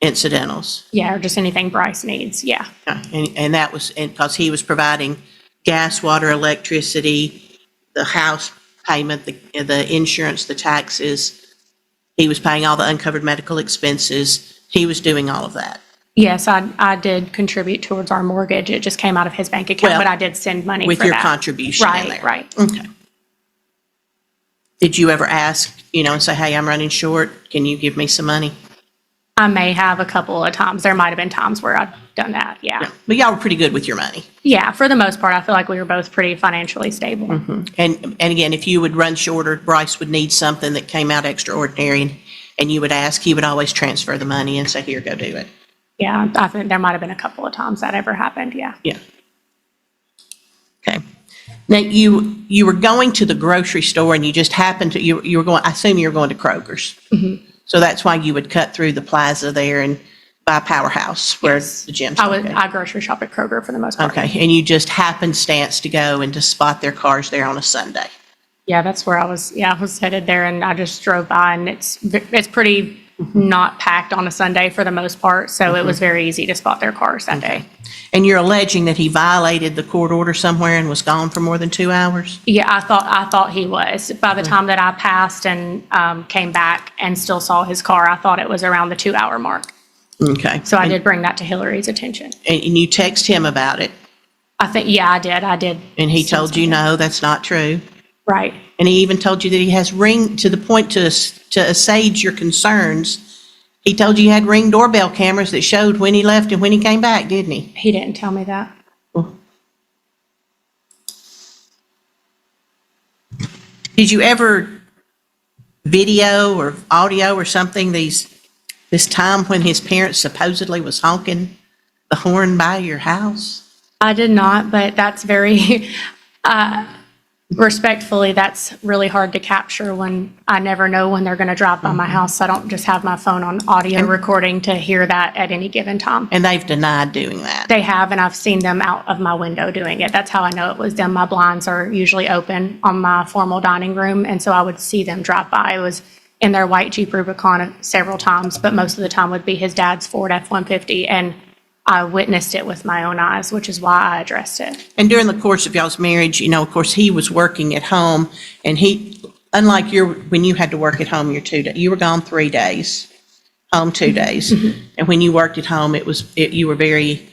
incidentals. Yeah, or just anything Bryce needs, yeah. And that was, and because he was providing gas, water, electricity, the house payment, the insurance, the taxes. He was paying all the uncovered medical expenses. He was doing all of that. Yes, I did contribute towards our mortgage. It just came out of his bank account, Well, but I did send money for with that. your contribution in there. Right. Okay. Did you ever ask, and say, hey, I'm running short, can you give me some money? I may have a couple of times. There might have been times where I've done that, yeah. But y'all were pretty good with your money. Yeah, for the most part, I feel like we were both pretty financially stable. And again, if you would run shorter, Bryce would need something that came out extraordinary, and you would ask, he would always transfer the money and say, here, go do it. Yeah, I think there might have been a couple of times that ever happened, yeah. Yeah. Okay. Now, you were going to the grocery store and you just happened to, you were going, I assume you were going to Kroger's. So that's why you would cut through the plaza there and buy Powerhouse where the gym's located. I grocery shop at Kroger for the most part. Okay, and you just happenstance to go and to spot their cars there on a Sunday. Yeah, that's where I was headed there, and I just drove by, and it's pretty not packed on a Sunday for the most part, so it was very easy to spot their cars that day. And you're alleging that he violated the court order somewhere and was gone for more than 2 hours? Yeah, I thought he was. By the time that I passed and came back and still saw his car, I thought it was around the 2-hour mark. Okay. So I did bring that to Hillary's attention. And you text him about it, I think, yeah, I did. and he send told you, something. no, that's not true. Right. And he even told you that he has Ring, to the point to assuage your concerns. He told you had Ring doorbell cameras that showed when he left and when he came back, didn't he? He didn't tell me that. Did you ever video or audio or something this time when his parents supposedly was honking the horn by your house? I did not, but that's very, respectfully, that's really hard to capture when I never know when they're going to drive by my house. I don't just have my phone on audio recording to hear that at any given time. And they've denied doing that. They have, and I've seen them out of my window doing it. That's how I know it was them. My blinds are usually open on my formal dining room, and so I would see them drive by. It was in their white Jeep Rubicon several times, but most of the time would be his dad's Ford F-150, and I witnessed it with my own eyes, which is why I addressed it. And during the course of y'all's marriage, of course, he was working at home, and he, unlike when you had to work at home, you were gone 3 days. home 2 days. And when you worked at home, you were very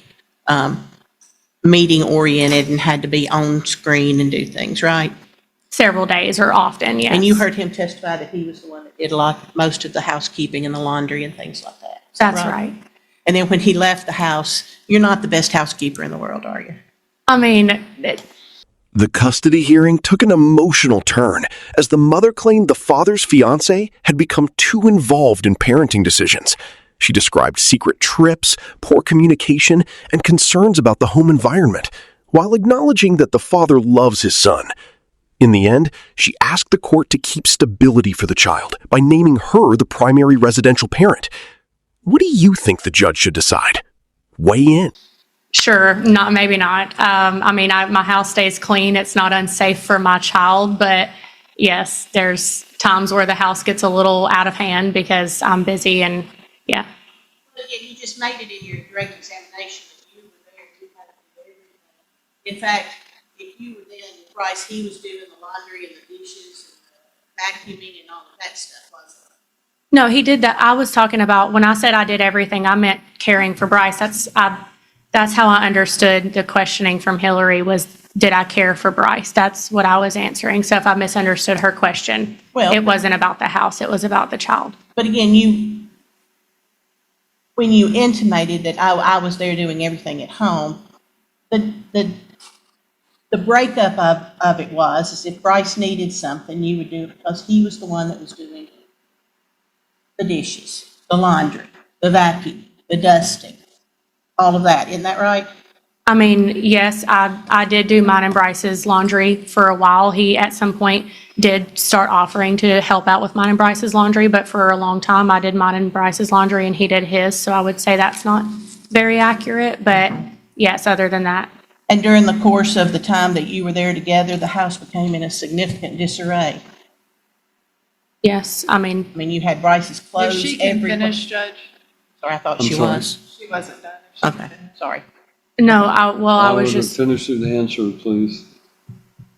meeting oriented and had to be on screen and do things, right? Several days or often, yes. And you heard him testify that he was the one that did most of the housekeeping and the laundry and things like that. Is that That's right. And then when he left the house, you're not the best housekeeper in the world, are you? I mean, The custody hearing took an emotional turn as the mother claimed the father's fiancé had become too involved in parenting decisions. She described secret trips, poor communication, and concerns about the home environment, while acknowledging that the father loves his son. In the end, she asked the court to keep stability for the child by naming her the primary residential parent. What do you think the judge should decide? Weigh in. sure, not, maybe not. I mean, my house stays clean. It's not unsafe for my child, but yes, there's times where the house gets a little out of hand because I'm busy and, yeah. Well, again, you just made it in your direct examination that you were there, you had to do everything. In fact, if you were then, Bryce, he was doing the laundry and the dishes and the vacuuming and all of that stuff, wasn't it? No, he did that. I was talking about, when I said I did everything, I meant caring for Bryce. That's how I understood the questioning from Hillary was, did I care for Bryce? That's what I was answering. So if I misunderstood her question, Well- it wasn't about the house, it was about the child. But again, when you intimated that I was there doing everything at home, the breakup of it was, is if Bryce needed something, you would do it because he was the one that was doing the dishes, the laundry, the vacuum, the dusting, all of that. Isn't that right? I mean, yes, I did do mine and Bryce's laundry for a while. He, at some point, did start offering to help out with mine and Bryce's laundry, but for a long time, I did mine and Bryce's laundry and he did his, so I would say that's not very accurate, but yes, other than that. And during the course of the time that you were there together, the house became in a significant disarray. Yes, I mean, You had Bryce's If clothes she can everywhere. finish, Judge, Sorry, I thought I'm she sorry. was. she wasn't done. If she Okay, can finish. sorry. no, I was would have just. finished the answer, please.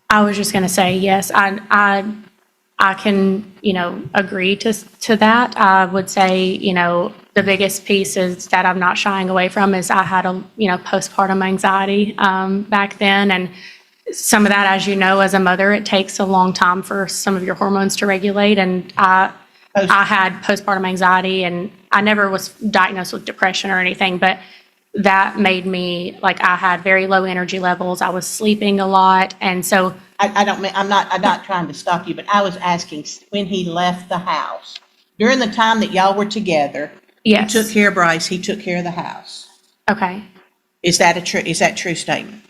I was just going to say, yes, I can, agree to that. I would say, the biggest piece is that I'm not shying away from is I had postpartum anxiety back then. And some of that, as you know, as a mother, it takes a long time for some of your hormones to regulate. And I had postpartum anxiety and I never was diagnosed with depression or anything, but that made me, I had very low energy levels. I was sleeping a lot. And so I'm not trying to stop you, but I was asking when he left the house, during the time that y'all were together, yes. you took care of Bryce, he took care of the house. Okay. Is that a true statement?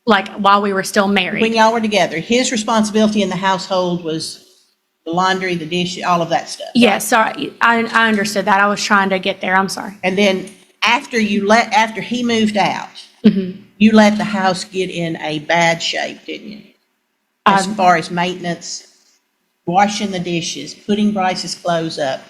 While we were still When married. y'all were together, his responsibility in the household was the laundry, the dish, all of that stuff? Yes, sorry, I understood that. I was trying to get there. I'm sorry. And then after he moved out, Mm-hmm. you let the house get in a bad shape, didn't you? As far as maintenance, washing the dishes, putting Bryce's clothes up.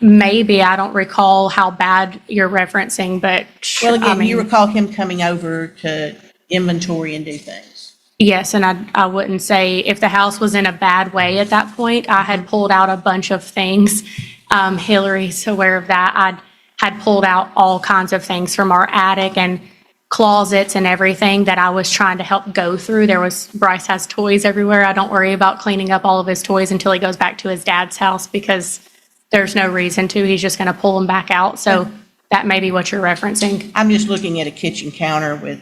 Maybe, I don't recall how bad you're referencing, but Well, I again, you mean, recall him coming over to inventory and do things. yes, and I wouldn't say if the house was in a bad way at that point. I had pulled out a bunch of things. Hillary's aware of that. I had pulled out all kinds of things from our attic and closets and everything that I was trying to help go through. Bryce has toys everywhere. I don't worry about cleaning up all of his toys until he goes back to his dad's house because there's no reason to. He's just going to pull them back out. So that may be what you're referencing. I'm just looking at a kitchen counter with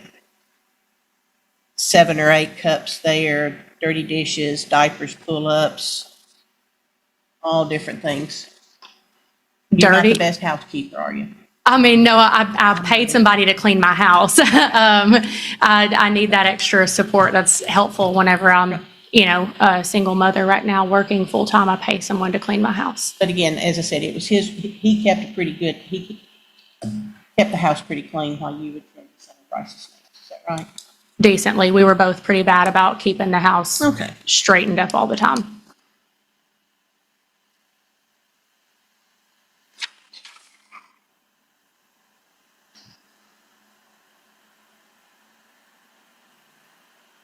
7 or 8 cups there, dirty dishes, diapers, pull-ups, all different things. You're not Dirty. the best housekeeper, are you? I mean, no, I paid somebody to clean my house. I need that extra support that's helpful whenever I'm, a single mother right now working full-time. I pay someone to clean my house. But again, as I said, it was he kept it pretty good. He kept the house pretty clean while you would tend to some of Bryce's things. Is that right? Decently. We were both pretty bad about keeping the house Okay. straightened up all the time.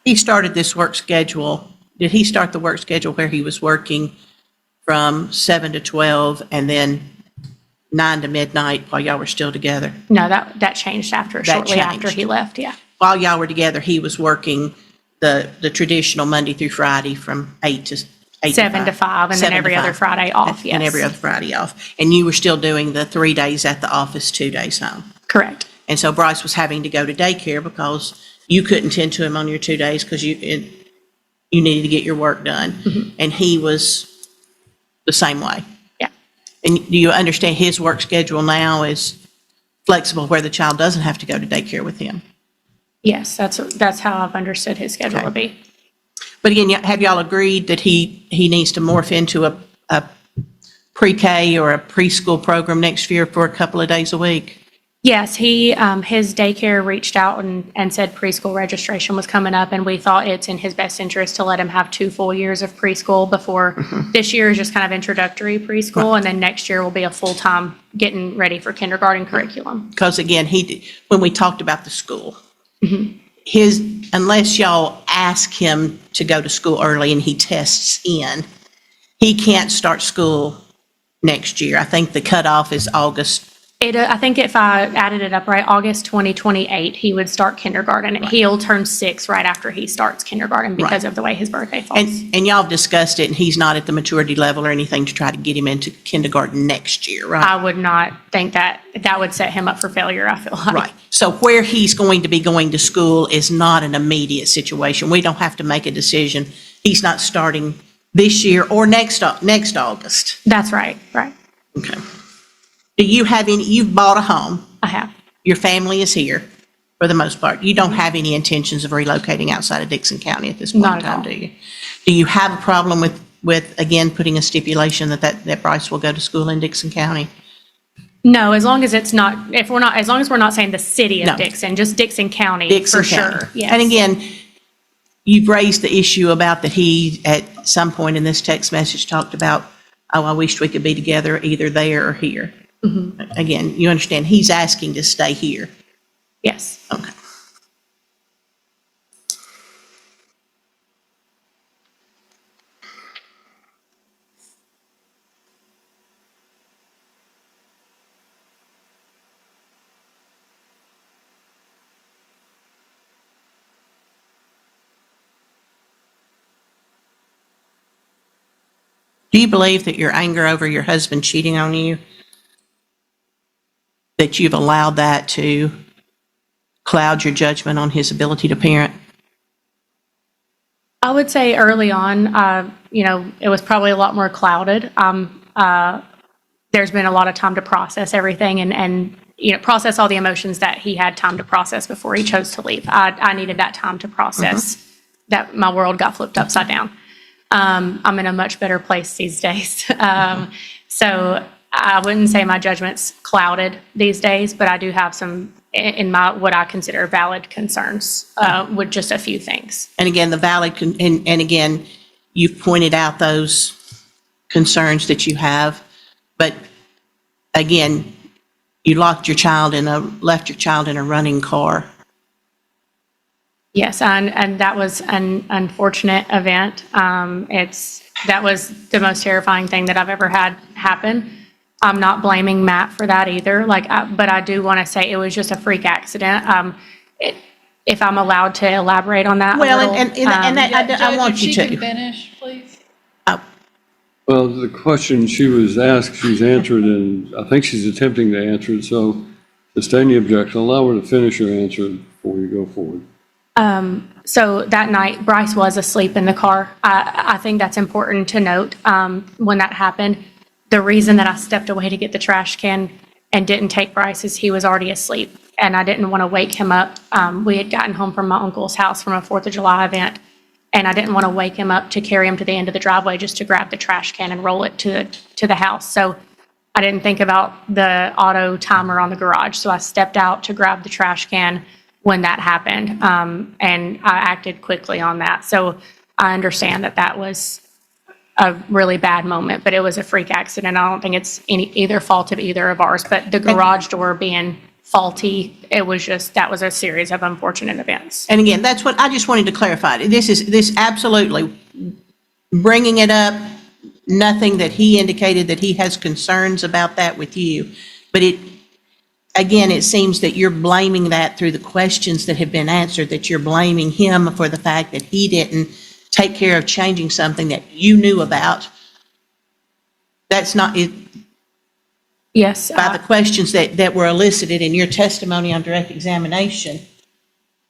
He started this work schedule. Did he start the work schedule where he was working from 7 to 12 and then 9 to midnight while y'all were still together? No, that changed shortly after changed. he left, yeah. While y'all were together, he was working the traditional Monday through Friday from 8 to 7 to 5, and then 7 to every other 5. Friday off, yes. And every other Friday off. And you were still doing the 3 days at the office, 2 days home. Correct. And so Bryce was having to go to daycare because you couldn't tend to him on your 2 days because you needed to get your work done. Mm-hmm. And he was the same way. Yeah. And do you understand his work schedule now is flexible where the child doesn't have to go to daycare with him? Yes, that's how I've understood his schedule Okay. to be. But again, have y'all agreed that he needs to morph into a pre-K or a preschool program next year for a couple of days a week? Yes, his daycare reached out and said preschool registration was coming up, and we thought it's in his best interest to let him have 2 full years of preschool before. This year is just kind of introductory preschool, and then next year will be a full-time getting ready for kindergarten curriculum. Because again, when we talked about the school, Mm-hmm. unless y'all ask him to go to school early and he tests in, he can't start school next year. I think the cutoff is August. I think if I added it up right, August 2028, he would start kindergarten. He'll turn 6 right after he starts kindergarten because of the way his birthday falls. And y'all have discussed it, and he's not at the maturity level or anything to try to get him into kindergarten next year, right? I would not think that would set him up for failure, I feel like. Right. So where he's going to be going to school is not an immediate situation. We don't have to make a decision. He's not starting this year or next August. That's right, right. Okay. Do you have you've bought a home, I have. your family is here for the most part. You don't have any intentions of relocating outside of Dixon County at this point Not in at time, all. do you? Do you have a problem with again, putting a stipulation that Bryce will go to school in Dixon County? No, as long as it's not, as long as we're not saying the city No. of Dixon, just Dixon County, Dixon for County. sure. Yes. And again, you've raised the issue about that he, at some point in this text message, talked about, oh, I wish we could be together either there or here. Mm-hmm. Again, you understand, he's asking to stay here. Yes. Okay. Do you believe that your anger over your husband cheating on you, that you've allowed that to cloud your judgment on his ability to parent? I would say early on, it was probably a lot more clouded. There's been a lot of time to process everything and process all the emotions that he had time to process before he chose to leave. I needed that time to process that my world got flipped upside down. I'm in a much better place these days. So I wouldn't say my judgment's clouded these days, but I do have some in what I consider valid concerns with just a few things. And again, and again, you've pointed out those concerns that you have, but again, you left your child in a running car. Yes, and that was an unfortunate event. That was the most terrifying thing that I've ever had happen. I'm not blaming Matt for that either. But I do want to say it was just a freak accident. If I'm allowed to elaborate on that. Well, a little, and that, I want you Judge, if she to. can finish, please. Well, the question she was asked, she's answered, and I think she's attempting to answer it, so sustain the objection. Allow her to finish her answer before you go forward. So that night, Bryce was asleep in the car. I think that's important to note when that happened. The reason that I stepped away to get the trash can and didn't take Bryce is he was already asleep, and I didn't want to wake him up. We had gotten home from my uncle's house from a 4th of July event, and I didn't want to wake him up to carry him to the end of the driveway just to grab the trash can and roll it to the house. So I didn't think about the auto timer on the garage, so I stepped out to grab the trash can when that happened, and I acted quickly on that. So I understand that was a really bad moment, but it was a freak accident. I don't think it's either fault of either of ours, but the garage door being faulty, that was a series of unfortunate events. And again, that's what I just wanted to clarify. This absolutely, bringing it up nothing that he indicated that he has concerns about that with you. But again, it seems that you're blaming that through the questions that have been answered, that you're blaming him for the fact that he didn't take care of changing something that you knew about. That's not it. Yes. By the questions that were elicited in your testimony on direct examination,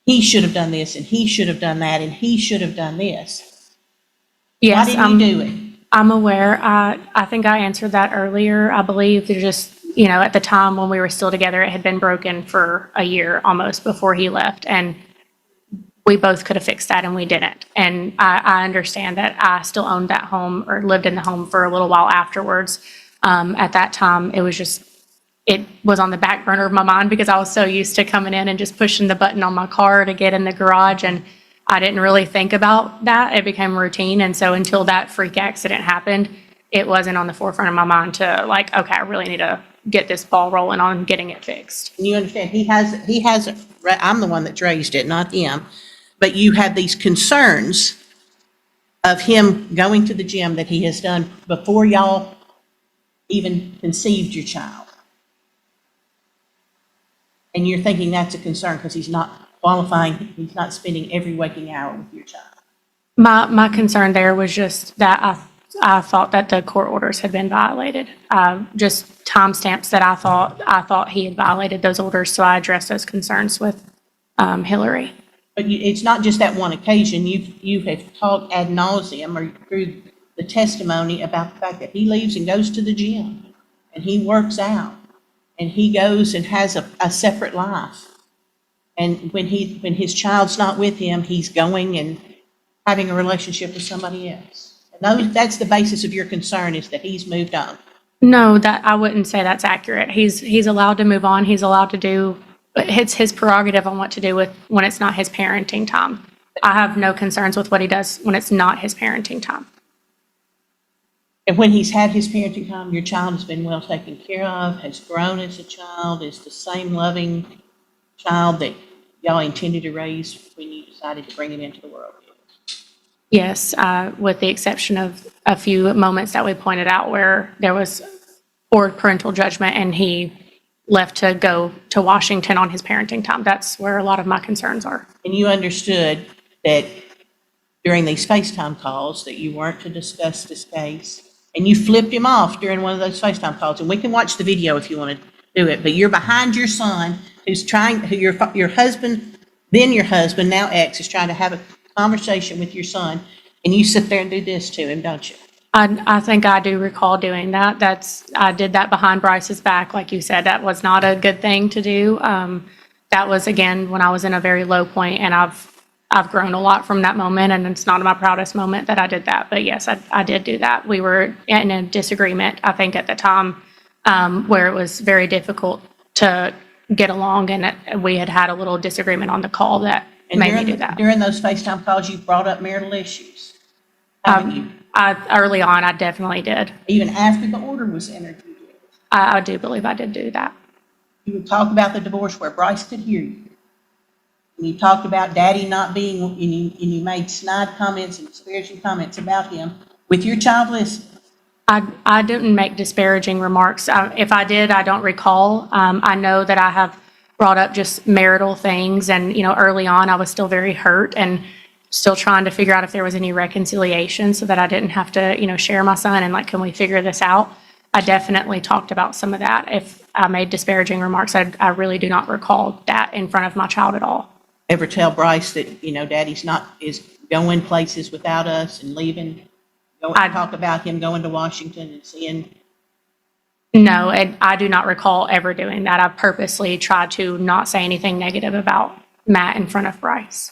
he should have done this, and he should have done that, and he should have done this. Yes. Why didn't you do it? I'm aware. I think I answered that earlier. I believe they're just, at the time when we were still together, it had been broken for a year almost before he left. And we both could have fixed that, and we didn't. And I understand that I still owned that home or lived in the home for a little while afterwards. At that time, it was on the back burner of my mind because I was so used to coming in and just pushing the button on my car to get in the garage. And I didn't really think about that. It became routine. And so until that freak accident happened, it wasn't on the forefront of my mind to okay, I really need to get this ball rolling on getting it fixed. And you understand, he hasn't, I'm the one that's raised it, not him. But you have these concerns of him going to the gym that he has done before y'all even conceived your child. And you're thinking that's a concern because he's not qualifying, he's not spending every waking hour with your child. My concern there was just that I thought that the court orders had been violated. Just timestamps that I thought he had violated those orders, so I addressed those concerns with Hillary. But it's not just that one occasion. You have talked ad nauseum or through the testimony about the fact that he leaves and goes to the gym and he works out and he goes and has a separate life. And when his child's not with him, he's going and having a relationship with somebody else. And that's the basis of your concern, is that he's moved on. No, that I wouldn't say that's accurate. He's allowed to move on. He's allowed to do. It's his prerogative on what to do with when it's not his parenting time. I have no concerns with what he does when it's not his parenting time. And when he's had his parenting time, your child has been well taken care of, has grown as a child, is the same loving child that y'all intended to raise when you decided to bring him into the world. Yes, with the exception of a few moments that we pointed out where there was parental judgment and he left to go to Washington on his parenting time. That's where a lot of my concerns are. And you understood that during these FaceTime calls that you weren't to discuss this case, and you flipped him off during one of those FaceTime calls. And we can watch the video if you want to do it, but you're behind your son your husband, then your husband, now ex, is trying to have a conversation with your son, and you sit there and do this to him, don't you? I think I do recall doing that. I did that behind Bryce's back, like you said. That was not a good thing to do. That was, again, when I was in a very low point, and I've grown a lot from that moment, and it's not my proudest moment that I did that. But yes, I did do that. We were in a disagreement, I think, at the time, where it was very difficult to get along, and we had a little disagreement on the call that made me do that. During those FaceTime calls, you brought up marital issues, haven't you? Early on, I definitely did. Even after the order was entered, you did. I do believe I did do that. You would talk about the divorce where Bryce could hear you. And you talked about Daddy not being, and you made snide comments and disparaging comments about him with your child listening. I didn't make disparaging remarks. If I did, I don't recall. I know that I have brought up just marital things, and early on, I was still very hurt and still trying to figure out if there was any reconciliation, so that I didn't have to share my son and can we figure this out. I definitely talked about some of that. If I made disparaging remarks, I really do not recall that in front of my child at all. Ever tell Bryce that Daddy's is going places without us and leaving? Talk about him going to Washington and seeing. No, and I do not recall ever doing that. I purposely tried to not say anything negative about Matt in front of Bryce.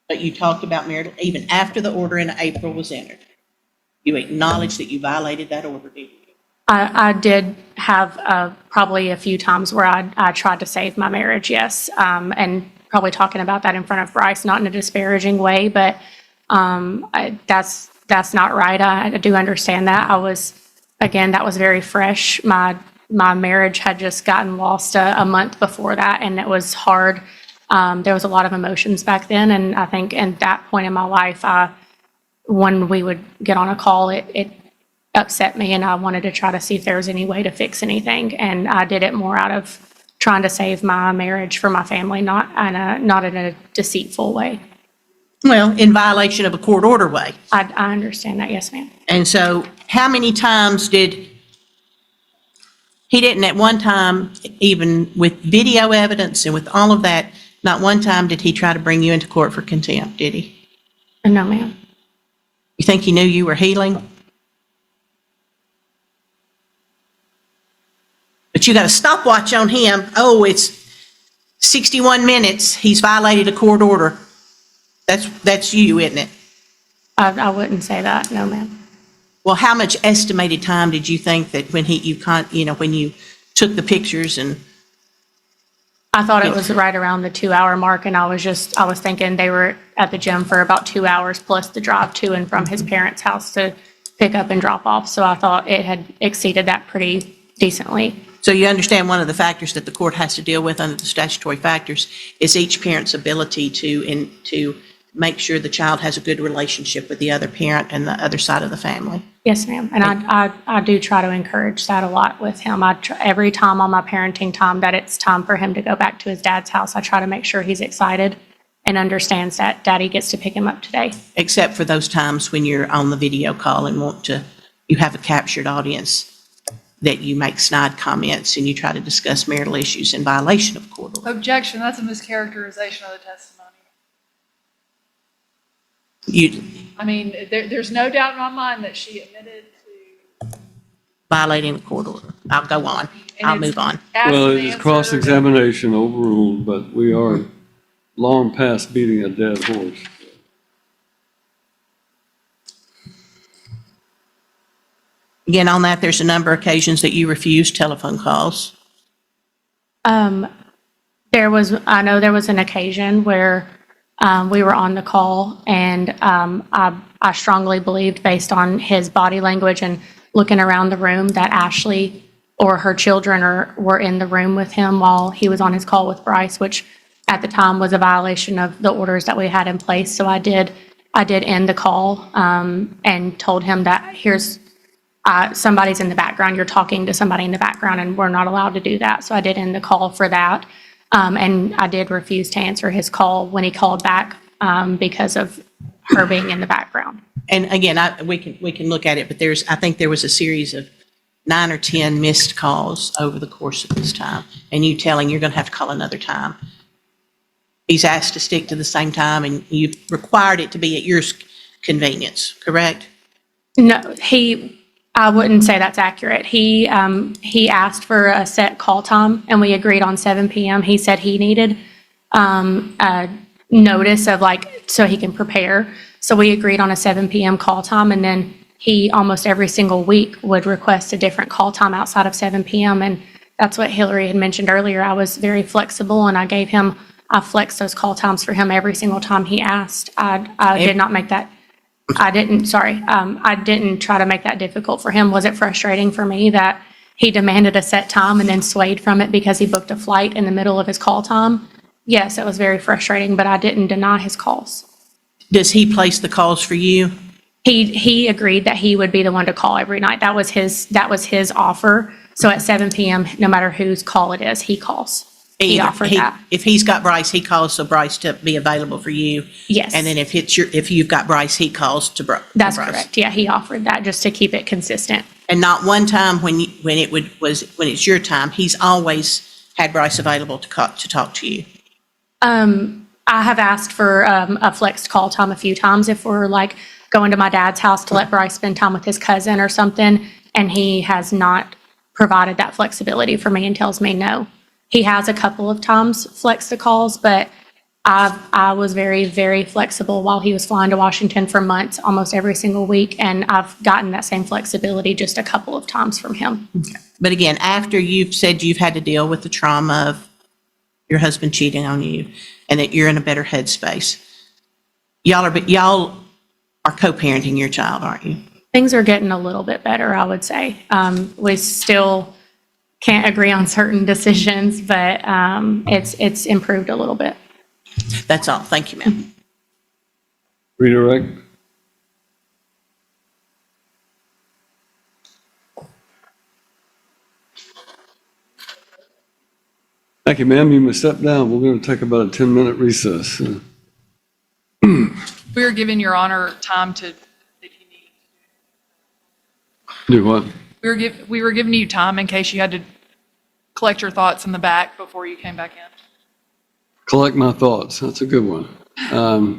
But you talked about marital, even after the order in April was entered. You acknowledged that you violated that order, didn't you? I did have probably a few times where I tried to save my marriage, yes, and probably talking about that in front of Bryce, not in a disparaging way, but that's not right. I do understand that. That was very fresh. My marriage had just gotten lost a month before that, and it was hard. There was a lot of emotions back then, and I think at that point in my life, when we would get on a call, it upset me, and I wanted to try to see if there was any way to fix anything. And I did it more out of trying to save my marriage for my family, not in a deceitful way. Well, in violation of a court order way. I understand that, yes, ma'am. And so how many times he didn't at one time, even with video evidence and with all of that, not one time did he try to bring you into court for contempt, did he? No, ma'am. You think he knew you were healing? But you got a stopwatch on him. Oh, it's 61 minutes. He's violated a court order. That's you, isn't it? I wouldn't say that, no, ma'am. Well, how much estimated time did you think that when when you took the pictures and I thought it was right around the 2-hour mark, and I was thinking they were at the gym for about 2 hours plus the drive to and from his parents' house to pick up and drop off. So I thought it had exceeded that pretty decently. so you understand one of the factors that the court has to deal with under the statutory factors is each parent's ability to make sure the child has a good relationship with the other parent and the other side of the family. Yes, ma'am. And I do try to encourage that a lot with him. Every time on my parenting time that it's time for him to go back to his dad's house, I try to make sure he's excited and understands that daddy gets to pick him up today. Except for those times when you're on the video call and you have a captured audience that you make snide comments and you try to discuss marital issues in violation of court order. Objection, that's a mischaracterization of the testimony. I mean, there's no doubt in my mind that she admitted to. Violating the court order. I'll go on. I'll move on. Well, it is cross-examination overruled, but we are long past beating a dead horse. Again, on that, there's a number of occasions that you refused telephone calls. I know there was an occasion where we were on the call, and I strongly believed, based on his body language and looking around the room, that Ashley or her children were in the room with him while he was on his call with Bryce, which at the time was a violation of the orders that we had in place. So I did end the call and told him that here's somebody's in the background. You're talking to somebody in the background, and we're not allowed to do that. So I did end the call for that. And I did refuse to answer his call when he called back because of her being in the background. And again, we can look at it, but I think there was a series of 9 or 10 missed calls over the course of this time, and you telling you're going to have to call another time. He's asked to stick to the same time, and you've required it to be at your convenience, correct? No, I wouldn't say that's accurate. He asked for a set call time, and we agreed on 7 p.m. He said he needed a notice of so he can prepare. So we agreed on a 7 p.m. call time, and then he almost every single week would request a different call time outside of 7 p.m. And that's what Hillary had mentioned earlier. I was very flexible, and I flexed those call times for him every single time he asked. I did not make that. I didn't try to make that difficult for him. Was it frustrating for me that he demanded a set time and then swayed from it because he booked a flight in the middle of his call time? Yes, it was very frustrating, but I didn't deny his calls. Does he place the calls for you? He agreed that he would be the one to call every night. That was his offer. So at 7 p.m., no matter whose call it is, he calls. He offered that. If he's got Bryce, he calls so Bryce to be available for you. Yes. And then if you've got Bryce, he calls to Bryce. That's correct. Yeah, he offered that just to keep it consistent. And not one time when it's your time, he's always had Bryce available to talk to you. I have asked for a flexed call time a few times if we're going to my dad's house to let Bryce spend time with his cousin or something, and he has not provided that flexibility for me and tells me no. He has a couple of times flexed the calls, but I was very, very flexible while he was flying to Washington for months, almost every single week, and I've gotten that same flexibility just a couple of times from him. Okay. But again, after you've said you've had to deal with the trauma of your husband cheating on you and that you're in a better headspace, y'all are co-parenting your child, aren't you? Things are getting a little bit better, I would say. We still can't agree on certain decisions, but it's improved a little bit. That's all. Thank you, ma'am. Redirect. Thank you, ma'am. You may step down. We're going to take about a 10-minute recess. We're giving Your Honor time to, if you need. Do what? We were giving you time in case you had to collect your thoughts in the back before you came back in. Collect my thoughts. That's a good one. Well,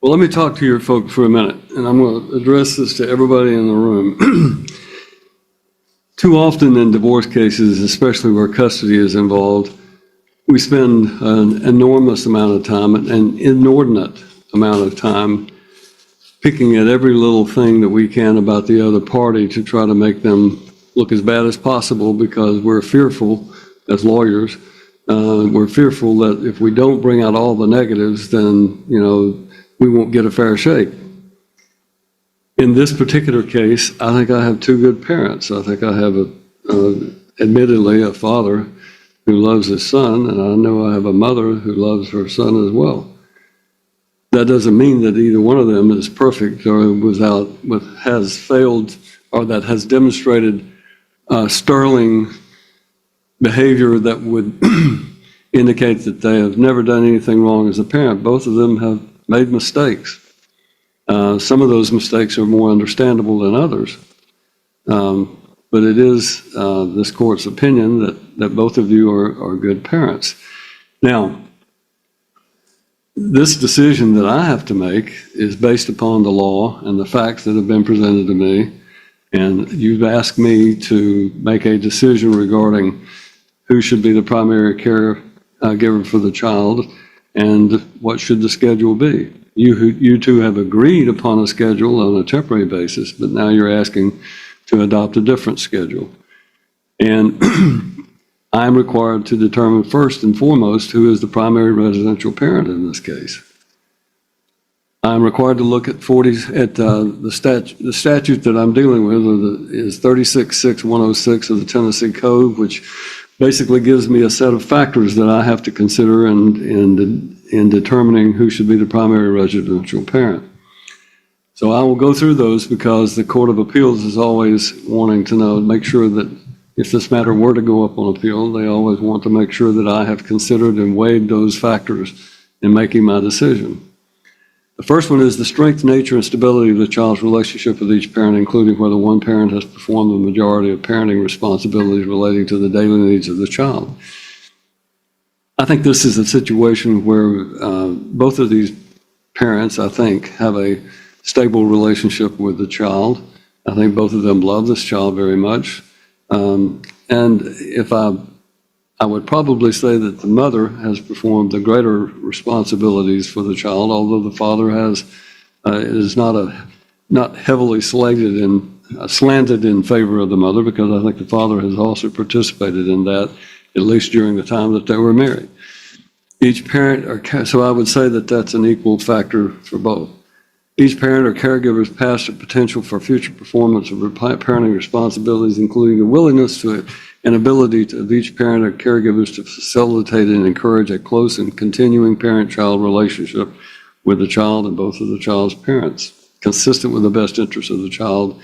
let me talk to your folk for a minute, and I'm going to address this to everybody in the room. Too often in divorce cases, especially where custody is involved, we spend an enormous amount of time, an inordinate amount of time, picking at every little thing that we can about the other party to try to make them look as bad as possible, because we're fearful as lawyers. We're fearful that if we don't bring out all the negatives, then, we won't get a fair shake. In this particular case, I think I have two good parents. I think I have, admittedly, a father who loves his son, and I know I have a mother who loves her son as well. That doesn't mean that either one of them is perfect or has failed, or that has demonstrated sterling behavior that would indicate that they have never done anything wrong as a parent. Both of them have made mistakes. Some of those mistakes are more understandable than others. But it is this court's opinion that both of you are good parents. Now, this decision that I have to make is based upon the law and the facts that have been presented to me. And you've asked me to make a decision regarding who should be the primary caregiver for the child and what should the schedule be. You two have agreed upon a schedule on a temporary basis, but now you're asking to adopt a different schedule. And I'm required to determine first and foremost who is the primary residential parent in this case. I'm required to look at the statute that I'm dealing with is 366106 of the Tennessee Code, which basically gives me a set of factors that I have to consider in determining who should be the primary residential parent. So I will go through those because the Court of Appeals is always wanting to make sure that if this matter were to go up on appeal, they always want to make sure that I have considered and weighed those factors in making my decision. The first one is the strength, nature, and stability of the child's relationship with each parent, including whether one parent has performed the majority of parenting responsibilities relating to the daily needs of the child. I think this is a situation where both of these parents, I think, have a stable relationship with the child. I think both of them love this child very much. And if I would probably say that the mother has performed the greater responsibilities for the child, although the father is not heavily slanted in favor of the mother, because I think the father has also participated in that, at least during the time that they were married. Each parent, so I would say that that's an equal factor for both. Each parent or caregiver's past or potential for future performance of parenting responsibilities, including the willingness to and ability of each parent or caregivers to facilitate and encourage a close and continuing parent-child relationship with the child and both of the child's parents, consistent with the best interests of the child,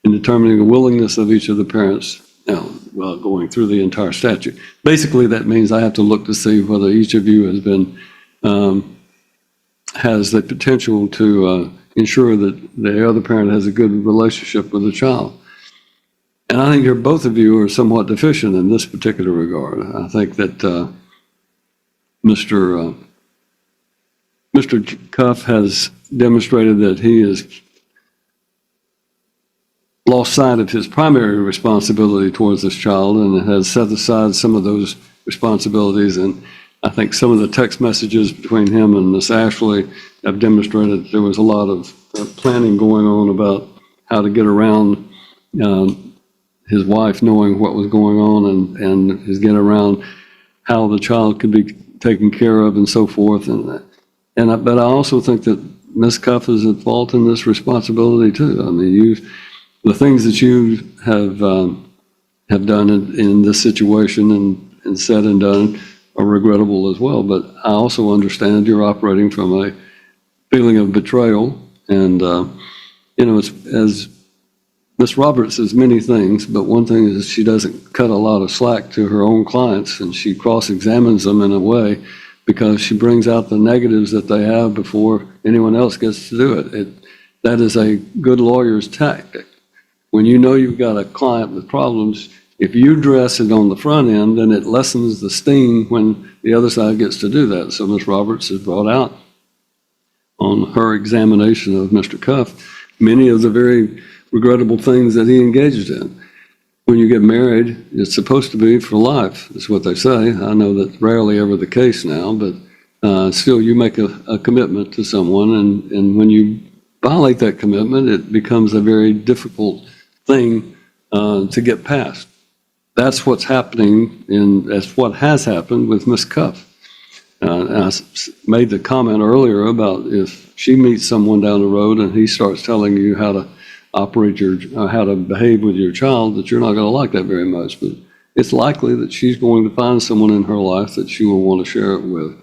in determining the willingness of each of the parents. Now, well, going through the entire statute. Basically, that means I have to look to see whether each of you has the potential to ensure that the other parent has a good relationship with the child. And I think both of you are somewhat deficient in this particular regard. I think that Mr. Cuff has demonstrated that he has lost sight of his primary responsibility towards this child and has set aside some of those responsibilities. And I think some of the text messages between him and Miss Ashley have demonstrated that there was a lot of planning going on about how to get around his wife knowing what was going on and his get around how the child could be taken care of and so forth. But I also think that Ms. Cuff is at fault in this responsibility too. I mean, the things that you have done in this situation and said and done are regrettable as well. But I also understand you're operating from a feeling of betrayal, and it's as Ms. Roberts is many things, but one thing is she doesn't cut a lot of slack to her own clients, and she cross-examines them in a way because she brings out the negatives that they have before anyone else gets to do it. That is a good lawyer's tactic. When you know you've got a client with problems, if you address it on the front end, then it lessens the sting when the other side gets to do that. So Ms. Roberts has brought out on her examination of Mr. Cuff many of the very regrettable things that he engaged in. When you get married, it's supposed to be for life, is what they say. I know that's rarely ever the case now, but still you make a commitment to someone, and when you violate that commitment, it becomes a very difficult thing to get past. That's what's happening, and that's what has happened with Miss Cuff. I made the comment earlier about if she meets someone down the road and he starts telling you how to operate how to behave with your child, that you're not going to like that very much. But it's likely that she's going to find someone in her life that she will want to share it with.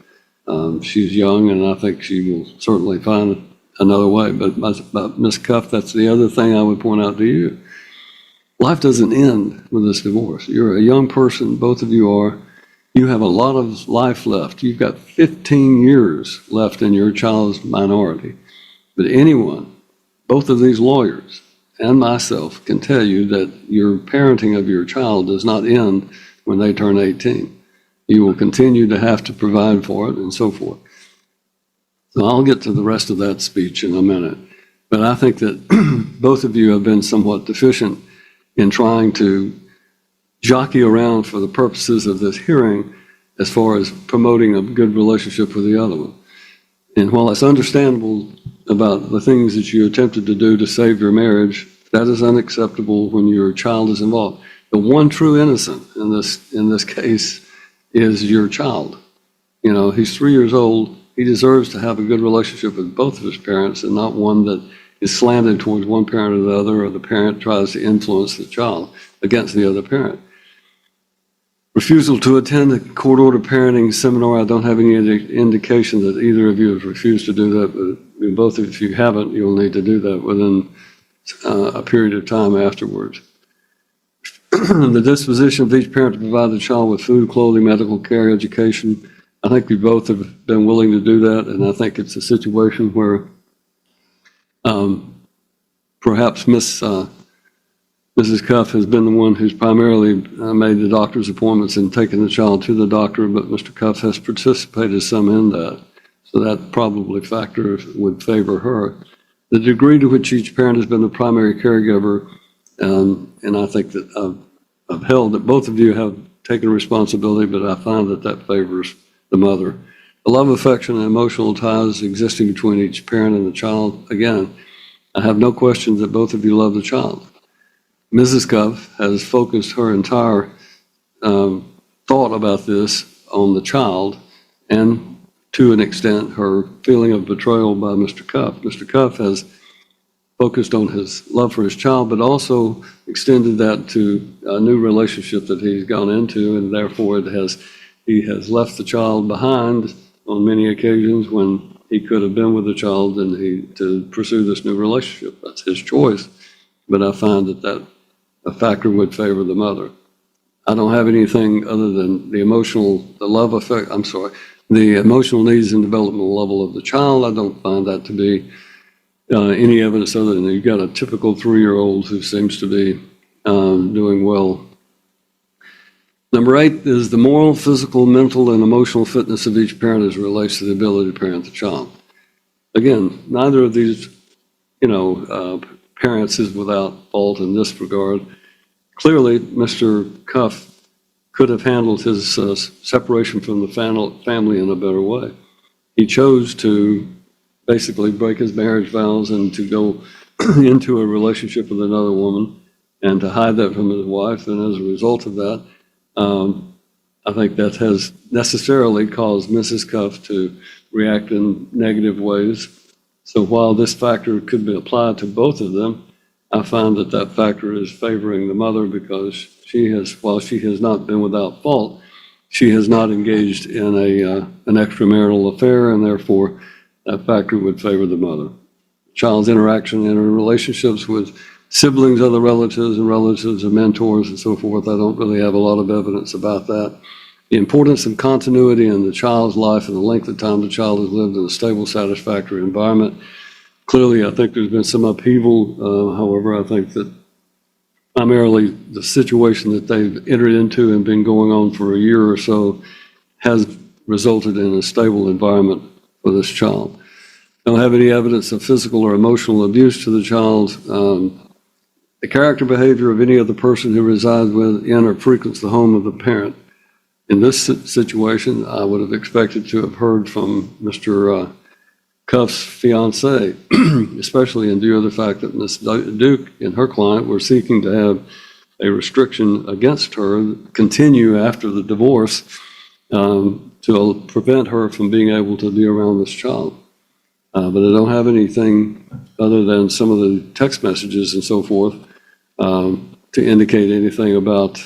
She's young, and I think she will certainly find another way. But Miss Cuff, that's the other thing I would point out to you. Life doesn't end with this divorce. You're a young person, both of you are. You have a lot of life left. You've got 15 years left in your child's minority. But anyone, both of these lawyers and myself, can tell you that your parenting of your child does not end when they turn 18. You will continue to have to provide for it and so forth. So I'll get to the rest of that speech in a minute. But I think that both of you have been somewhat deficient in trying to jockey around for the purposes of this hearing as far as promoting a good relationship with the other one. And while it's understandable about the things that you attempted to do to save your marriage, that is unacceptable when your child is involved. The one true innocent in this case is your child. You know, he's 3 years old. He deserves to have a good relationship with both of his parents, and not one that is slanted towards one parent or the other, or the parent tries to influence the child against the other parent. Refusal to attend a court-ordered parenting seminar, I don't have any indication that either of you have refused to do that, but both of you haven't, you'll need to do that within a period of time afterwards. The disposition of each parent to provide the child with food, clothing, medical care, education, I think we both have been willing to do that, and I think it's a situation where perhaps Mrs. Cuff has been the one who's primarily made the doctor's appointments and taken the child to the doctor, but Mr. Cuff has participated some in that. So that probably factor would favor her. The degree to which each parent has been the primary caregiver, and I think that I've held that both of you have taken responsibility, but I find that that favors the mother. The love, affection, and emotional ties existing between each parent and the child, again, I have no question that both of you love the child. Mrs. Cuff has focused her entire thought about this on the child, and to an extent her feeling of betrayal by Mr. Cuff. Mr. Cuff has focused on his love for his child, but also extended that to a new relationship that he's gone into, and therefore he has left the child behind on many occasions when he could have been with the child and to pursue this new relationship. That's his choice, but I find that a factor would favor the mother. I don't have anything other than the emotional needs and developmental level of the child. I don't find that to be any evidence other than you've got a typical 3-year-old who seems to be doing well. Number 8 is the moral, physical, mental, and emotional fitness of each parent as it relates to the ability to parent the child. Again, neither of these, parents is without fault in this regard. Clearly, Mr. Cuff could have handled his separation from the family in a better way. He chose to basically break his marriage vows and to go into a relationship with another woman and to hide that from his wife. And as a result of that, I think that has necessarily caused Mrs. Cuff to react in negative ways. So while this factor could be applied to both of them, I find that factor is favoring the mother because while she has not been without fault, she has not engaged in an extramarital affair, and therefore that factor would favor the mother. Child's interaction in her relationships with siblings, other relatives, and relatives of mentors and so forth. I don't really have a lot of evidence about that. The importance of continuity in the child's life and the length of time the child has lived in a stable, satisfactory environment. Clearly, I think there's been some upheaval. However, I think that primarily the situation that they've entered into and been going on for a year or so has resulted in a stable environment for this child. Don't have any evidence of physical or emotional abuse to the child. The character behavior of any other person who resides within or frequents the home of the parent. In this situation, I would have expected to have heard from Mr. Cuff's fiance, especially in view of the fact that Ms. Duke and her client were seeking to have a restriction against her continue after the divorce to prevent her from being able to be around this child. But I don't have anything other than some of the text messages and so forth to indicate anything about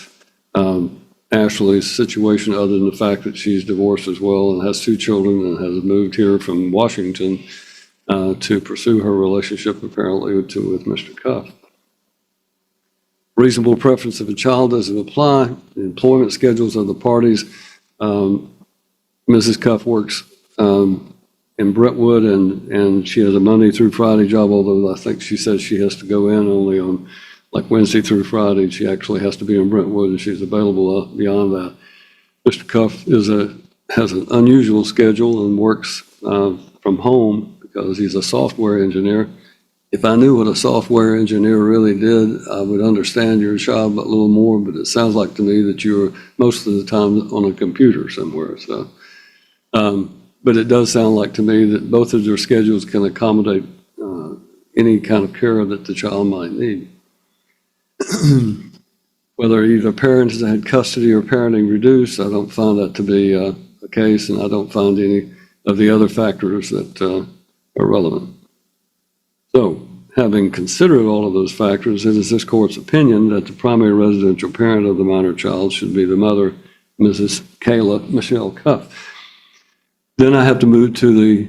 Ashley's situation other than the fact that she's divorced as well and has 2 children and has moved here from Washington to pursue her relationship apparently with Mr. Cuff. Reasonable preference of a child doesn't apply. The employment schedules of the parties. Mrs. Cuff works in Brentwood and she has a Monday through Friday job, although I think she says she has to go in only on like Wednesday through Friday. She actually has to be in Brentwood and she's available beyond that. Mr. Cuff has an unusual schedule and works from home because he's a software engineer. If I knew what a software engineer really did, I would understand your job a little more, but it sounds like to me that you're most of the time on a computer somewhere. So, but it does sound like to me that both of their schedules can accommodate any kind of care that the child might need. Whether either parent has had custody or parenting reduced, I don't find that to be a case, and I don't find any of the other factors that are relevant. So, having considered all of those factors, it is this court's opinion that the primary residential parent of the minor child should be the mother, Mrs. Kayla Michelle Cuff. Then I have to move to the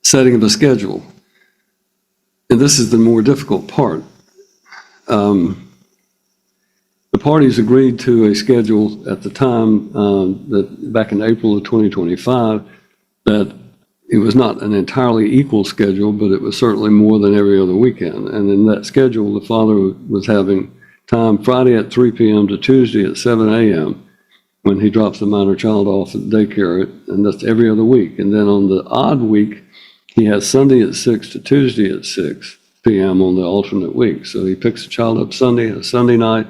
setting of the schedule. And this is the more difficult part. The parties agreed to a schedule at the time that back in April of 2025 that it was not an entirely equal schedule, but it was certainly more than every other weekend. And in that schedule, the father was having time Friday at 3 p.m. to Tuesday at 7 a.m. when he drops the minor child off at daycare, and that's every other week. And then on the odd week, he has Sunday at 6 to Tuesday at 6 p.m. on the alternate week. So he picks the child up Sunday, a Sunday night,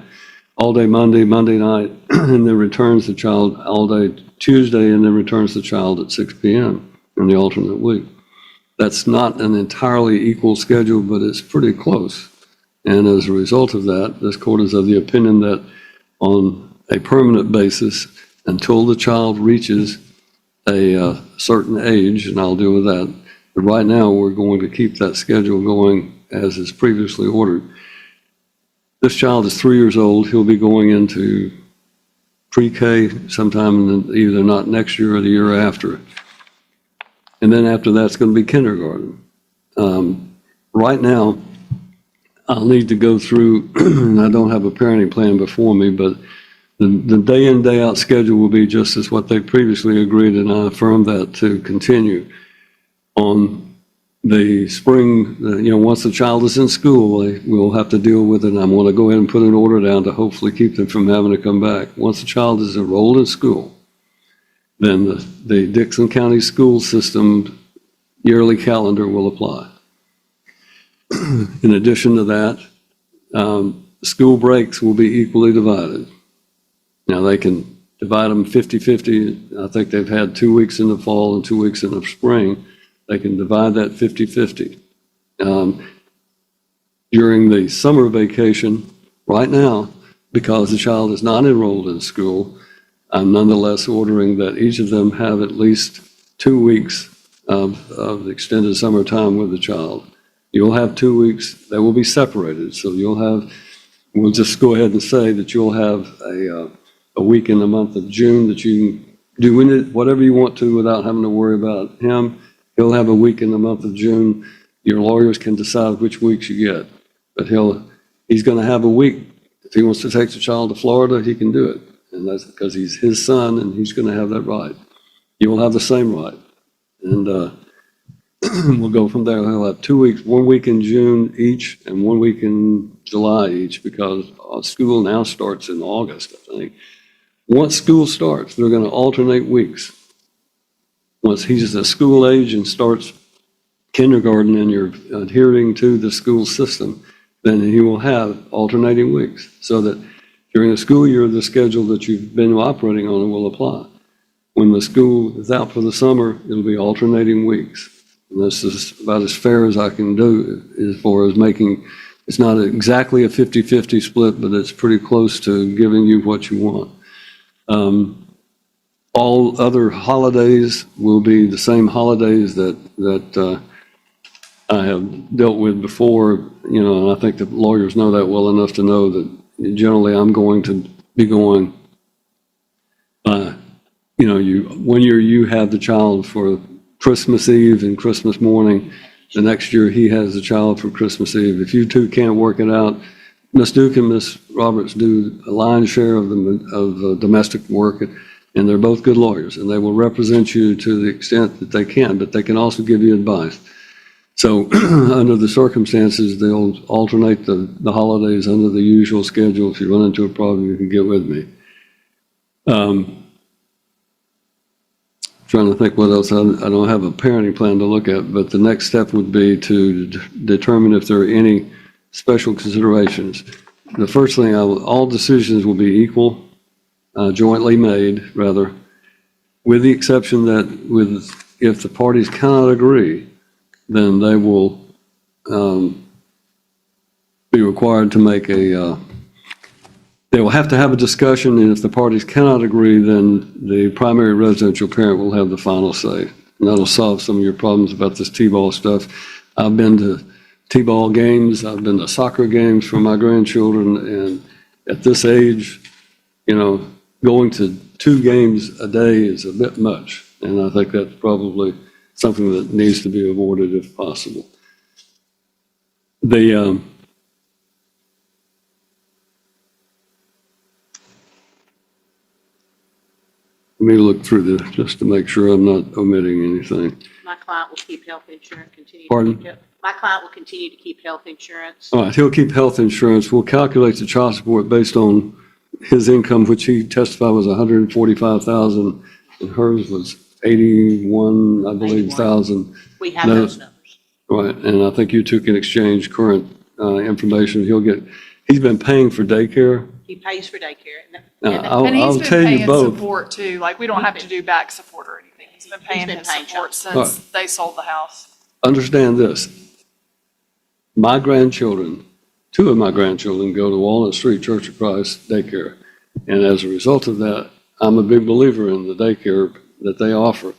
all day Monday, Monday night, and then returns the child all day Tuesday, and then returns the child at 6 p.m. in the alternate week. That's not an entirely equal schedule, but it's pretty close. And as a result of that, this court is of the opinion that on a permanent basis, until the child reaches a certain age, and I'll deal with that, but right now we're going to keep that schedule going as is previously ordered. This child is 3 years old. He'll be going into pre-K sometime either not next year or the year after. And then after that, it's going to be kindergarten. Right now, I'll need to go through, and I don't have a parenting plan before me, but the day in, day out schedule will be just as what they previously agreed, and I affirm that to continue. On the spring, once the child is in school, we'll have to deal with it, and I want to go ahead and put an order down to hopefully keep them from having to come back. Once the child is enrolled in school, then the Dixon County school system yearly calendar will apply. In addition to that, school breaks will be equally divided. Now, they can divide them 50-50. I think they've had 2 weeks in the fall and 2 weeks in the spring. They can divide that 50-50. During the summer vacation, right now, because the child is not enrolled in school, I'm nonetheless ordering that each of them have at least 2 weeks of extended summer time with the child. You'll have 2 weeks, they will be separated. So we'll just go ahead and say that you'll have a week in the month of June that you can do whatever you want to without having to worry about him. He'll have a week in the month of June. Your lawyers can decide which weeks you get, but he's going to have a week. If he wants to take the child to Florida, he can do it, and that's because he's his son, and he's going to have that right. You will have the same right, and we'll go from there. He'll have 2 weeks, 1 week in June each, and 1 week in July each, because school now starts in August, I think. Once school starts, they're going to alternate weeks. Once he's at school age and starts kindergarten and you're adhering to the school system, then he will have alternating weeks, so that during the school year, the schedule that you've been operating on will apply. When the school is out for the summer, it'll be alternating weeks. And this is about as fair as I can do as far as making, it's not exactly a 50-50 split, but it's pretty close to giving you what you want. All other holidays will be the same holidays that I have dealt with before, and I think the lawyers know that well enough to know that generally I'm going to be going, one year you have the child for Christmas Eve and Christmas morning, the next year he has the child for Christmas Eve. If you two can't work it out, Ms. Duke and Ms. Roberts do a lion's share of domestic work, and they're both good lawyers, and they will represent you to the extent that they can, but they can also give you advice. So under the circumstances, they'll alternate the holidays under the usual schedule. If you run into a problem, you can get with me. Trying to think what else. I don't have a parenting plan to look at, but the next step would be to determine if there are any special considerations. The first thing, all decisions will be equal, jointly made, rather, with the exception that if the parties cannot agree, then they will be required to make they will have to have a discussion, and if the parties cannot agree, then the primary residential parent will have the final say. And that'll solve some of your problems about this T-ball stuff. I've been to T-ball games, I've been to soccer games for my grandchildren, and at this age, going to 2 games a day is a bit much, and I think that's probably something that needs to be avoided if possible. Let me look through this just to make sure I'm not omitting anything. My client will keep health insurance, Pardon? My client will continue to keep health insurance. All right, he'll keep health insurance. We'll calculate the child support based on his income, which he testified was $145,000, and hers was 81, I believe, thousand. We have those numbers. Right, and I think you two can exchange current information. He's been paying for daycare. He pays for daycare. And he's I'll been tell you paying both. support too, like we don't have to do back support or anything. He's been paying his support since they sold the house. Understand this. My grandchildren, 2 of my grandchildren go to Walnut Street Church of Christ daycare. And as a result of that, I'm a big believer in the daycare that they offer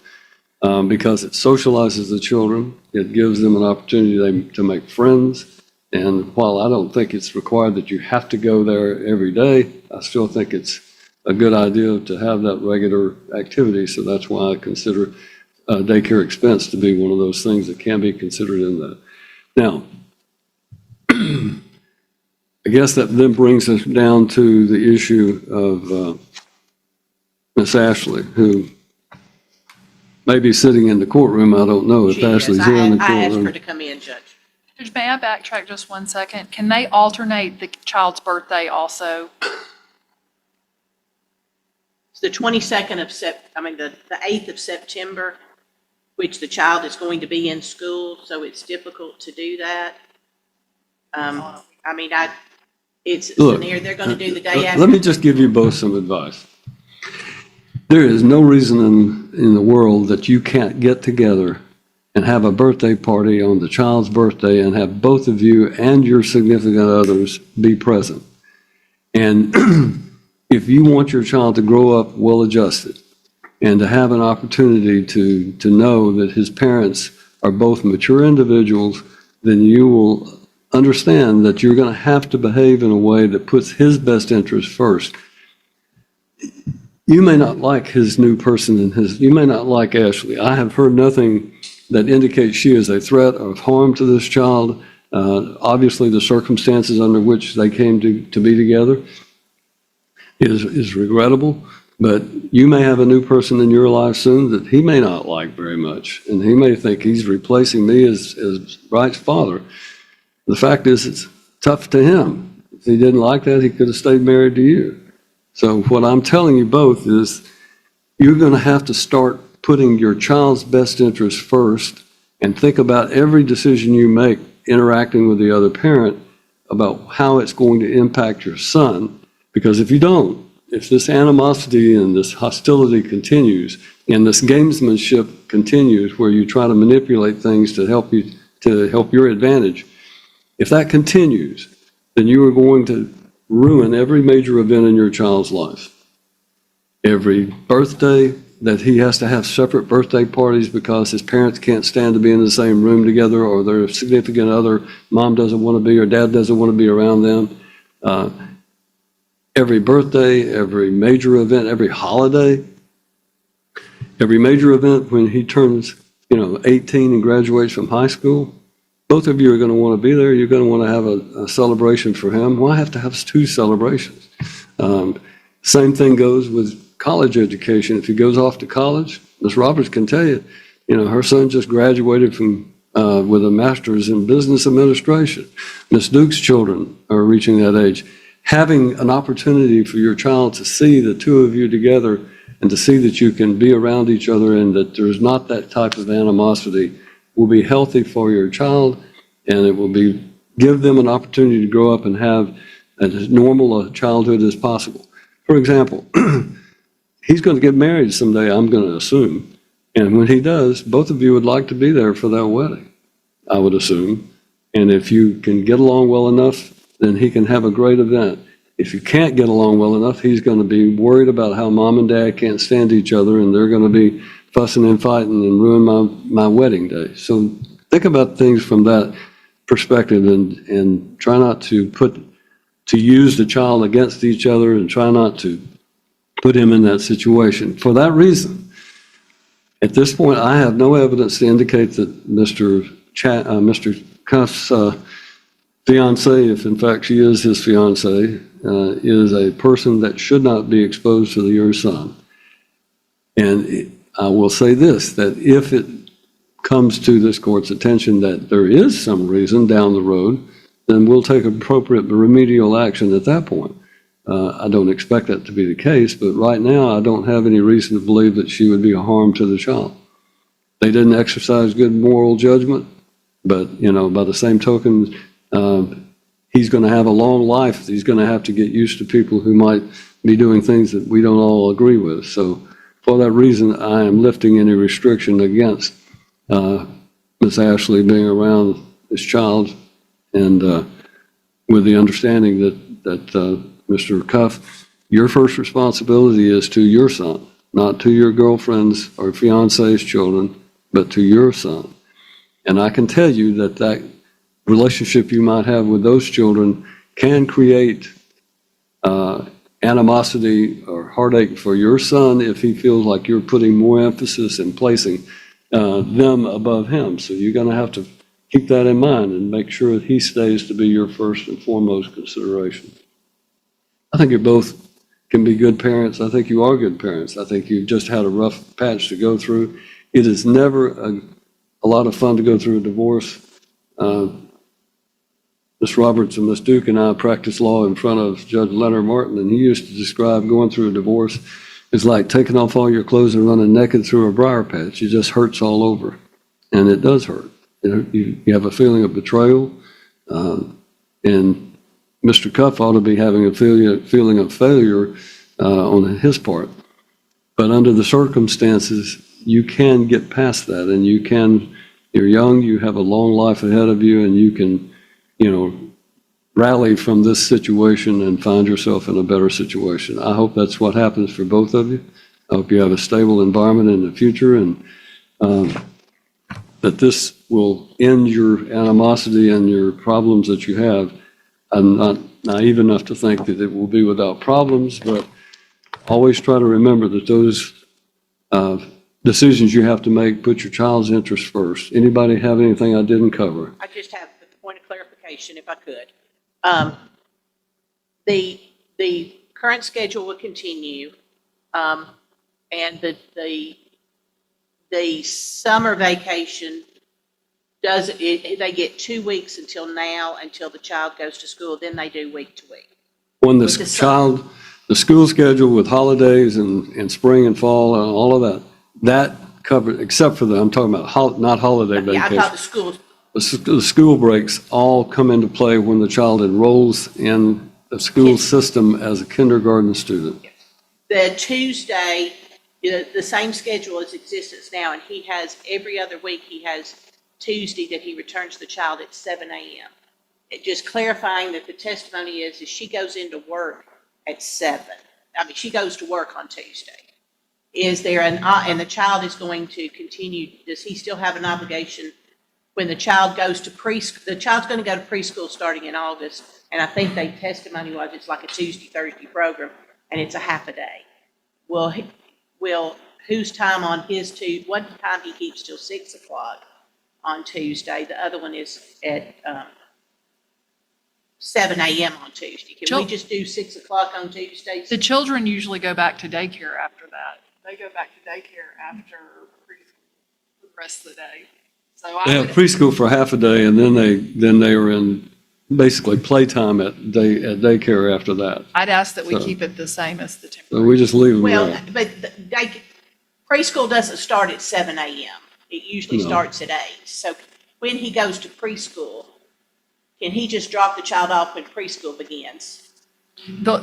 because it socializes the children. It gives them an opportunity to make friends. And while I don't think it's required that you have to go there every day, I still think it's a good idea to have that regular activity. So that's why I consider daycare expense to be one of those things that can be considered in that. Now, I guess that then brings us down to the issue of Miss Ashley, who may be sitting in the courtroom. I don't know if She Ashley's is. here in the I asked her courtroom. to come in, Judge. Judge, may I backtrack just 1 second? Can they alternate the child's birthday also? It's the 22nd of the 8th of September, which the child is going to be in school, so it's difficult to do that. Look, They're going to do the day after. Let me just give you both some advice. There is no reason in the world that you can't get together and have a birthday party on the child's birthday and have both of you and your significant others be present. And if you want your child to grow up well-adjusted and to have an opportunity to know that his parents are both mature individuals, then you will understand that you're going to have to behave in a way that puts his best interest first. You may not like his new person and you may not like Ashley. I have heard nothing that indicate she is a threat of harm to this child. Obviously, the circumstances under which they came to be together is regrettable, but you may have a new person in your life soon that he may not like very much, and he may think he's replacing me as Wright's father. The fact is, it's tough to him. If he didn't like that, he could have stayed married to you. So what I'm telling you both is you're going to have to start putting your child's best interest first and think about every decision you make interacting with the other parent about how it's going to impact your son. Because if you don't, if this animosity and this hostility continues and this gamesmanship continues where you try to manipulate things to help your advantage, if that continues, then you are going to ruin every major event in your child's life. Every birthday that he has to have separate birthday parties because his parents can't stand to be in the same room together, or their significant other, mom doesn't want to be or dad doesn't want to be around them. Every birthday, every major event, every holiday, every major event when he turns 18 and graduates from high school, both of you are going to want to be there. You're going to want to have a celebration for him. Why have to have two celebrations? Same thing goes with college education. If he goes off to college, Ms. Roberts can tell you, her son just graduated from with a master's in business administration. Ms. Duke's children are reaching that age. Having an opportunity for your child to see the two of you together and to see that you can be around each other and that there's not that type of animosity will be healthy for your child, and it will give them an opportunity to grow up and have as normal a childhood as possible. For example, he's going to get married someday, I'm going to assume, and when he does, both of you would like to be there for that wedding, I would assume, and if you can get along well enough, then he can have a great event. If you can't get along well enough, he's going to be worried about how mom and dad can't stand each other, and they're going to be fussing and fighting and ruin my wedding day. So think about things from that perspective and try not to use the child against each other, and try not to put him in that situation. For that reason, at this point, I have no evidence to indicate that Mr. Cuff's fiancee, if in fact she is his fiancee, is a person that should not be exposed to your son. And I will say this, that if it comes to this court's attention that there is some reason down the road, then we'll take appropriate remedial action at that point. I don't expect that to be the case, but right now I don't have any reason to believe that she would be a harm to the child. They didn't exercise good moral judgment, but by the same token, he's going to have a long life. He's going to have to get used to people who might be doing things that we don't all agree with. So for that reason, I am lifting any restriction against Ms. Ashley being around this child, and with the understanding that Mr. Cuff, your first responsibility is to your son, not to your girlfriend's or fiance's children, but to your son. And I can tell you that relationship you might have with those children can create animosity or heartache for your son if he feels like you're putting more emphasis and placing them above him. So you're going to have to keep that in mind and make sure that he stays to be your first and foremost consideration. I think you both can be good parents. I think you are good parents. I think you've just had a rough patch to go through. It is never a lot of fun to go through a divorce. Ms. Roberts and Ms. Duke and I practiced law in front of Judge Leonard Martin, and he used to describe going through a divorce is like taking off all your clothes and running naked through a briar patch. It just hurts all over, and it does hurt. You have a feeling of betrayal, and Mr. Cuff ought to be having a feeling of failure on his part. But under the circumstances, you can get past that, and you're young, you have a long life ahead of you, and you can, rally from this situation and find yourself in a better situation. I hope that's what happens for both of you. I hope you have a stable environment in the future, and that this will end your animosity and your problems that you have. I'm not naive enough to think that it will be without problems, but always try to remember that those decisions you have to make, put your child's interest first. Anybody have anything I didn't cover? I just have a point of clarification, if I could. The current schedule will continue, and the summer vacation they get 2 weeks until now, until the child goes to school, then they do week to week. When the With the summer. the school schedule with holidays and spring and fall and all of that, that covered, except for I'm talking about not holiday Yeah, I thought vacation. the schools, The school breaks all come into play when the child enrolls in the school system as a kindergarten student. the Tuesday, the same schedule as existence now, and he has, every other week, he has Tuesday that he returns the child at 7 a.m. Just clarifying that the testimony is she goes into work at 7. I mean, she goes to work on Tuesday. Is there and the child is going to continue, does he still have an obligation when the child goes to preschool? The child's going to go to preschool starting in August, and I think the testimony was it's like a Tuesday, Thursday program, and it's a half a day. Will whose time on his one time he keeps till 6 o'clock on Tuesday, the other one is at 7 a.m. on Tuesday. Can we just do 6 o'clock on Tuesdays? The children usually go back to daycare after that. They go back to daycare after preschool the rest of the day. So They I have would, preschool for half a day, and then they are in basically playtime at daycare after that. I'd ask that we So- keep it the same as the So temporary. we just leave them Well, there. but preschool doesn't start at 7 a.m. It usually No. starts at 8. So when he goes to preschool, can he just drop the child off when preschool begins?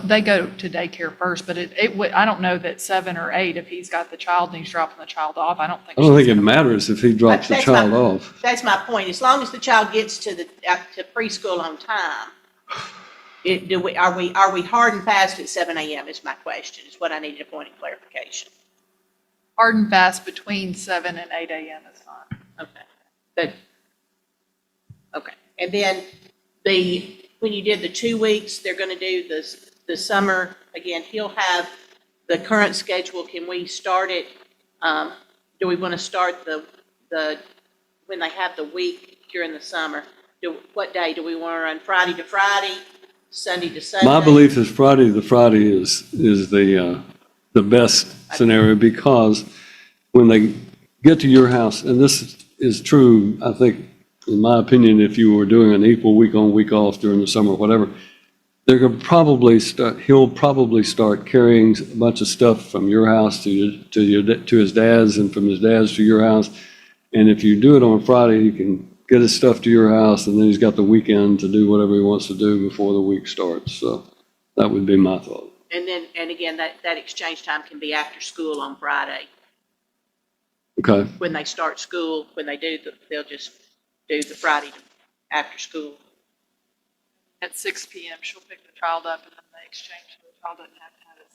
They go to daycare first, but I don't know that 7 or 8, if he's got the child and he's dropping the child off, I don't think. I don't think she's it gonna- matters if he drops the That's child my- off. That's my point. As long as the child gets to preschool on time, are we hard and fast at 7 a.m. is my question, is what I needed a point of clarification. Hard and fast between 7 and 8 a.m. is fine. Okay. Okay. And then when you did the 2 weeks, they're going to do the summer, again, he'll have the current schedule. Can we start it? Do we want to start when they have the week during the summer? What day? Do we want to run Friday to Friday, Sunday to Sunday? My belief is Friday to Friday is the best scenario, because when they get to your house, and this is true, I think, in my opinion, if you were doing an equal week on, week off during the summer, whatever, he'll probably start carrying a bunch of stuff from your house to his dad's, and from his dad's to your house. And if you do it on Friday, he can get his stuff to your house, and then he's got the weekend to do whatever he wants to do before the week starts. So that would be my thought. And again, that exchange time can be after school on Friday. Okay. When they start school, when they do, they'll just do the Friday after school. At 6 p.m., she'll pick the child up and then they exchange, so the child doesn't have to have it.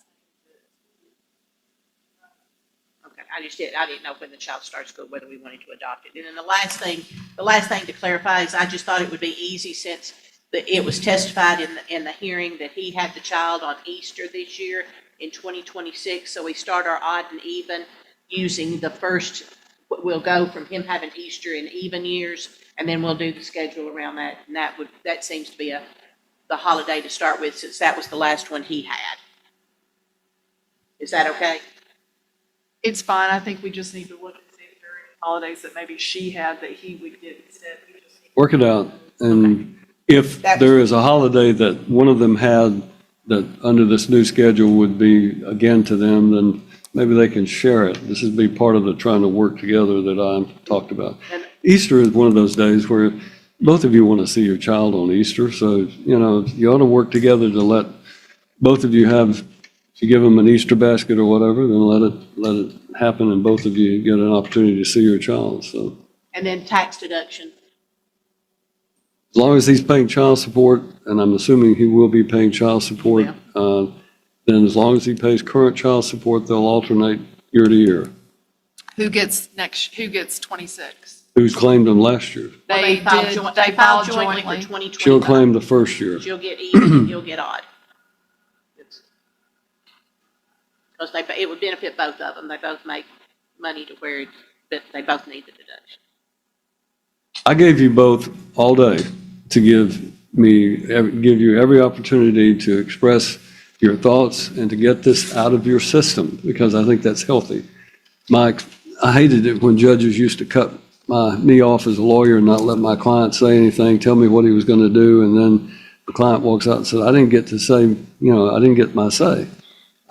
Okay, I didn't know when the child starts school, whether we wanted to adopt it. And then the last thing to clarify is I just thought it would be easy, since it was testified in the hearing that he had the child on Easter this year in 2026. So we start our odd and even using the first, we'll go from him having Easter in even years, and then we'll do the schedule around that. And that seems to be the holiday to start with, since that was the last one he had. Is that okay? It's fine. I think we just need to look and see if there are any holidays that maybe she had that he would get instead. We just need to- Work it out. And if there is a holiday that one of them had that under this new schedule would be again to them, then maybe they can share it. This would be part of the trying to work together that I talked about. Easter is one of those days where both of you want to see your child on Easter. So, you ought to work together to let both of you have, if you give them an Easter basket or whatever, then let it happen, and both of you get an opportunity to see your child. So And then tax deduction. as long as he's paying child support, and I'm assuming he will be paying child support, then as long as he pays current child support, they'll alternate year to year. Who gets 26? Who's claimed them last year? Well, They filed jointly for 2025. She'll claim the first year. She'll get even, and you'll get odd. Because it would benefit both of them. They both make money to where that they both need the deduction. I gave you both all day to give you every opportunity to express your thoughts and to get this out of your system, because I think that's healthy. Mike, I hated it when judges used to cut me off as a lawyer and not let my client say anything, tell me what he was going to do, and then the client walks out and says, I didn't get to say, I didn't get my say.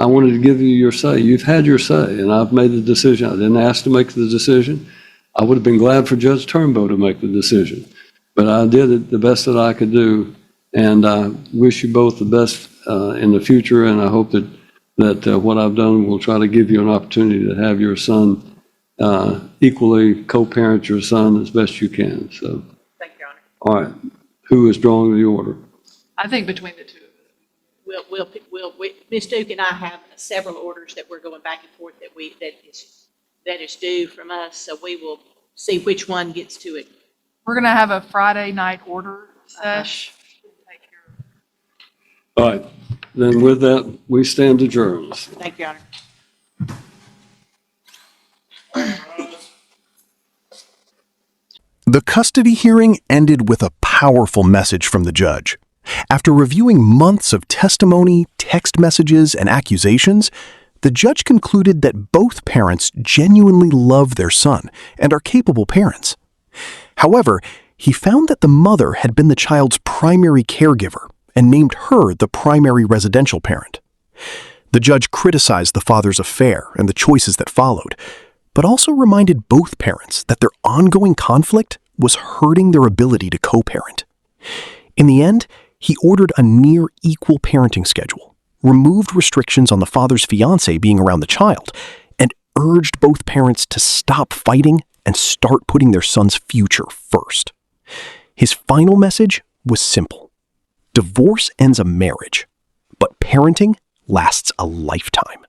I wanted to give you your say. You've had your say, and I've made the decision. I didn't ask to make the decision. I would have been glad for Judge Turnbow to make the decision, but I did it the best that I could do, and I wish you both the best in the future, and I hope that what I've done will try to give you an opportunity to have your son equally co-parent your son as best you can. So, Thank you, Your Honor. all right, who is drawing the order? I think between the two of us. Ms. Duke and I have several orders that we're going back and forth that is due from us, so we will see which one gets to it. We're going to have a Friday night order sesh. Take care of it. All right, then with that, we stand adjourned. Thank you, Your Honor. The custody hearing ended with a powerful message from the judge. After reviewing months of testimony, text messages, and accusations, the judge concluded that both parents genuinely love their son and are capable parents. However, he found that the mother had been the child's primary caregiver and named her the primary residential parent. The judge criticized the father's affair and the choices that followed, but also reminded both parents that their ongoing conflict was hurting their ability to co-parent. In the end, he ordered a near-equal parenting schedule, removed restrictions on the father's fiancé being around the child, and urged both parents to stop fighting and start putting their son's future first. His final message was simple. Divorce ends a marriage, but parenting lasts a lifetime.